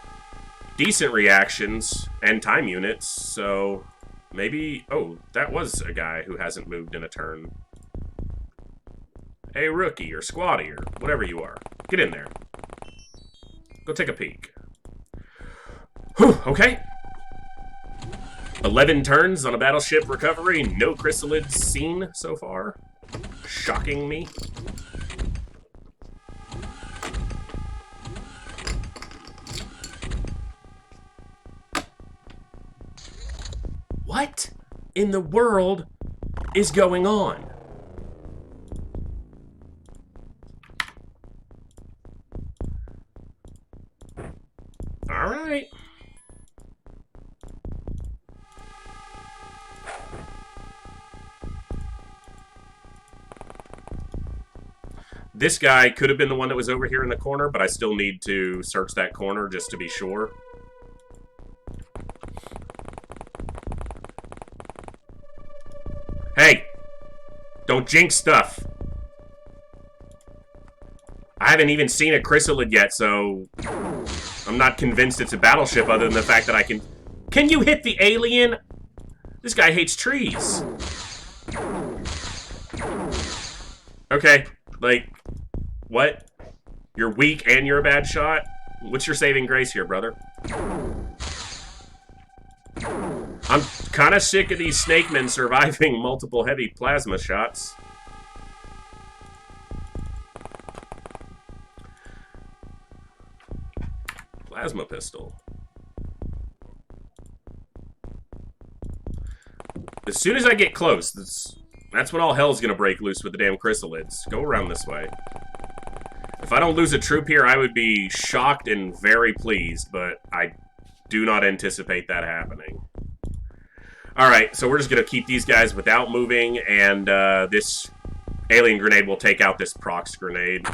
decent reactions and time units, so maybe... Oh, that was a guy who hasn't moved in a turn. Hey, rookie, or squatty, or whatever you are. Get in there. Go take a peek. Whew, okay. 11 turns on a battleship recovery. No Chrysalids seen so far. Shocking me. What in the world is going on? All right. This guy could have been the one that was over here in the corner, but I still need to search that corner just to be sure. Hey! Don't jinx stuff! I haven't even seen a Chrysalid yet, so... I'm not convinced it's a battleship other than the fact that I can... Can you hit the alien? This guy hates trees. Okay, like... What? You're weak and you're a bad shot? What's your saving grace here, brother? I'm kind of sick of these Snakemen surviving multiple heavy plasma shots. Plasma pistol. As soon as I get close, that's when all hell's gonna break loose with the damn Chrysalids. Go around this way. If I don't lose a troop here, I would be shocked and very pleased, but I do not anticipate that happening. Alright, so we're just going to keep these guys without moving, and this alien grenade will take out this prox grenade.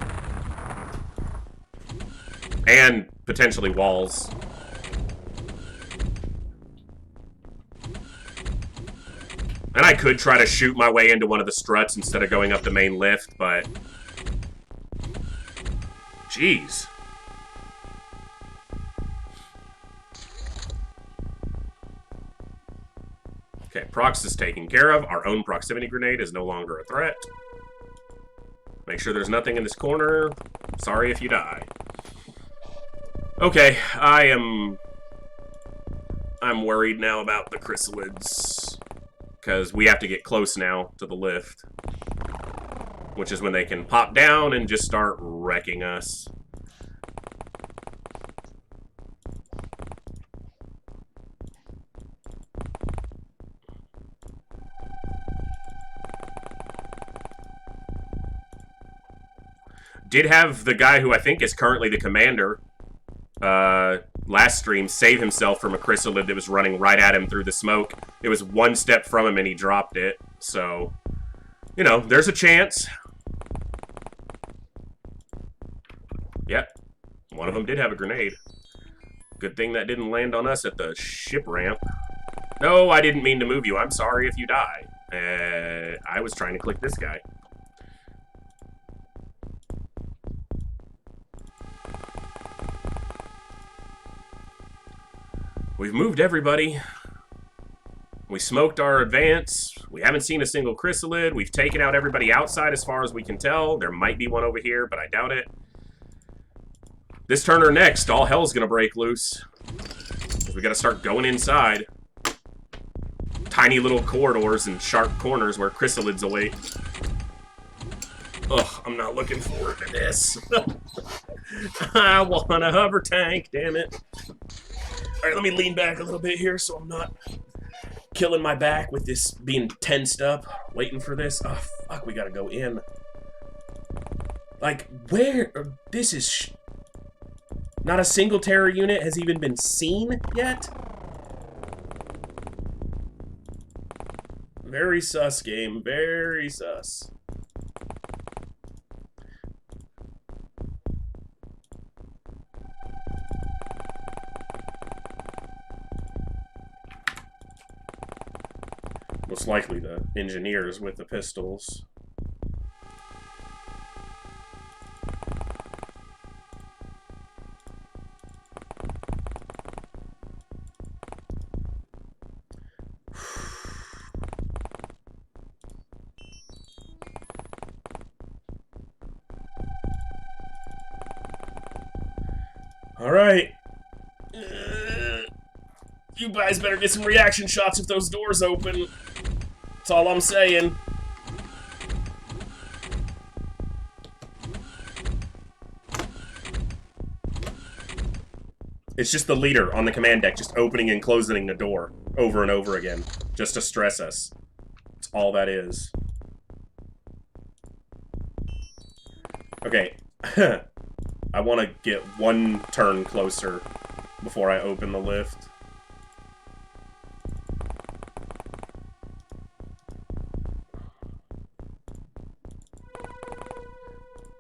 And potentially walls. And I could try to shoot my way into one of the struts instead of going up the main lift, but... Jeez. Okay, prox is taken care of. Our own proximity grenade is no longer a threat. Make sure there's nothing in this corner. Sorry if you die. Okay, I'm worried now about the Chrysalids. Because we have to get close now to the lift. Which is when they can pop down and just start wrecking us. Did have the guy who I think is currently the commander last stream save himself from a Chrysalid that was running right at him through the smoke. It was one step from him and he dropped it. So, you know, there's a chance. Yep. One of them did have a grenade. Good thing that didn't land on us at the ship ramp. No, I didn't mean to move you. I'm sorry if you die. I was trying to click this guy. We've moved everybody. We smoked our advance. We haven't seen a single Chrysalid. We've taken out everybody outside as far as we can tell. There might be one over here, but I doubt it. This turn or next, all hell's gonna break loose. We gotta start going inside. Tiny little corridors and sharp corners where Chrysalids await. Ugh, I'm not looking forward to this. I want a hover tank, damn it. Alright, let me lean back a little bit here so I'm not killing my back with this being tensed up, waiting for this. Oh, fuck, we gotta go in. Like, where? This is... Not a single terror unit has even been seen yet? Very sus game, very sus. Most likely the engineers with the pistols. All right. You guys better get some reaction shots if those doors open. That's all I'm saying. It's just the leader on the command deck just opening and closing the door over and over again, just to stress us. That's all that is. Okay. I want to get one turn closer before I open the lift.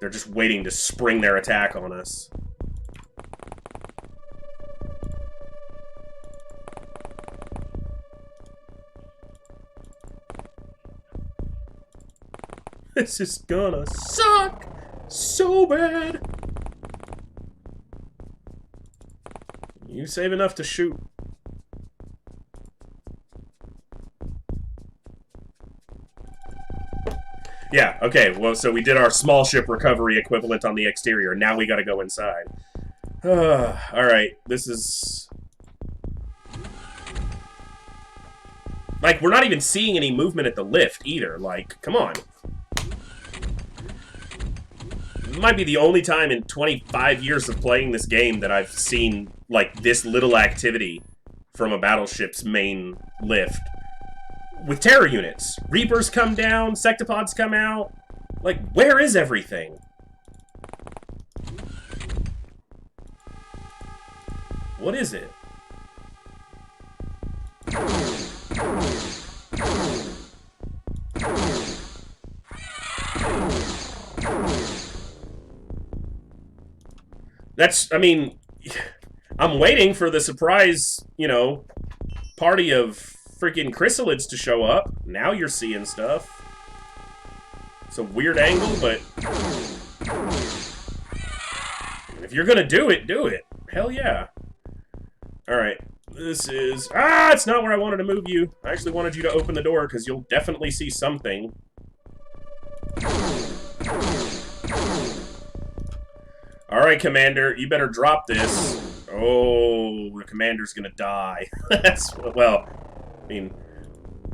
They're just waiting to spring their attack on us. This is gonna suck so bad. You save enough to shoot. Yeah, okay, well, so we did our small ship recovery equivalent on the exterior. Now we gotta go inside. Alright, this is... Like, we're not even seeing any movement at the lift, either. Like, come on. This might be the only time in 25 years of playing this game that I've seen, like, this little activity from a battleship's main lift. With terror units. Reapers come down, sectopods come out. Like, where is everything? What is it? That's, I mean, I'm waiting for the surprise, you know, party of freaking Chrysalids to show up. Now you're seeing stuff. It's a weird angle, but if you're gonna do it, do it. Hell yeah. Alright, this is... Ah, it's not where I wanted to move you. I actually wanted you to open the door, because you'll definitely see something. Alright, Commander, you better drop this. Oh, the Commander's gonna die. That's... well... I mean,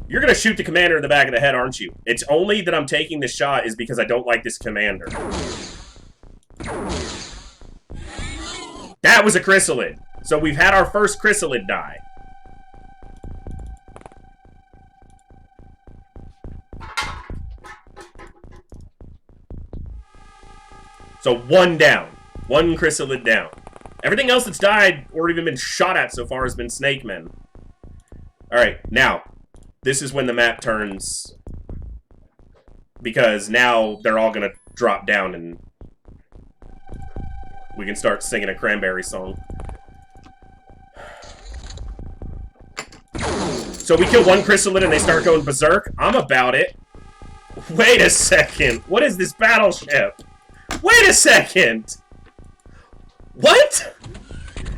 you're gonna shoot the commander in the back of the head, aren't you? It's only that I'm taking this shot is because I don't like this commander. That was a Chrysalid. So we've had our first Chrysalid die. So one down. One Chrysalid down. Everything else that's died or even been shot at so far has been Snakemen. Alright, now, this is when the map turns, because now they're all gonna drop down and we can start singing a Cranberry song. So we kill one Chrysalid and they start going berserk? I'm about it. Wait a second, what is this battleship? Wait a second! What?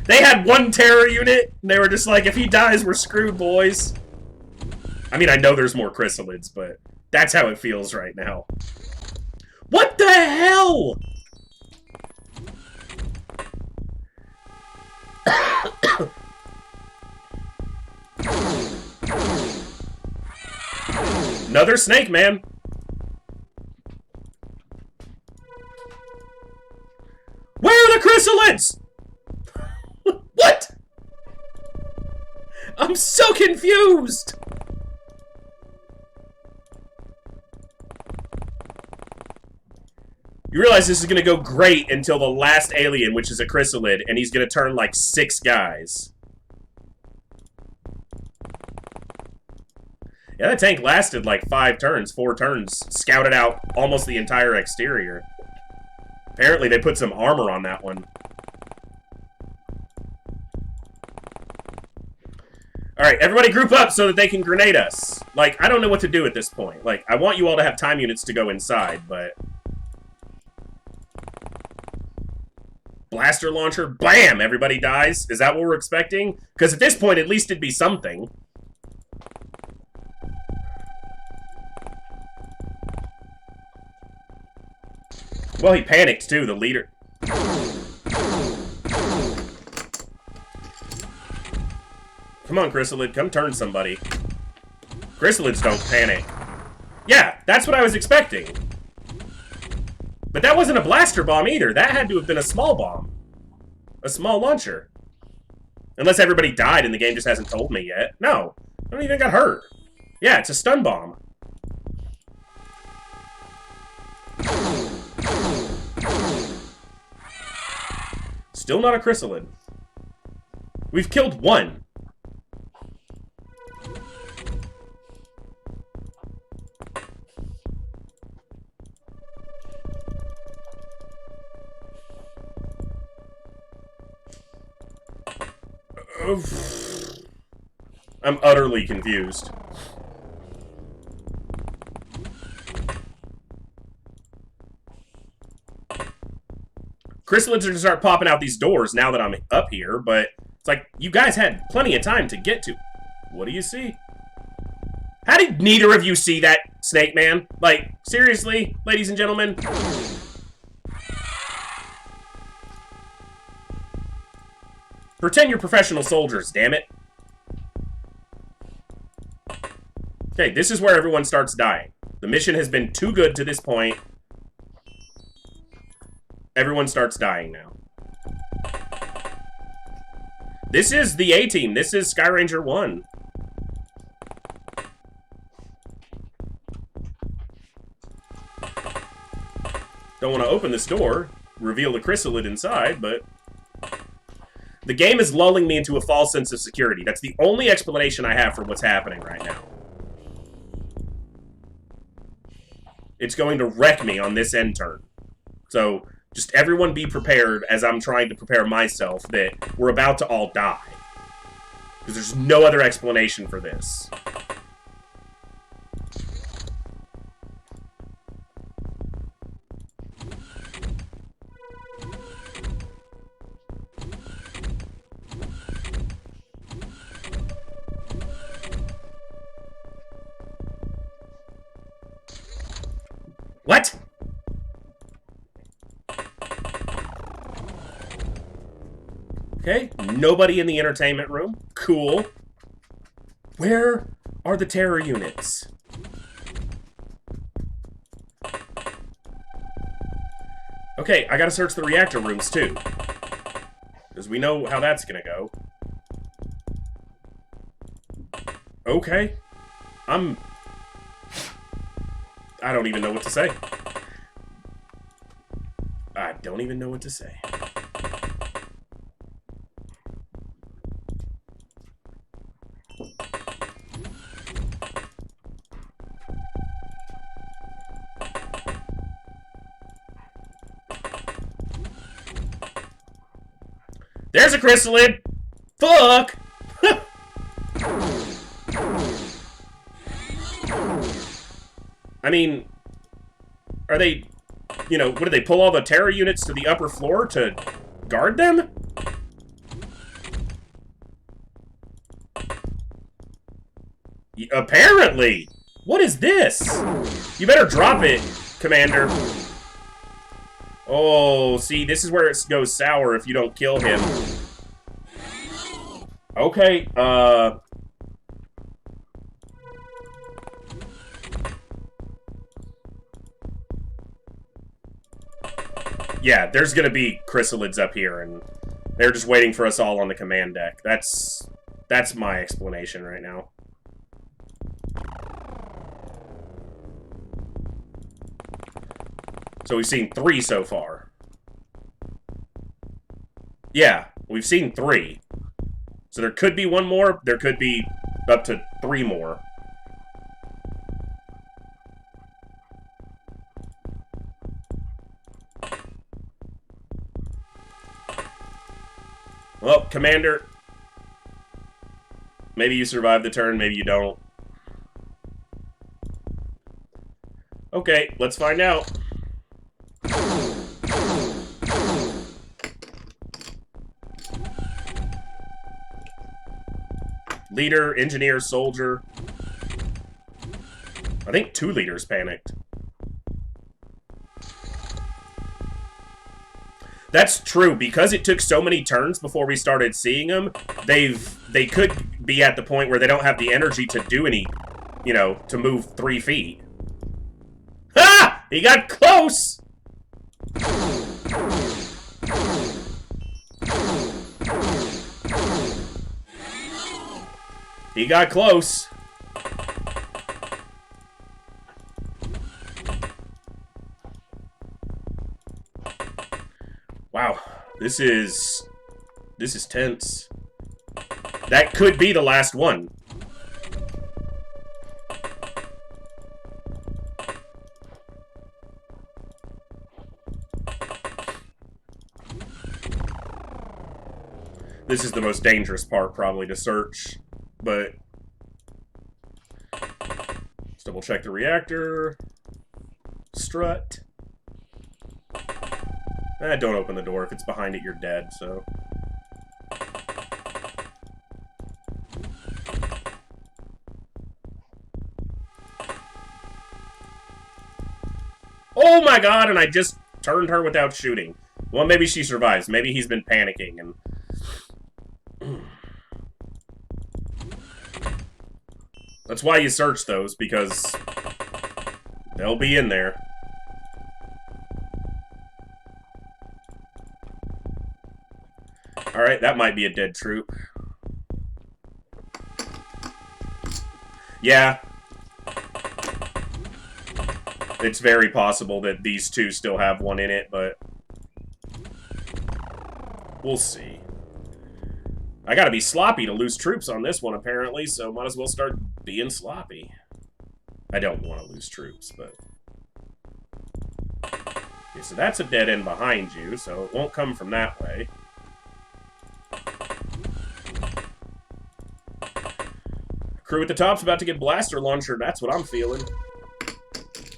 They had one terror unit, and they were just like, if he dies, we're screwed, boys. I mean, I know there's more Chrysalids, but that's how it feels right now. What the hell? Another snake, man. Where are the Chrysalids? What? I'm so confused! You realize this is going to go great until the last alien, which is a Chrysalid, and he's going to turn like 6 guys. Yeah, that tank lasted like 4 turns, scouted out almost the entire exterior. Apparently they put some armor on that one. Alright, everybody group up so that they can grenade us. Like, I don't know what to do at this point. Like, I want you all to have time units to go inside, but... Blaster launcher, bam! Everybody dies? Is that what we're expecting? Because at this point, at least it'd be something. Well, he panicked, too, the leader. Come on, Chrysalid, come turn somebody. Chrysalids don't panic. Yeah, that's what I was expecting. But that wasn't a blaster bomb either. That had to have been a small bomb. A small launcher. Unless everybody died and the game just hasn't told me yet. No, I don't even got hurt. Yeah, it's a stun bomb. Still not a Chrysalid. We've killed 1. I'm utterly confused. Chrysalids are gonna start popping out these doors now that I'm up here, but it's like, you guys had plenty of time to get to... What do you see? How did neither of you see that, Snake Man? Like, seriously, ladies and gentlemen? Pretend you're professional soldiers, damn it. Okay, this is where everyone starts dying. The mission has been too good to this point. Everyone starts dying now. This is the A-Team. This is Sky Ranger 1. Don't want to open this door, reveal the Chrysalid inside, but... The game is lulling me into a false sense of security. That's the only explanation I have for what's happening right now. It's going to wreck me on this end turn. So, just everyone be prepared as I'm trying to prepare myself that we're about to all die. Because there's no other explanation for this. What? Okay, nobody in the entertainment room. Cool. Where are the terror units? Okay, I gotta search the reactor rooms too. Because we know how that's gonna go. Okay. I don't even know what to say. I don't even know what to say. There's a Chrysalid! Fuck! I mean, are they, you know, what, do they pull all the terror units to the upper floor to guard them? Apparently! What is this? You better drop it, Commander. Oh, see, this is where it goes sour if you don't kill him. Okay, yeah, there's gonna be Chrysalids up here, and they're just waiting for us all on the command deck. That's my explanation right now. So we've seen 3 so far. Yeah, we've seen 3. So there could be 1 more. There could be up to 3 more. Well, Commander, maybe you survive the turn, maybe you don't. Okay, let's find out. Leader, engineer, soldier. I think 2 leaders panicked. That's true, because it took so many turns before we started seeing them, they could be at the point where they don't have the energy to do any, you know, to move 3 feet. Ha! He got close! He got close. Wow, this is tense. That could be the last one. This is the most dangerous part, probably, to search, but let's double check the reactor. Strut. Don't open the door. If it's behind it, you're dead, so. Oh my god, and I just turned her without shooting. Well, maybe she survives. Maybe he's been panicking and... That's why you search those, because they'll be in there. Alright, that might be a dead troop. Yeah. It's very possible that these 2 still have 1 in it, but... we'll see. I gotta be sloppy to lose troops on this one, apparently, so might as well start being sloppy. I don't want to lose troops, but... Okay, so that's a dead end behind you, so it won't come from that way. Crew at the top's about to get blaster launcher, that's what I'm feeling.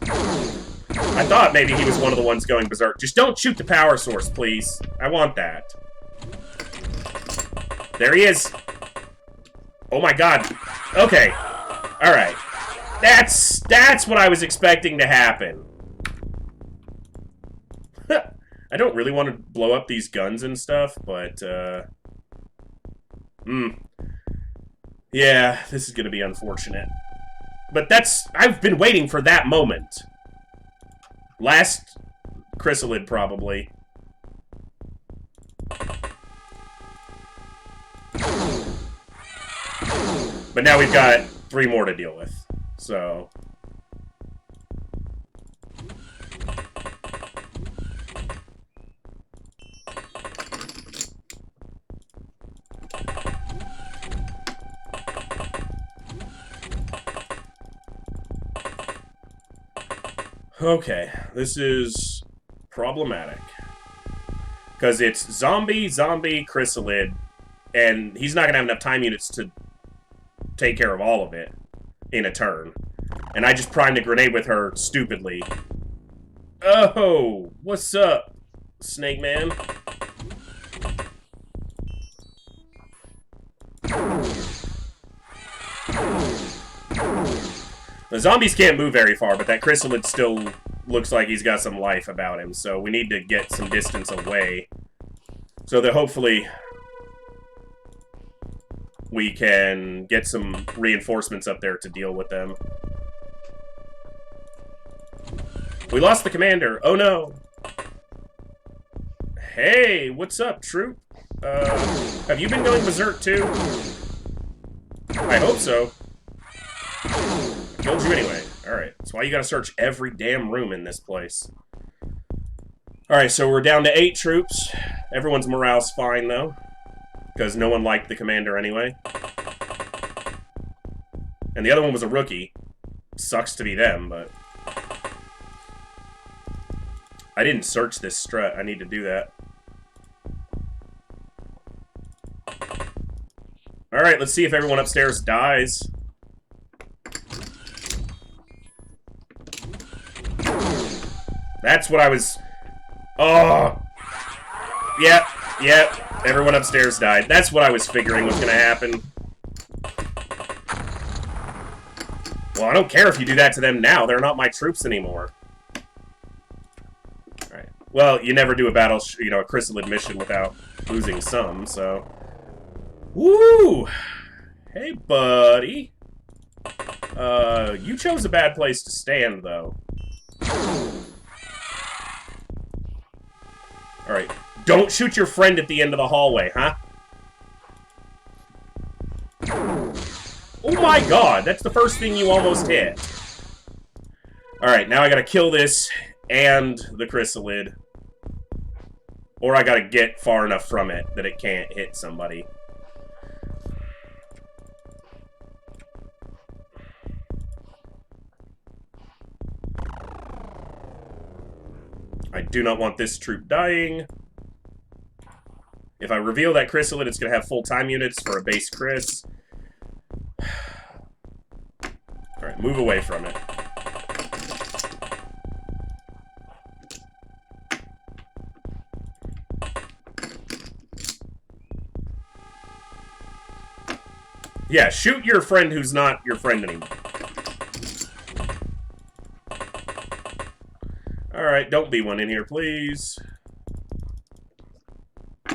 I thought maybe he was one of the ones going berserk. Just don't shoot the power source, please. I want that. There he is. Oh my god. Okay. Alright. That's what I was expecting to happen. I don't really want to blow up these guns and stuff, but, yeah, this is gonna be unfortunate. But I've been waiting for that moment. Last Chrysalid, probably. But now we've got 3 more to deal with, so... Okay, this is problematic. Because it's zombie, Chrysalid, and he's not going to have enough time units to take care of all of it in a turn. And I just primed a grenade with her stupidly. Oh, what's up, Snakeman? The zombies can't move very far, but that Chrysalid still looks like he's got some life about him, so we need to get some distance away. So that hopefully we can get some reinforcements up there to deal with them. We lost the commander. Oh no. Hey, what's up, troop? Have you been going berserk too? I hope so. Killed you anyway. Alright, that's why you gotta search every damn room in this place. Alright, so we're down to 8 troops. Everyone's morale's fine, though. Because no one liked the commander anyway. And the other one was a rookie. Sucks to be them, but... I didn't search this strut. I need to do that. Alright, let's see if everyone upstairs dies. That's what I was... Oh! Yep, yep. Everyone upstairs died. That's what I was figuring was gonna happen. Well, I don't care if you do that to them now. They're not my troops anymore. Alright. Well, you never do a battle, a Chrysalid mission without losing some, so... Woo! Hey, buddy. You chose a bad place to stand, though. Alright. Don't shoot your friend at the end of the hallway, huh? Oh my god, that's the first thing you almost hit. Alright, now I gotta kill this and the Chrysalid. Or I gotta get far enough from it that it can't hit somebody. I do not want this troop dying. If I reveal that Chrysalid, it's going to have full time units for a base Chris. Alright, move away from it. Yeah, shoot your friend who's not your friend anymore. Alright, don't be one in here, please.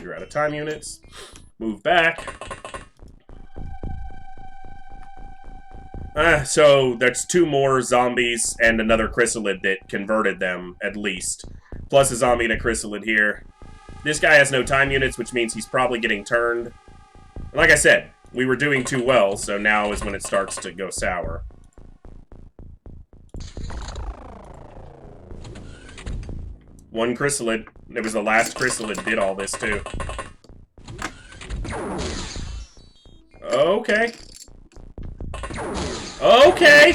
You're out of time units. Move back. So that's 2 more zombies and another Chrysalid that converted them, at least. Plus a zombie and a Chrysalid here. This guy has no time units, which means he's probably getting turned. Like I said, we were doing too well, so now is when it starts to go sour. One Chrysalid. It was the last Chrysalid did all this, too. Okay. Okay!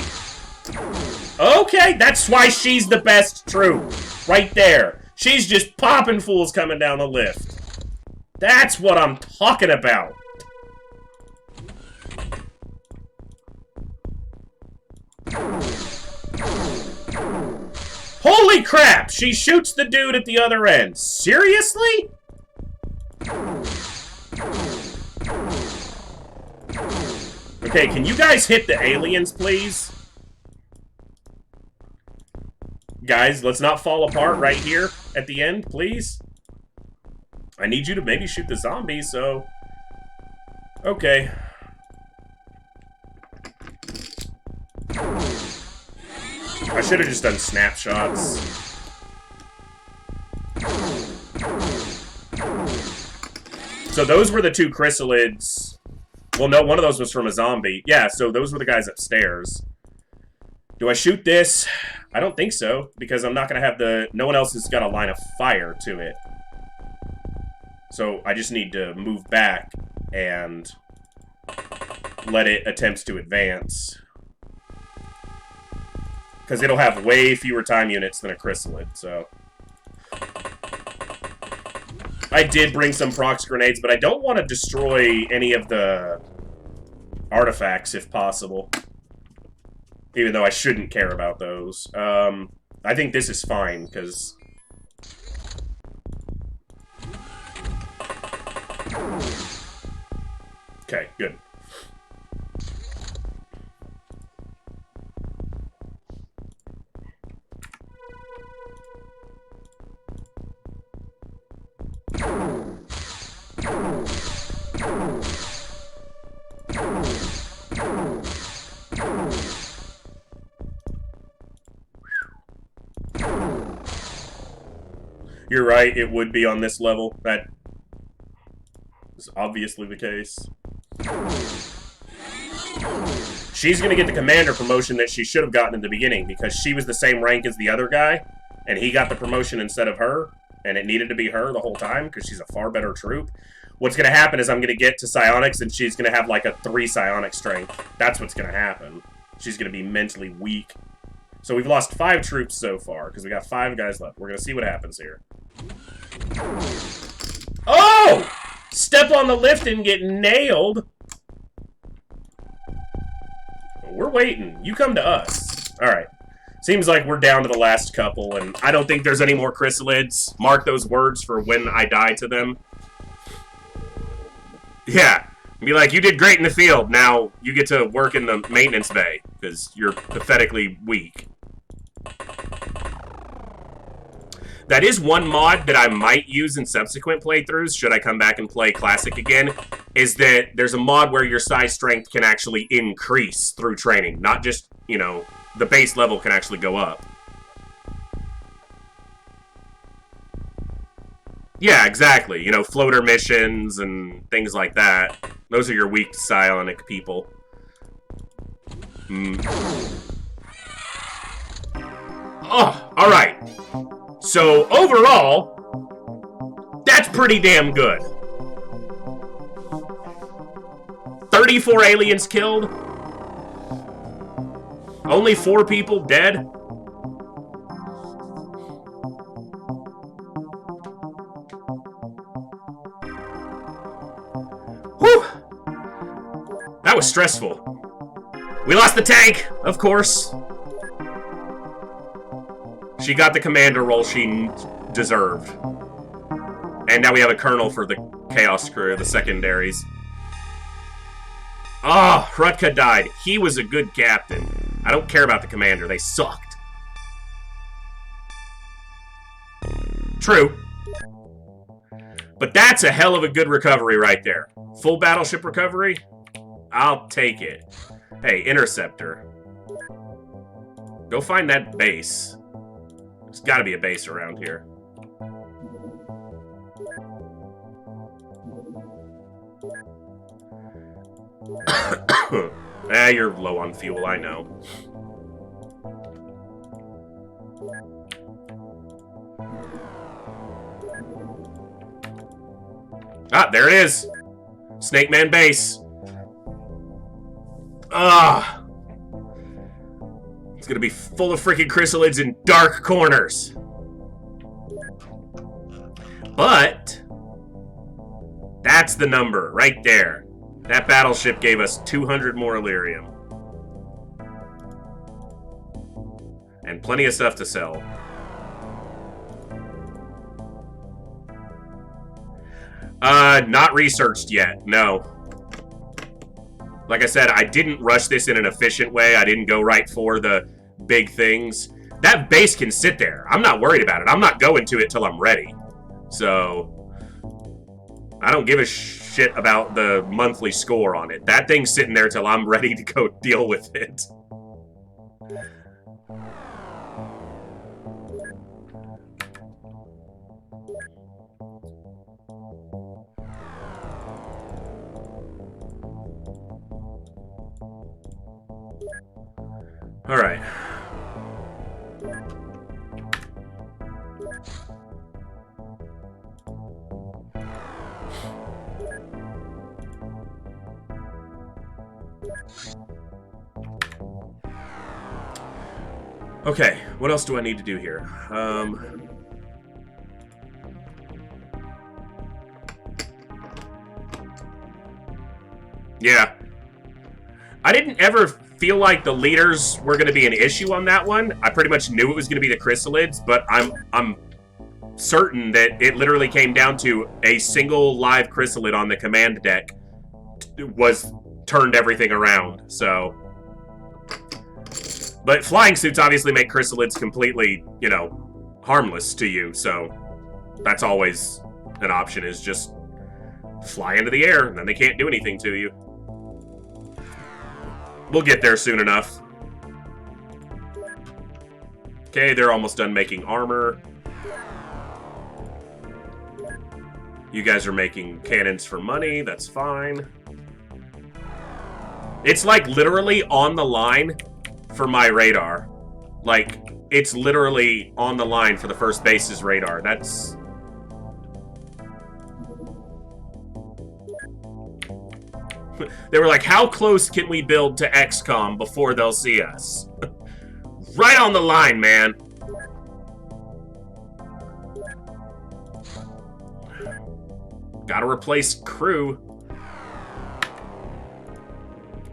Okay, that's why she's the best troop. Right there. She's just popping fools coming down the lift. That's what I'm talking about. Holy crap! She shoots the dude at the other end. Seriously? Okay, can you guys hit the aliens, please? Guys, let's not fall apart right here at the end, please. I need you to maybe shoot the zombies, so... Okay. I should have just done snapshots. So those were the 2 Chrysalids. Well, no, one of those was from a zombie. Yeah, so those were the guys upstairs. Do I shoot this? I don't think so, because I'm not going to have the... No one else has got a line of fire to it. So I just need to move back and let it attempt to advance. Because it'll have way fewer time units than a Chrysalid, so... I did bring some prox grenades, but I don't want to destroy any of the artifacts, if possible. Even though I shouldn't care about those. I think this is fine, because... Okay, good. You're right, it would be on this level. That is obviously the case. She's gonna get the commander promotion that she should have gotten in the beginning, because she was the same rank as the other guy, and he got the promotion instead of her. and it needed to be her the whole time because she's a far better troop, what's going to happen is I'm going to get to psionics and she's going to have like a 3 psionic strength. That's what's going to happen. She's going to be mentally weak. So we've lost 5 troops so far because we got 5 guys left. We're going to see what happens here. Oh! Step on the lift and get nailed. We're waiting. You come to us. Alright. Seems like we're down to the last couple, and I don't think there's any more Chrysalids. Mark those words for when I die to them. Yeah. Be like, you did great in the field. Now you get to work in the maintenance bay, because you're pathetically weak. That is one mod that I might use in subsequent playthroughs, should I come back and play Classic again, is that there's a mod where your psi strength can actually increase through training. Not just, you know, the base level can actually go up. Yeah, exactly. You know, floater missions and things like that. Those are your weak psionic people. Oh, alright. So, overall, that's pretty damn good. 34 aliens killed. Only 4 people dead. Whew! That was stressful. We lost the tank, of course. She got the commander role she deserved. And now we have a colonel for the Chaos crew, the secondaries. Ah, oh, Hrutka died. He was a good captain. I don't care about the commander. They sucked. True. But that's a hell of a good recovery right there. Full battleship recovery? I'll take it. Hey, Interceptor. Go find that base. There's gotta be a base around here. You're low on fuel, I know. Ah, there it is! Snakeman base. Ah! It's gonna be full of freaking chrysalids in dark corners. But that's the number right there. That battleship gave us 200 more Illyrium. And plenty of stuff to sell. Not researched yet, no. Like I said, I didn't rush this in an efficient way. I didn't go right for the big things. That base can sit there. I'm not worried about it. I'm not going to it till I'm ready. So, I don't give a shit about the monthly score on it. That thing's sitting there till I'm ready to go deal with it. All right. Okay, what else do I need to do here? Yeah. I didn't ever feel like the leaders were going to be an issue on that one. I pretty much knew it was going to be the Chrysalids, but I'm certain that it literally came down to a single live Chrysalid on the command deck turned everything around, so... But flying suits obviously make Chrysalids completely, you know, harmless to you, so that's always an option, is just fly into the air, and then they can't do anything to you. We'll get there soon enough. Okay, they're almost done making armor. You guys are making cannons for money, that's fine. It's like literally on the line for my radar. Like, it's literally on the line for the first base's radar. That's They were like, how close can we build to XCOM before they'll see us? Right on the line, man. Gotta replace crew.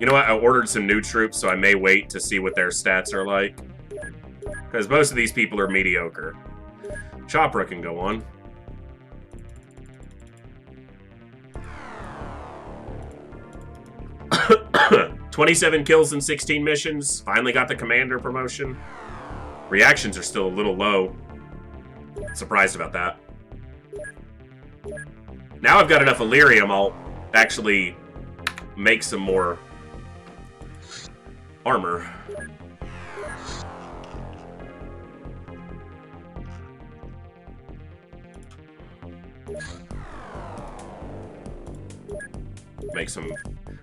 You know what? I ordered some new troops, so I may wait to see what their stats are like. Because most of these people are mediocre. Chopra can go on. "27 kills in 16 missions. Finally got the commander promotion. Reactions are still a little low. Surprised about that. Now I've got enough Illyrium, I'll actually make some more armor. Make some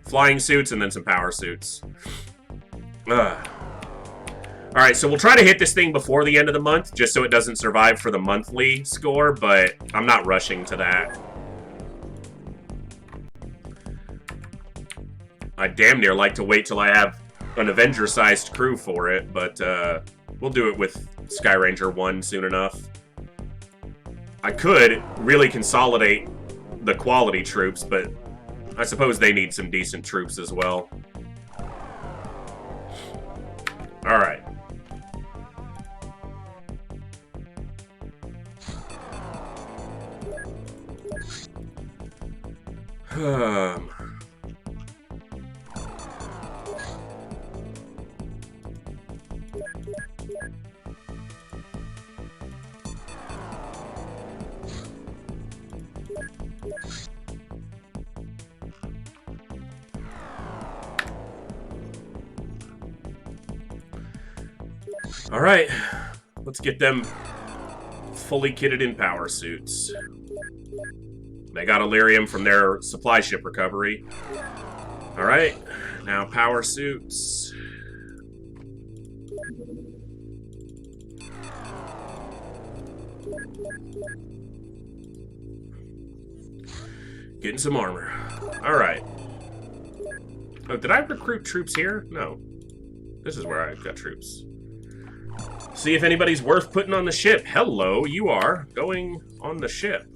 flying suits and then some power suits. Alright, so we'll try to hit this thing before the end of the month, just so it doesn't survive for the monthly score, but I'm not rushing to that. I'd damn near like to wait till I have an Avenger-sized crew for it, but we'll do it with Skyranger 1 soon enough. I could really consolidate the quality troops, but I suppose they need some decent troops as well. Alright. Alright, let's get them fully kitted in power suits. They got Illyrium from their supply ship recovery. Alright, now power suits. Getting some armor. Alright. Oh, did I recruit troops here? No. This is where I've got troops. See if anybody's worth putting on the ship. Hello, you are going on the ship.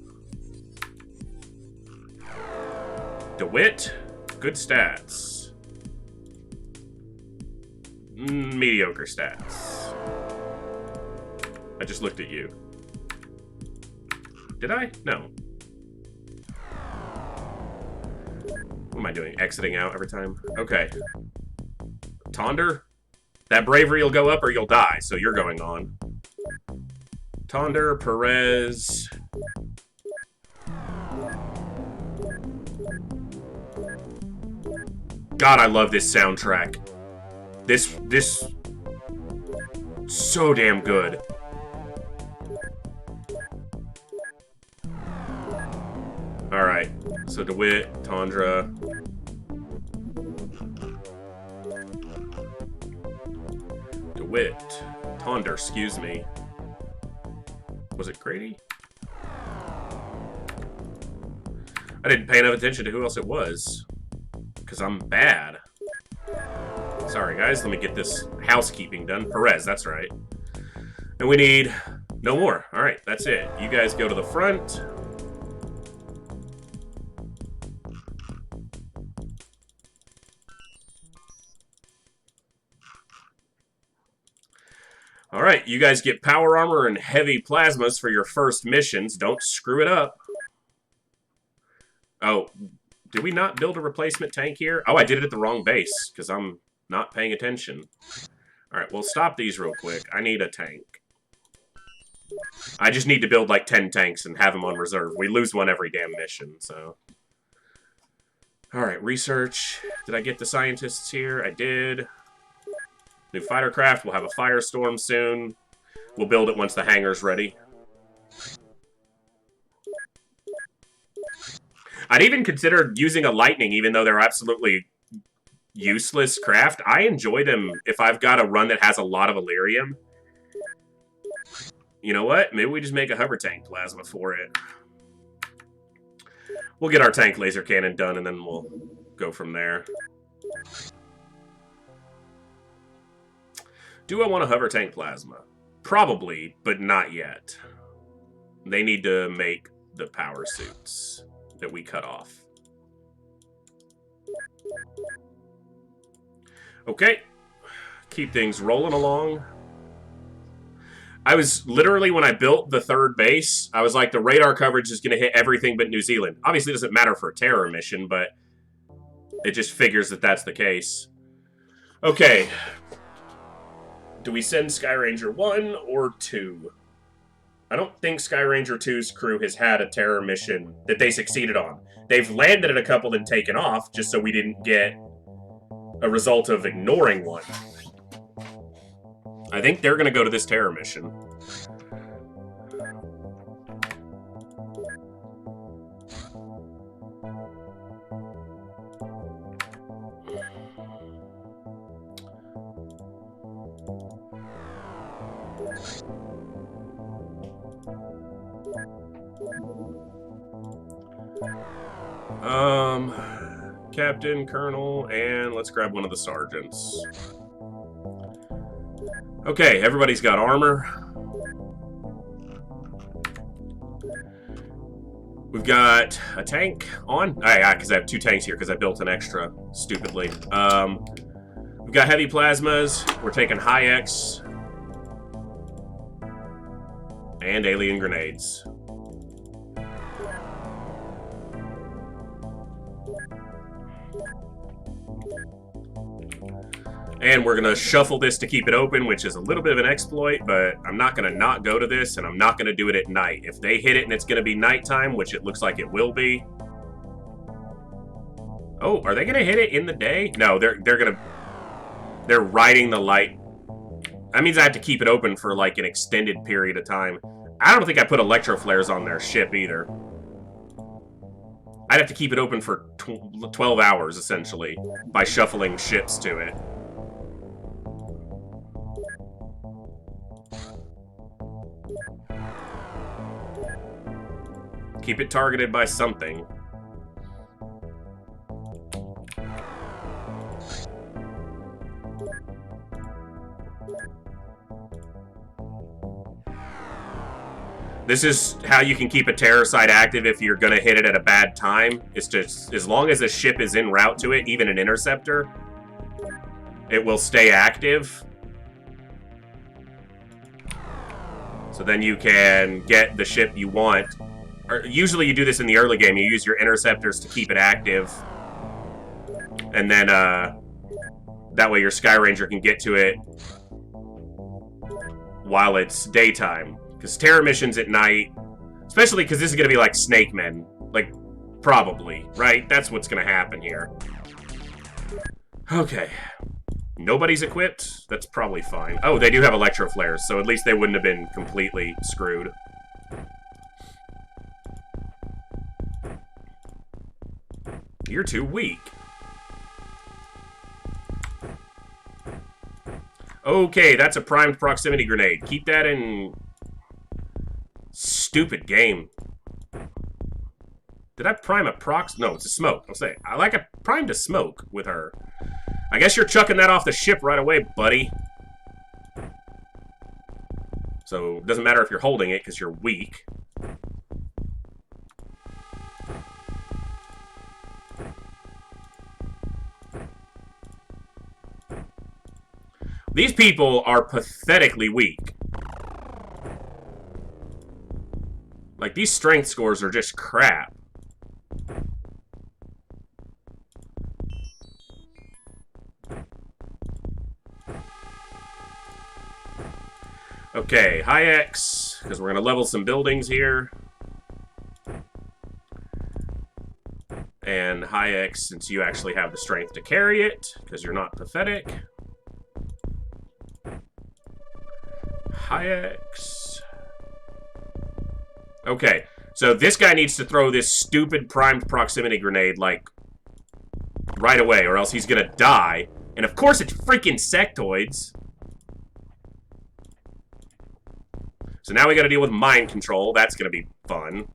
DeWitt, good stats. Mediocre stats. I just looked at you. Did I? No. What am I doing? Exiting out every time? Okay. Tonder? That bravery will go up or you'll die, so you're going on. Tonder, Perez. God, I love this soundtrack. This so damn good. Alright, so DeWitt, Tundra. DeWitt. Tonder, excuse me. Was it Grady? I didn't pay enough attention to who else it was. Because I'm bad. Sorry, guys. Let me get this housekeeping done. Perez, that's right. And we need no more. Alright, that's it. You guys go to the front. Alright, you guys get power armor and heavy plasmas for your first missions. Don't screw it up. Oh, did we not build a replacement tank here? Oh, I did it at the wrong base, because I'm not paying attention. Alright, we'll stop these real quick. I need a tank. I just need to build like 10 tanks and have them on reserve. We lose one every damn mission, so... Alright, research. Did I get the scientists here? I did. New fighter craft. We'll have a firestorm soon. We'll build it once the hangar's ready. I'd even consider using a lightning, even though they're absolutely useless craft. I enjoy them if I've got a run that has a lot of Illyrium. You know what? Maybe we just make a hover tank plasma for it. We'll get our tank laser cannon done, and then we'll go from there. Do I want to hover tank plasma? Probably, but not yet. They need to make the power suits that we cut off. Okay. Keep things rolling along. I was literally, when I built the third base, I was like, the radar coverage is going to hit everything but New Zealand. Obviously, it doesn't matter for a terror mission, but it just figures that that's the case. Okay. Do we send Sky Ranger 1 or 2? I don't think Sky Ranger 2's crew has had a terror mission that they succeeded on. They've landed at a couple and taken off, just so we didn't get a result of ignoring one. I think they're going to go to this terror mission. Captain, Colonel, and let's grab one of the sergeants. Okay, everybody's got armor. We've got a tank on. Yeah, because I have 2 tanks here because I built an extra, stupidly. We've got heavy plasmas. We're taking high X. And alien grenades. And we're going to shuffle this to keep it open, which is a little bit of an exploit, but I'm not going to not go to this, and I'm not going to do it at night. If they hit it and it's going to be nighttime, which it looks like it will be. Oh, are they going to hit it in the day? No, they're riding the light. That means I have to keep it open for like an extended period of time. I don't think I put electro flares on their ship either. I'd have to keep it open for 12 hours, essentially, by shuffling ships to it. Keep it targeted by something. This is how you can keep a terror site active if you're going to hit it at a bad time. It's just, as long as a ship is en route to it, even an interceptor, it will stay active. So then you can get the ship you want. Or usually you do this in the early game. You use your interceptors to keep it active. And then that way your Sky Ranger can get to it while it's daytime. Because terror missions at night, especially because this is going to be like Snakemen. Like, probably, right? That's what's going to happen here. Okay. Nobody's equipped? That's probably fine. Oh, they do have electro flares, so at least they wouldn't have been completely screwed. You're too weak. Okay, that's a primed proximity grenade. Keep that in... Stupid game. Did I prime a prox? No, it's a smoke. I'll say. I like a primed a smoke with her. I guess you're chucking that off the ship right away, buddy. So, it doesn't matter if you're holding it, because you're weak. These people are pathetically weak. Like, these strength scores are just crap. Okay, high X, because we're going to level some buildings here. And high X, since you actually have the strength to carry it, because you're not pathetic. High X. Okay, so this guy needs to throw this stupid primed proximity grenade, like, right away, or else he's gonna die. And of course it's freaking sectoids. So now we gotta deal with mind control. That's gonna be fun.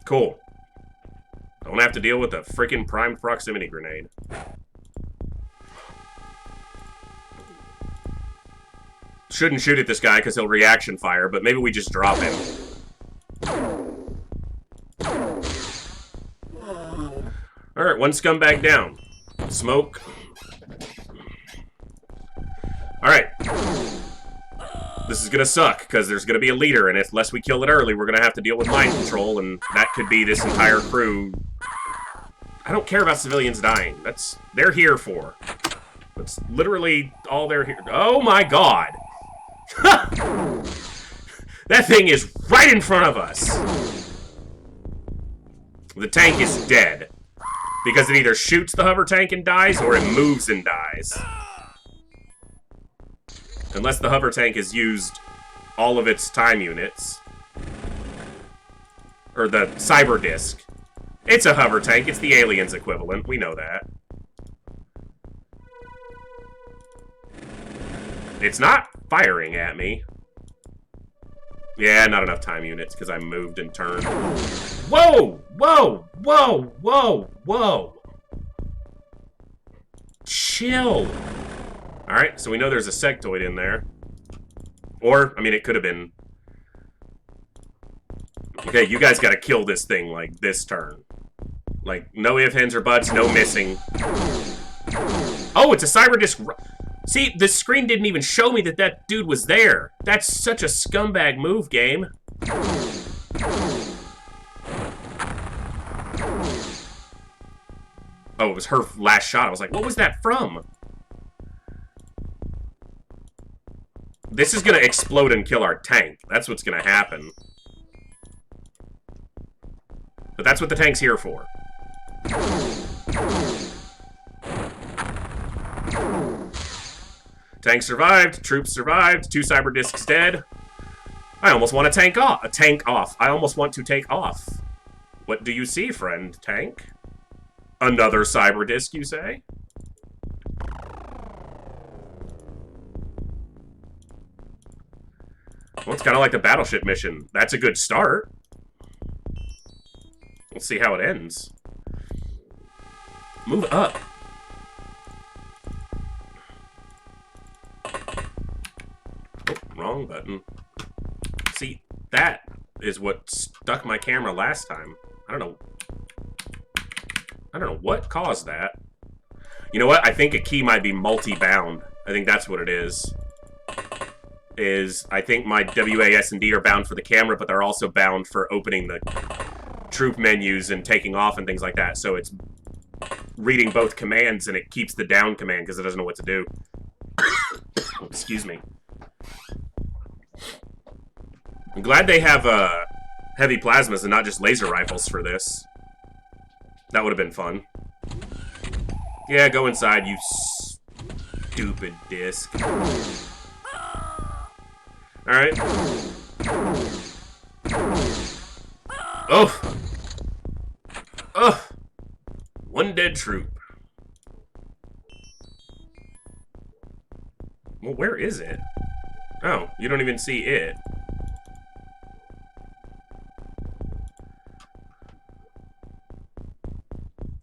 Cool. Don't have to deal with a freaking primed proximity grenade. Shouldn't shoot at this guy because he'll reaction fire, but maybe we just drop him. Alright, one scumbag down. Smoke. Alright. This is gonna suck, because there's gonna be a leader, and unless we kill it early, we're gonna have to deal with mind control, and that could be this entire crew. I don't care about civilians dying. They're here for. That's literally all they're here. Oh my god! That thing is right in front of us! The tank is dead. Because it either shoots the hover tank and dies, or it moves and dies. Unless the hover tank has used all of its time units. Or the cyber disc. It's a hover tank. It's the aliens equivalent. We know that. It's not firing at me. Yeah, not enough time units because I moved and turned. Whoa! Whoa! Whoa! Whoa! Whoa! Chill! Alright, so we know there's a sectoid in there. Or, I mean, it could have been... Okay, you guys gotta kill this thing, like, this turn. Like, no ifs, ands, or buts, no missing. Oh, it's a cyber disc... See, the screen didn't even show me that that dude was there. That's such a scumbag move, game. Oh, it was her last shot. I was like, what was that from? This is gonna explode and kill our tank. That's what's gonna happen. But that's what the tank's here for. Tank survived, troops survived, 2 cyber discs dead. I almost want to tank off. I almost want to take off. What do you see, friend tank? Another cyber disc, you say? Well, it's kind of like the battleship mission. That's a good start. Let's see how it ends. Move up. Oh, wrong button. See, that is what stuck my camera last time. I don't know what caused that. You know what? I think a key might be multi-bound. I think that's what it is. I think my WA, S, and D are bound for the camera, but they're also bound for opening the troop menus and taking off and things like that. So it's reading both commands, and it keeps the down command because it doesn't know what to do. Excuse me. I'm glad they have heavy plasmas and not just laser rifles for this. That would have been fun. Yeah, go inside, you stupid disc. Alright. Oh! Oh! One dead troop. Well, where is it? Oh, you don't even see it.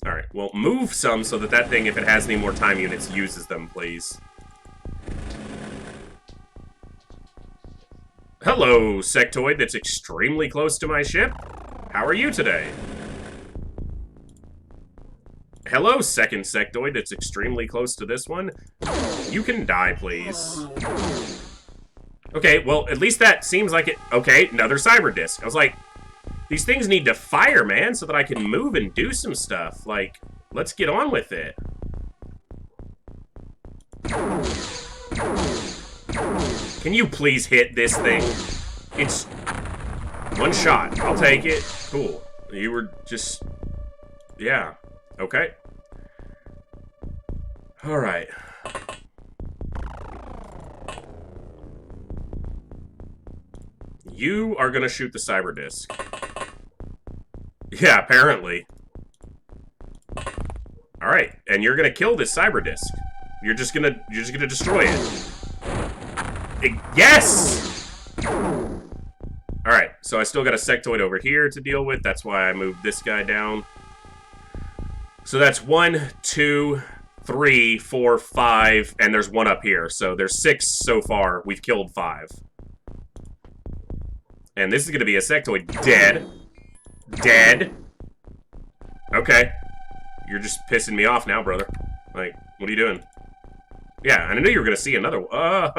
Alright, well, move some so that that thing, if it has any more time units, uses them, please. Hello, sectoid that's extremely close to my ship. How are you today? Hello, second sectoid that's extremely close to this one. You can die, please. Okay, well, at least that seems like it... Okay, another cyber disc. I was like, these things need to fire, man, so that I can move and do some stuff. Like, let's get on with it. Can you please hit this thing? It's one shot. I'll take it. Cool. You were just... Yeah. Okay. Alright. You are gonna shoot the cyber disc. Yeah, apparently. Alright, and you're gonna kill this cyber disc. You're just gonna destroy it. Yes! Alright, So I still got a sectoid over here to deal with. That's why I moved this guy down. So that's 1, 2, 3, 4, 5, and there's one up here. So there's 6 so far. We've killed 5. And this is going to be a sectoid. Dead. Dead. Okay. You're just pissing me off now, brother. Like, what are you doing? Yeah, and I knew you were going to see another one.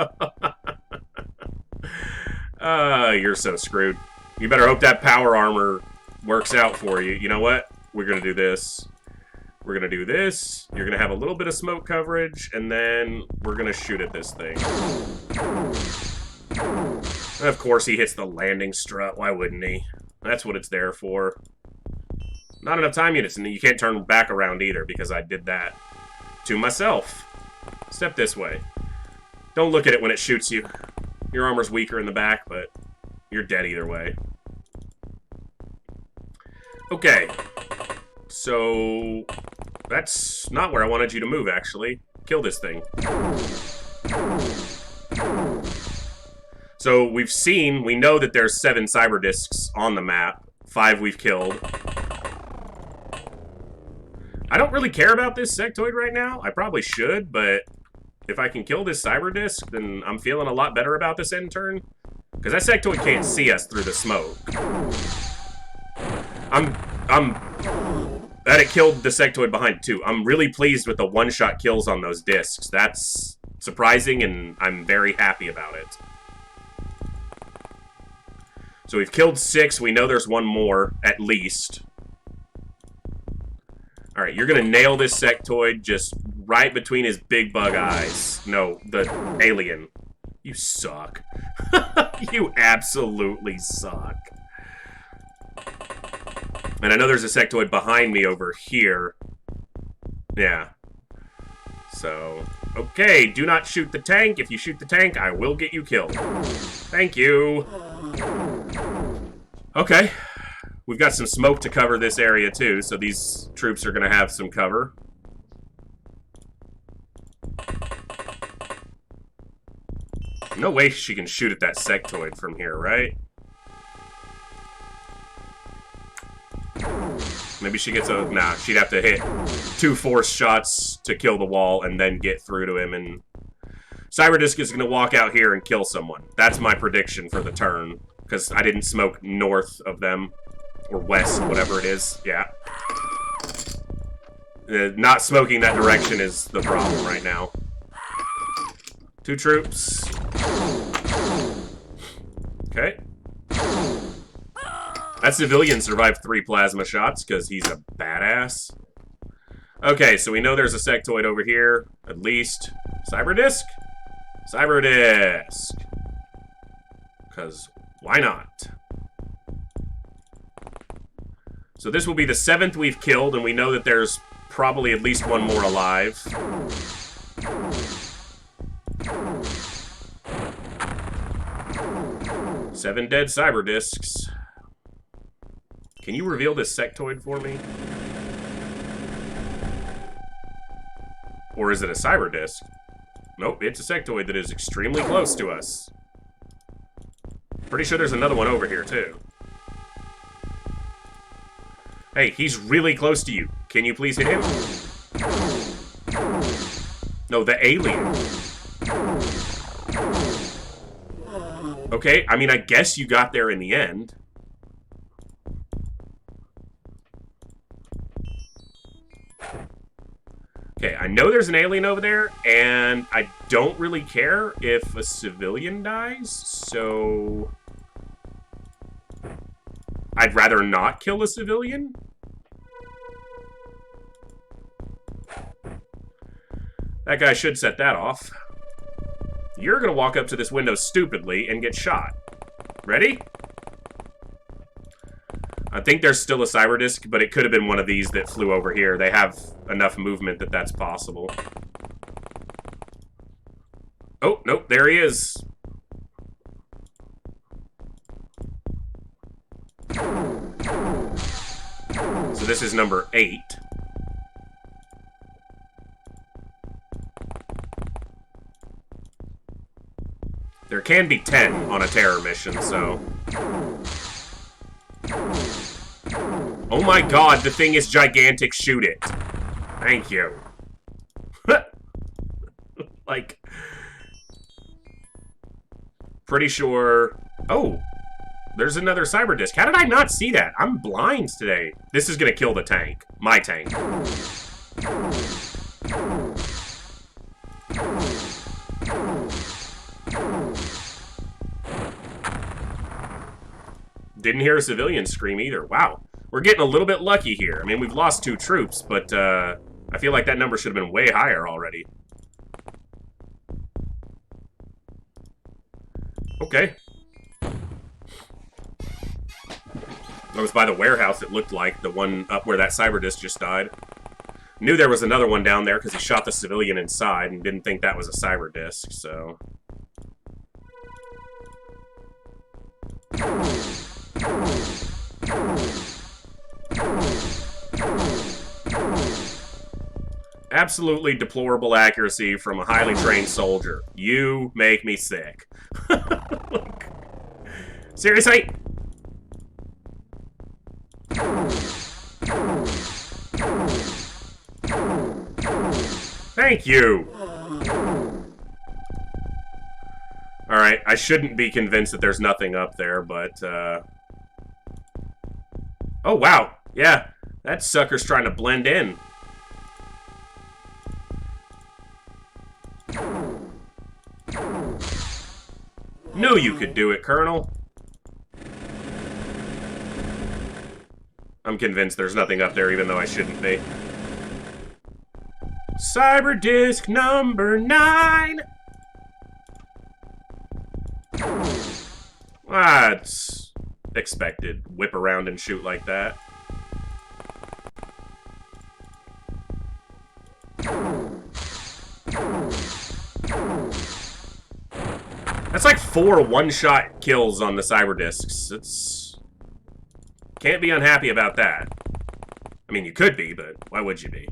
You're so screwed. You better hope that power armor works out for you. You know what? We're going to do this. We're going to do this. You're going to have a little bit of smoke coverage, and then we're going to shoot at this thing. And of course, he hits the landing strut. Why wouldn't he? That's what it's there for. Not enough time units, and you can't turn back around either, because I did that to myself. Step this way. Don't look at it when it shoots you. Your armor's weaker in the back, but you're dead either way. Okay. So, that's not where I wanted you to move, actually. Kill this thing. So, we know that there's 7 cyber discs on the map. 5 we've killed. I don't really care about this sectoid right now. I probably should, but if I can kill this cyber disc, then I'm feeling a lot better about this end turn. Because that sectoid can't see us through the smoke. That it killed the sectoid behind it too. I'm really pleased with the one-shot kills on those discs. That's surprising, and I'm very happy about it. So we've killed 6. We know there's one more, at least. Alright, you're gonna nail this sectoid just right between his big bug eyes. No, the alien. You suck. You absolutely suck. And I know there's a sectoid behind me over here. Yeah. So, okay, do not shoot the tank. If you shoot the tank, I will get you killed. Thank you. Okay. We've got some smoke to cover this area, too, so these troops are going to have some cover. No way she can shoot at that sectoid from here, right? Maybe she gets a... Nah, she'd have to hit 2 force shots to kill the wall and then get through to him, and... Cyberdisc is going to walk out here and kill someone. That's my prediction for the turn, because I didn't smoke north of them. Or west, whatever it is. Yeah. Not smoking that direction is the problem right now. 2 troops. Okay. That civilian survived 3 plasma shots because he's a badass. Okay, so we know there's a sectoid over here, at least. Cyberdisc? Cyberdisc. Because why not? So this will be the 7th we've killed, and we know that there's probably at least one more alive. 7 dead cyber discs. Can you reveal this sectoid for me? Or is it a cyber disc? Nope, it's a sectoid that is extremely close to us. Pretty sure there's another one over here, too. Hey, he's really close to you. Can you please hit him? No, the alien. Okay, I mean, I guess you got there in the end. Okay, I know there's an alien over there, and I don't really care if a civilian dies, so... I'd rather not kill a civilian. That guy should set that off. You're gonna walk up to this window stupidly and get shot. Ready? I think there's still a cyber disc, but it could have been one of these that flew over here. They have enough movement that that's possible. Oh, nope, there he is. So this is number 8. There can be 10 on a terror mission, so... Oh my god, the thing is gigantic. Shoot it. Thank you. Like, pretty sure... Oh, there's another cyber disc. How did I not see that? I'm blind today. This is gonna kill the tank. My tank. Didn't hear a civilian scream either. Wow. We're getting a little bit lucky here. I mean, we've lost 2 troops, but I feel like that number should have been way higher already. Okay. That was by the warehouse, it looked like. The one up where that cyber disc just died. Knew there was another one down there because he shot the civilian inside and didn't think that was a cyber disc, so... Absolutely deplorable accuracy from a highly trained soldier. You make me sick. Look. Seriously? Thank you! Alright, I shouldn't be convinced that there's nothing up there, but, Oh, wow. Yeah, that sucker's trying to blend in. Knew you could do it, Colonel. I'm convinced there's nothing up there, even though I shouldn't be. Cyber disc number 9! Ah, it's expected. Whip around and shoot like that. That's like 4 one-shot kills on the cyber discs. It's... Can't be unhappy about that. I mean, you could be, but why would you be?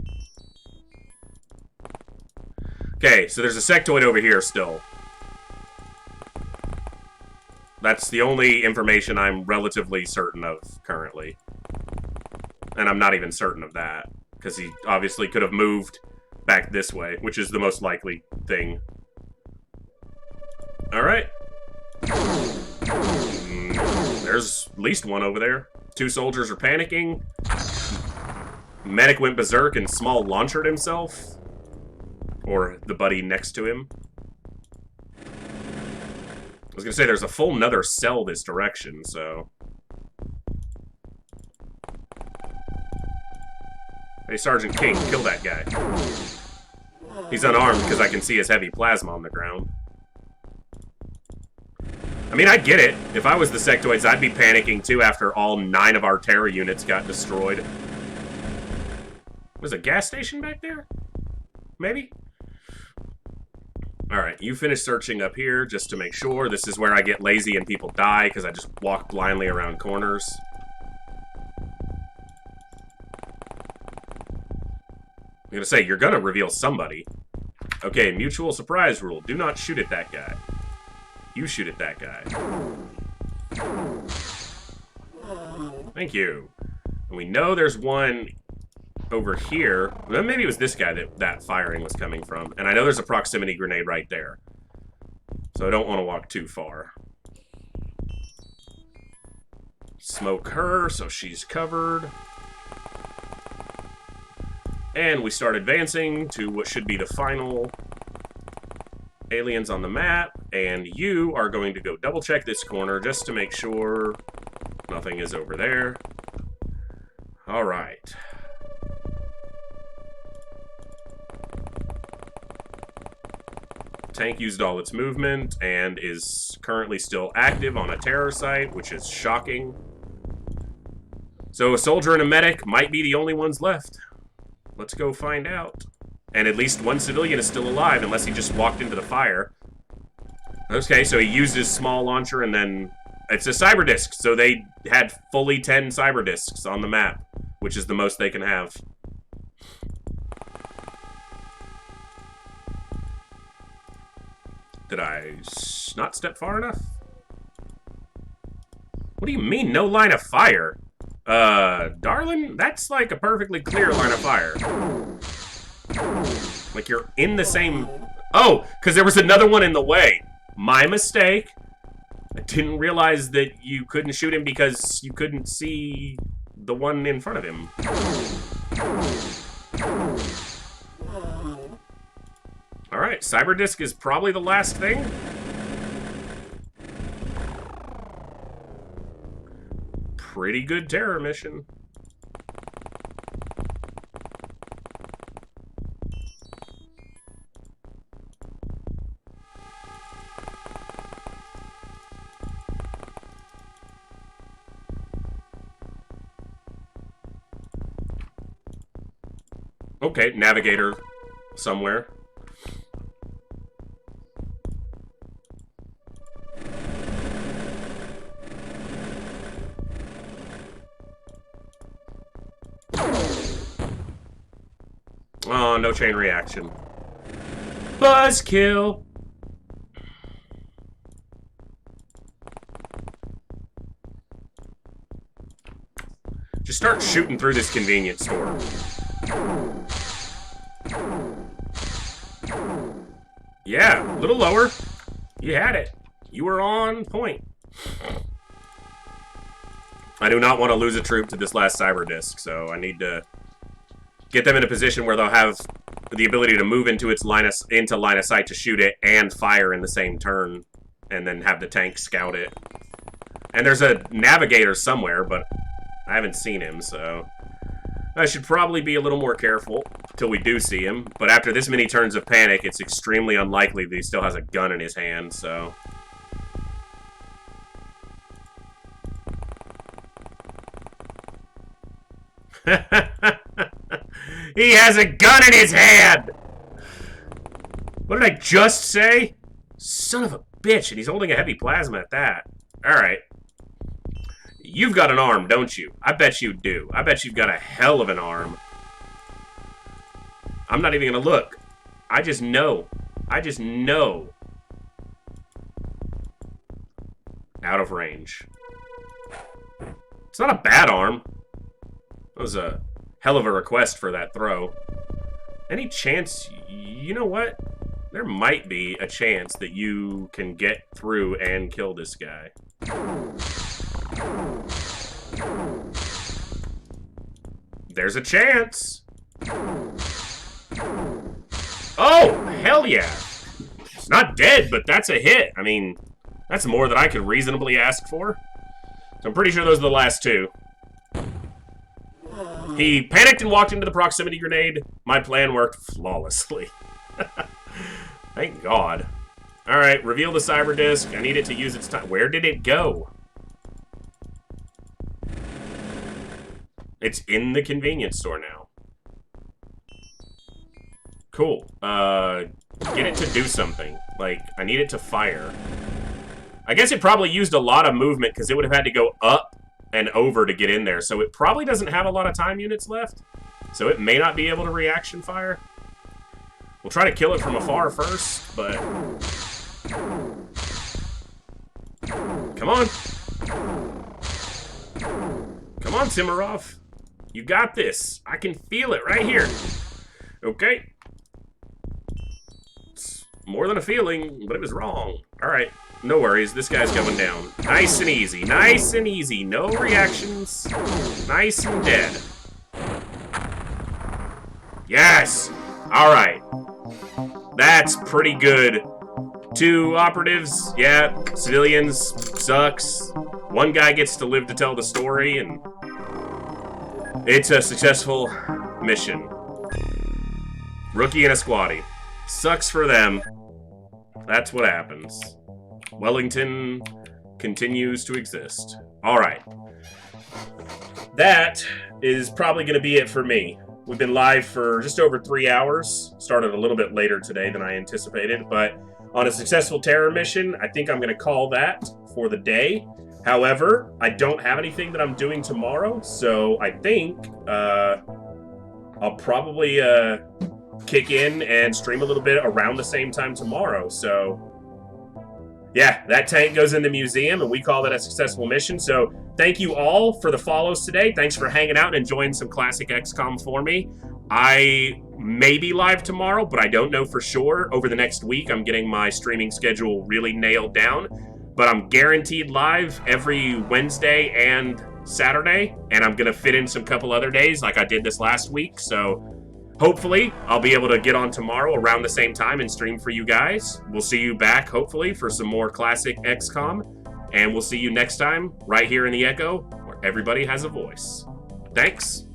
Okay, so there's a sectoid over here still. That's the only information I'm relatively certain of currently. And I'm not even certain of that, because he obviously could have moved back this way, which is the most likely thing. Alright. There's at least one over there. 2 soldiers are panicking. Medic went berserk and small launchered himself. Or the buddy next to him. I was gonna say, there's a full nother cell this direction, so... Hey, Sergeant King, kill that guy. He's unarmed because I can see his heavy plasma on the ground. I mean, I get it. If I was the sectoids, I'd be panicking too after all 9 of our terror units got destroyed. Was a gas station back there? Maybe? Alright, you finish searching up here just to make sure. This is where I get lazy and people die because I just walk blindly around corners. I'm gonna say, you're gonna reveal somebody. Okay, mutual surprise rule. Do not shoot at that guy. You shoot at that guy. Thank you. And we know there's one over here. Well, maybe it was this guy that firing was coming from. And I know there's a proximity grenade right there. So I don't want to walk too far. Smoke her, so she's covered. And we start advancing to what should be the final aliens on the map, and you are going to go double check this corner just to make sure nothing is over there. Alright. Tank used all its movement and is currently still active on a terror site, which is shocking. So a soldier and a medic might be the only ones left. Let's go find out. And at least one civilian is still alive, unless he just walked into the fire. Okay, so he used his small launcher, and then... It's a cyber disc, so they had fully 10 cyber discs on the map, which is the most they can have. Did I not step far enough? What do you mean, no line of fire? Darlin, that's like a perfectly clear line of fire. Like you're in the same... Oh, because there was another one in the way. My mistake. I didn't realize that you couldn't shoot him because you couldn't see the one in front of him. Alright, Cyberdisc is probably the last thing. Pretty good terror mission. Okay, navigator somewhere. Oh, no chain reaction. Buzzkill! Just start shooting through this convenience store. Yeah, a little lower. You had it. You were on point. I do not want to lose a troop to this last Cyberdisc, so I need to get them in a position where they'll have the ability to move into its line of sight to shoot it and fire in the same turn, and then have the tank scout it. And there's a navigator somewhere, but I haven't seen him, so I should probably be a little more careful till we do see him. But after this many turns of panic, it's extremely unlikely that he still has a gun in his hand, so... He has a gun in his hand! What did I just say? Son of a bitch, and he's holding a heavy plasma at that. Alright. You've got an arm, don't you? I bet you do. I bet you've got a hell of an arm. I'm not even gonna look. I just know. I just know. Out of range. It's not a bad arm. That was a hell of a request for that throw. Any chance... You know what? There might be a chance that you can get through and kill this guy. There's a chance. Oh, hell yeah. It's not dead, but that's a hit. I mean, that's more than I could reasonably ask for. So I'm pretty sure those are the last two. He panicked and walked into the proximity grenade. My plan worked flawlessly. Thank God. Alright, reveal the Cyberdisc. I need it to use its time. Where did it go? It's in the convenience store now. Cool. Get it to do something. Like, I need it to fire. I guess it probably used a lot of movement because it would have had to go up and over to get in there. So it probably doesn't have a lot of time units left. So it may not be able to reaction fire. We'll try to kill it from afar first, but... Come on. Come on, Timarov. You got this. I can feel it right here. Okay. It's more than a feeling, but it was wrong. Alright. No worries. This guy's going down. Nice and easy. Nice and easy. No reactions. Nice and dead. Yes! Alright. That's pretty good. 2 operatives. Yeah. Civilians. Sucks. 1 guy gets to live to tell the story, and it's a successful mission. Rookie and a squatty. Sucks for them. That's what happens. Wellington continues to exist. Alright. That is probably going to be it for me. We've been live for just over 3 hours. Started a little bit later today than I anticipated, but on a successful terror mission, I think I'm going to call that for the day. However, I don't have anything that I'm doing tomorrow, so I think I'll probably kick in and stream a little bit around the same time tomorrow. So, Yeah, that tank goes in the museum, and we call that a successful mission. So thank you all for the follows today. Thanks for hanging out and enjoying some classic XCOM for me. I may be live tomorrow, but I don't know for sure. Over the next week, I'm getting my streaming schedule really nailed down. But I'm guaranteed live every Wednesday and Saturday, and I'm going to fit in some couple other days like I did this last week. So hopefully, I'll be able to get on tomorrow around the same time and stream for you guys. We'll see you back, hopefully, for some more classic XCOM. And we'll see you next time, right here in the Echo, where everybody has a voice. Thanks.